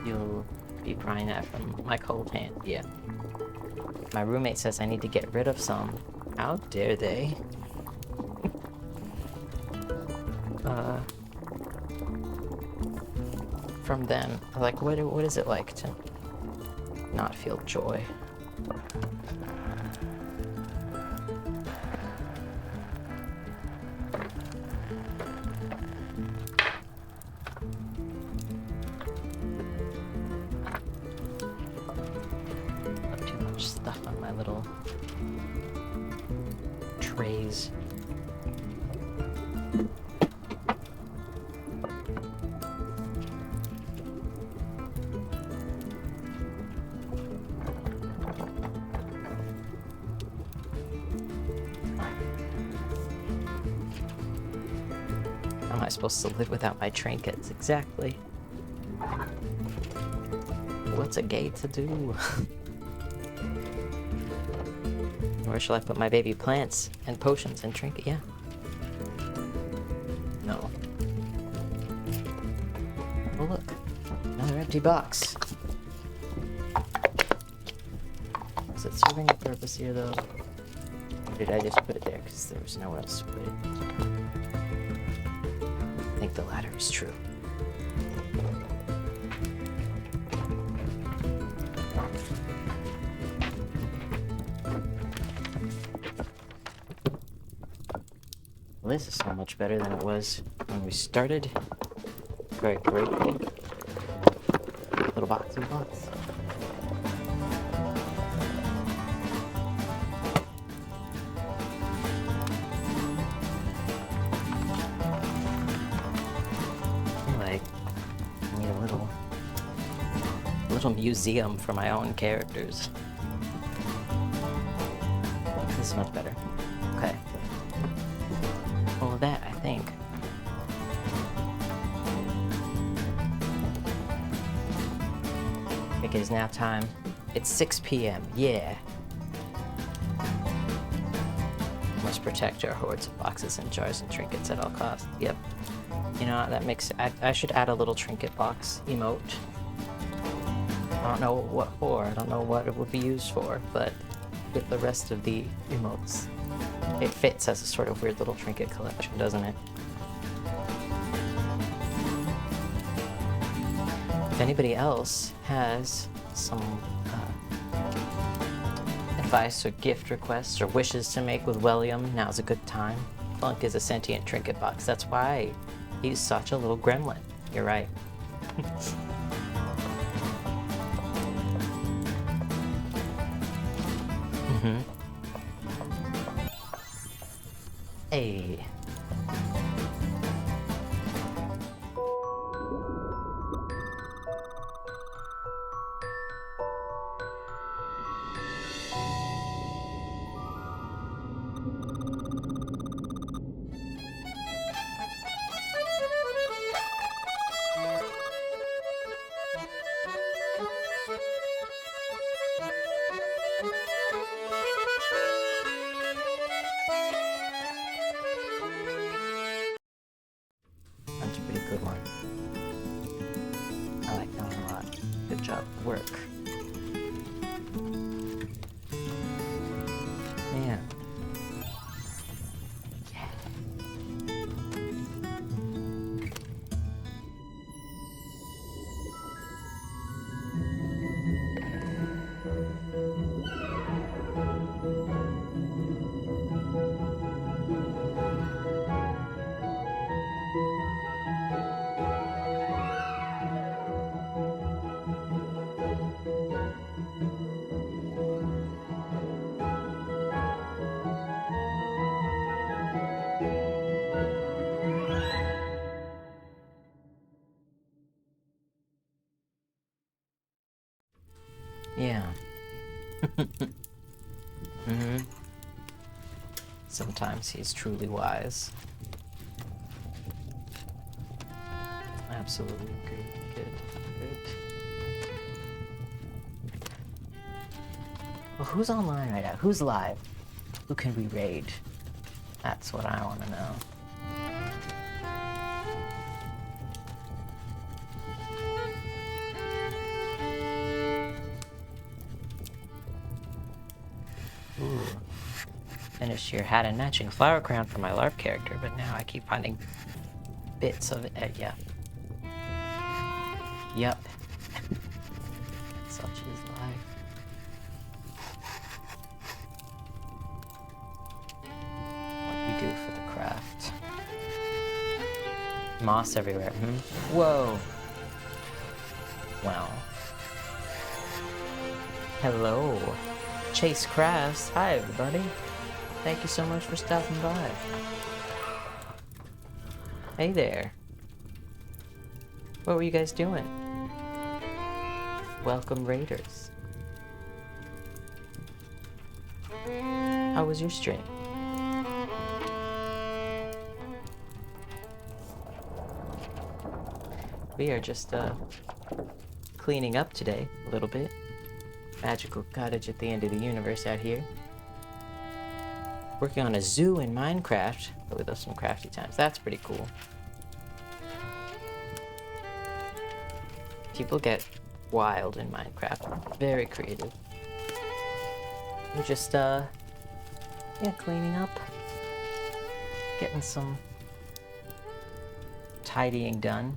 You'll be prying that from my cold hand, yeah. My roommate says I need to get rid of some. How dare they? From them, like, what is it like to not feel joy? Too much stuff on my little trays. How am I supposed to live without my trinkets? Exactly. What's a gay to do? Where shall I put my baby plants and potions and trinket? Yeah. No. Oh look, another empty box. Is it serving a purpose here though? Or did I just put it there because there was nowhere else to put it? I think the latter is true. Well, this is so much better than it was when we started. Very grateful. Little boxy box. Like, I need a little museum for my own characters. This is much better. Okay. All of that, I think. It is now time. It's 6 p.m. Yeah. Must protect our hordes of boxes and jars and trinkets at all costs. Yep. You know, that makes... I should add a little trinket box emote. I don't know what for. I don't know what it would be used for, but with the rest of the emotes, it fits as a sort of weird little trinket collection, doesn't it? If anybody else has some advice or gift requests or wishes to make with William, now's a good time. Flunk is a sentient trinket box. That's why he's such a little gremlin. You're right. Mm-hmm. Hey. Mm-hmm. Sometimes he's truly wise. Absolutely good. Well, who's online right now? Who's live? Who can we raid? That's what I want to know. Ooh. Finished your hat and matching flower crown for my LARP character, but now I keep finding bits of it. Yeah. Yup. Such is life. What we do for the craft. Moss everywhere. Whoa. Well. Hello. Chase Crafts. Hi, everybody. Thank you so much for stopping by. Hey there. What were you guys doing? Welcome, Raiders. How was your stream? We are just cleaning up today a little bit. Magical cottage at the end of the universe out here. Working on a zoo in Minecraft, but with some crafty times. That's pretty cool. People get wild in Minecraft. Very creative. We're just, yeah, cleaning up. Getting some tidying done.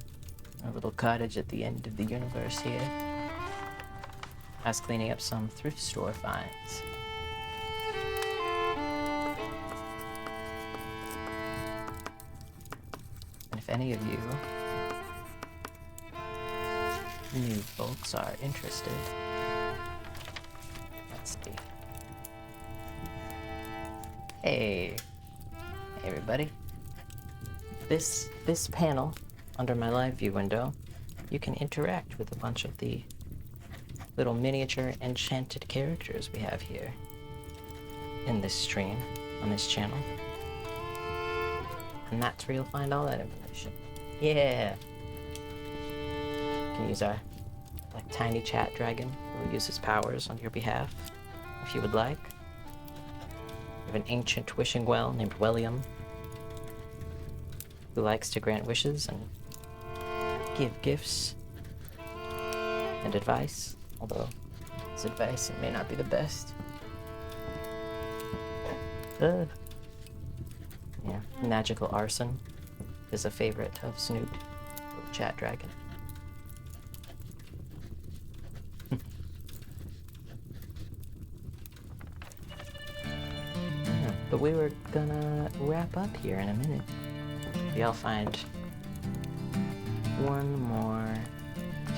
Our little cottage at the end of the universe here. I was cleaning up some thrift store finds. And if any of you new folks are interested, let's see. Hey everybody. This panel under my live view window, you can interact with a bunch of the little miniature enchanted characters we have here in this stream on this channel. And that's where you'll find all that information. Yeah. You can use our tiny chat dragon who will use his powers on your behalf if you would like. We have an ancient wishing well named William who likes to grant wishes and give gifts and advice, although his advice may not be the best. Yeah, magical arson is a favorite of Snoot, little chat dragon. But we were gonna wrap up here in a minute. Maybe I'll find one more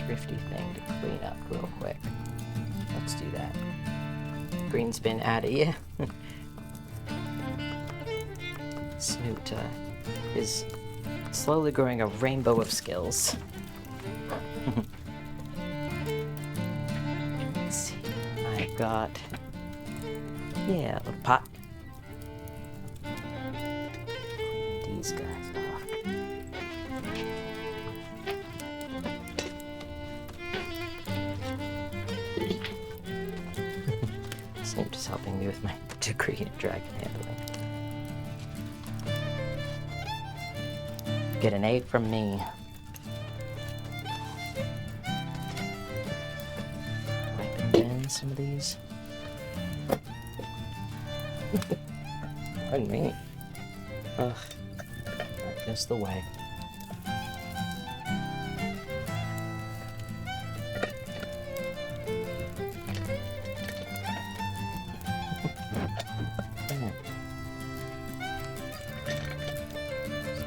thrifty thing to clean up real quick. Let's do that. Green spin added, yeah. Snoot is slowly growing a rainbow of skills. Let's see. I've got, yeah, a little pot. These guys off. Snoot is helping me with my degree in dragon handling. Get an A from me. Wipe and bend some of these. Pardon me. Ugh. Not just the way.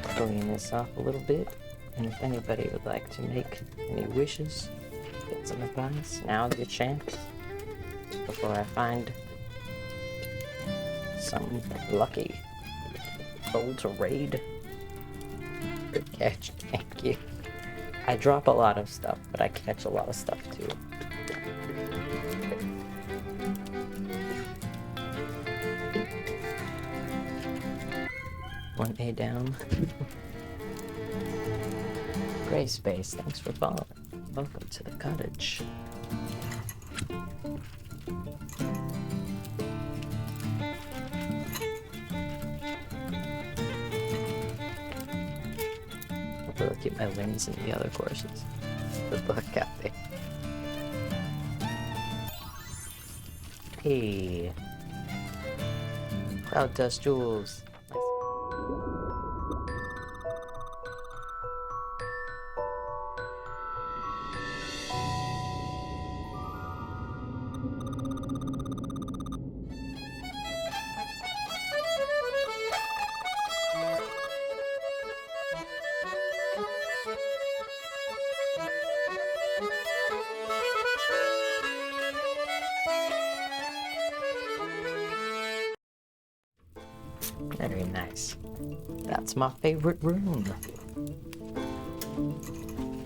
Clean this off a little bit, and if anybody would like to make any wishes, get some advice, now's your chance before I find some lucky soul to raid. Good catch, thank you. I drop a lot of stuff, but I catch a lot of stuff too. 1A down. Gray Space, thanks for following. Welcome to the cottage. Hopefully I'll keep my wins in the other courses. The Buck Cafe. Hey. Cloud Dust Jewels. Very nice. That's my favorite room.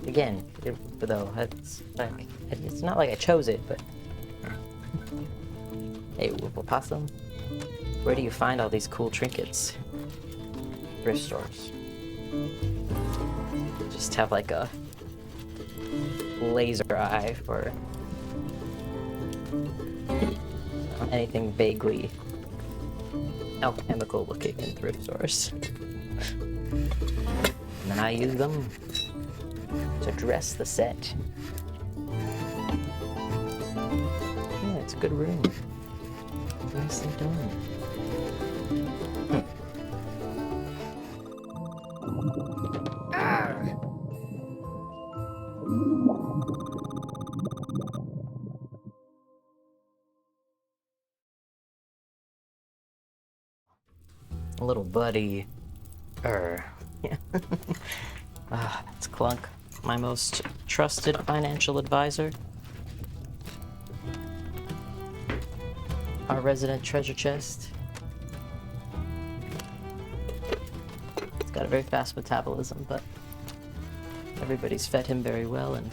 Again, though, it's not like I chose it, but... Hey, Whipple Possum. Where do you find all these cool trinkets? Thrift stores. Just have like a laser eye for anything vaguely alchemical looking in thrift stores. And then I use them to dress the set. Yeah, it's a good room. Nicely done. Little buddy. Yeah. That's Clunk, my most trusted financial advisor. Our resident treasure chest. It's got a very fast metabolism, but everybody's fed him very well, and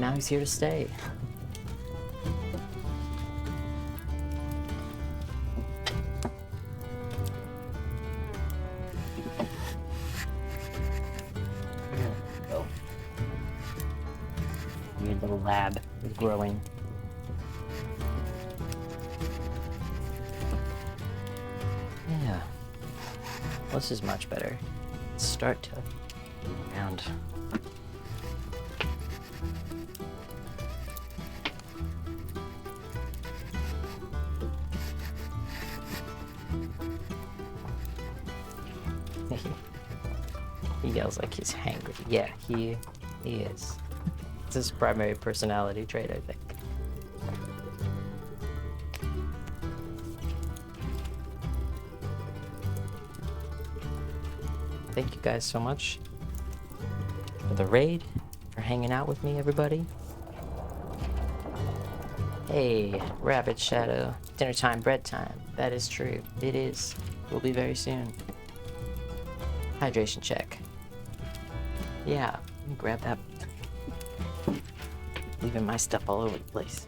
now he's here to stay. Weird little lab is growing. Yeah. This is much better. Let's start to round. He yells like he's hangry. Yeah, he is. It's his primary personality trait, I think. Thank you guys so much for the raid, for hanging out with me, everybody. Hey, Rabbit Shadow. Dinner time, bread time. That is true. It is. Will be very soon. Hydration check. Yeah, let me grab that. Leaving my stuff all over the place.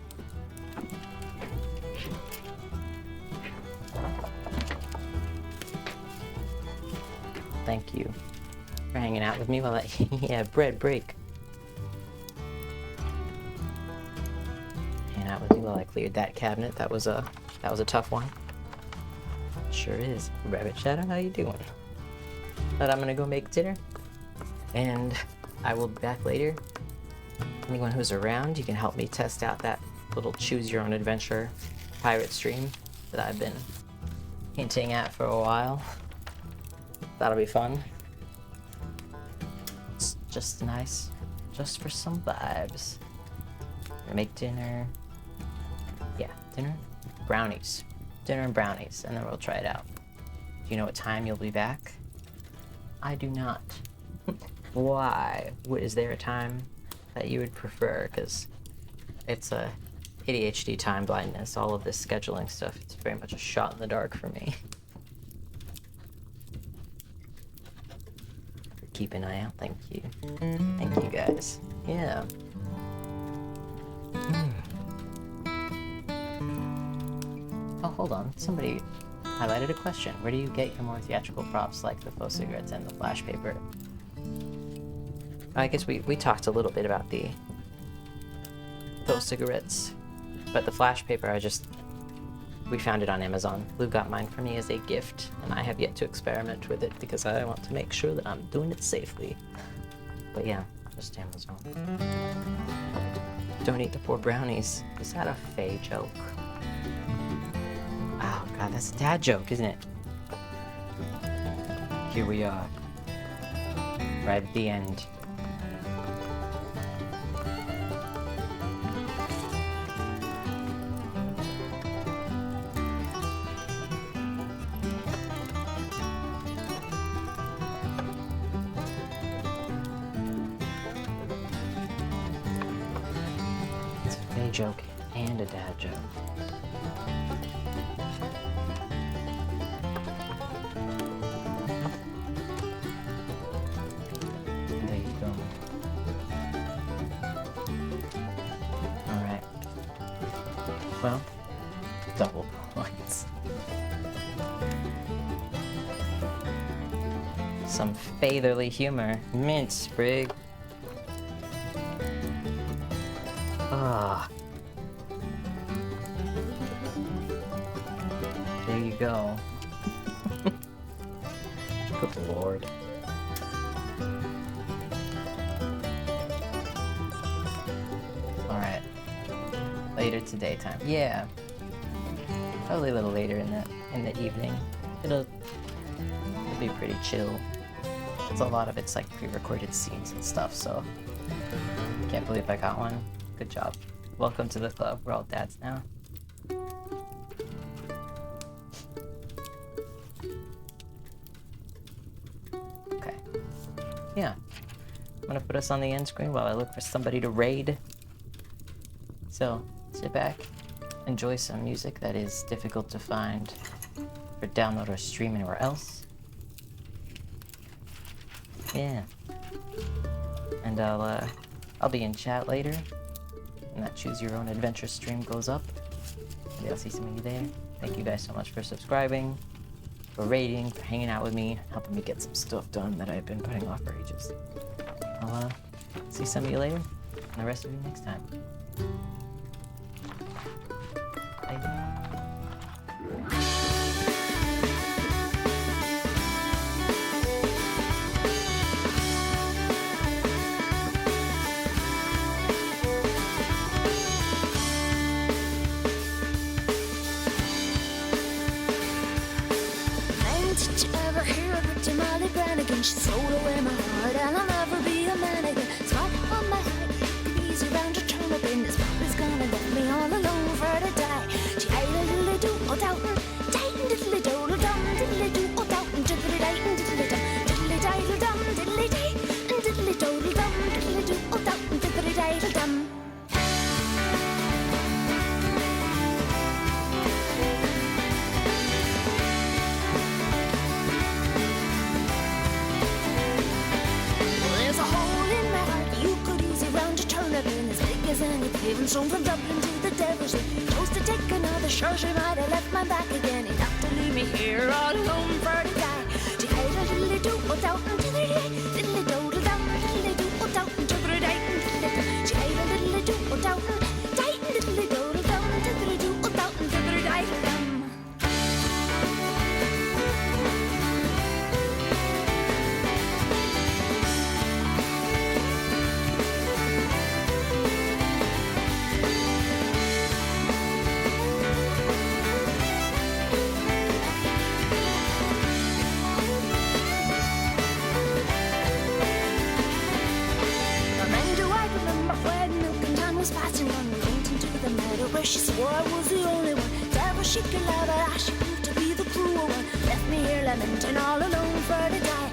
Thank you for hanging out with me while I yeah, bread break. Hanging out with me while I cleared that cabinet. That was a tough one. Sure is. Rabbit Shadow, how you doing? But I'm gonna go make dinner, and I will be back later. Anyone who's around, you can help me test out that little choose your own adventure pirate stream that I've been hinting at for a while. That'll be fun. It's just nice, just for some vibes. Gonna make dinner. Yeah, dinner, brownies, dinner and brownies, and then we'll try it out. Do you know what time you'll be back? I do not. Why? Is there a time that you would prefer? Because it's a ADHD time blindness, all of this scheduling stuff. It's very much a shot in the dark for me. Keep an eye out. Thank you. Thank you guys. Yeah. Oh, hold on. Somebody highlighted a question. Where do you get your more theatrical props like the faux cigarettes and the flash paper? I guess we talked a little bit about the faux cigarettes, but the flash paper, we found it on Amazon. Lou got mine for me as a gift, and I have yet to experiment with it because I want to make sure that I'm doing it safely. But yeah, just Amazon. Don't eat the poor brownies. Is that a Faye joke? Oh god, that's a dad joke, isn't it? Here we are. Right at the end. It's a Faye joke and a dad joke. Well, double points. Some fatherly humor. Mint sprig. Ah. There you go. Good lord. Alright. Later today time. Yeah. Probably a little later in the evening. It'll be pretty chill. It's a lot of it's like pre-recorded scenes and stuff, so can't believe I got one. Good job. Welcome to the club. We're all dads now. Okay. Yeah. I'm gonna put us on the end screen while I look for somebody to raid. So sit back, enjoy some music that is difficult to find or download or stream anywhere else. Yeah. And I'll be in chat later when that Choose Your Own Adventure stream goes up. Maybe I'll see some of you there. Thank you guys so much for subscribing, for rating, for hanging out with me, helping me get some stuff done that I've been putting off for ages. I'll see some of you later, and the rest of you next time. Bye. Did you ever hear of the Molly Brannigan? She sold away my heart and I'll never be a man again. Spot on my head, the easy round to turn up in. This Bobby's gonna let me all alone for to die. She diddly do oh doubtin', diddly doodle dum, diddly do oh doubtin', diddly diddly diddly dum, diddly diddle dum, diddly day, and diddly doodle dum, diddly do oh doubtin', diddly diddle dum. And it's even strong from Dublin to the Devil's Lake. Chose to take another, sure she might have left my back again. He'd have to leave me here all alone for to die. She had a diddly do oh doubtin' diddly day, diddly doodle dum, diddly do oh doubtin' diddly day, diddly dum. She had a diddly do oh doubtin', diddly doodle dum, diddly do oh doubtin' diddly day dum. Passing on, we went into the meadow where she swore I was the only one. Devil she could love, but I she proved to be the cruel one. Left me here lamenting all alone for to die.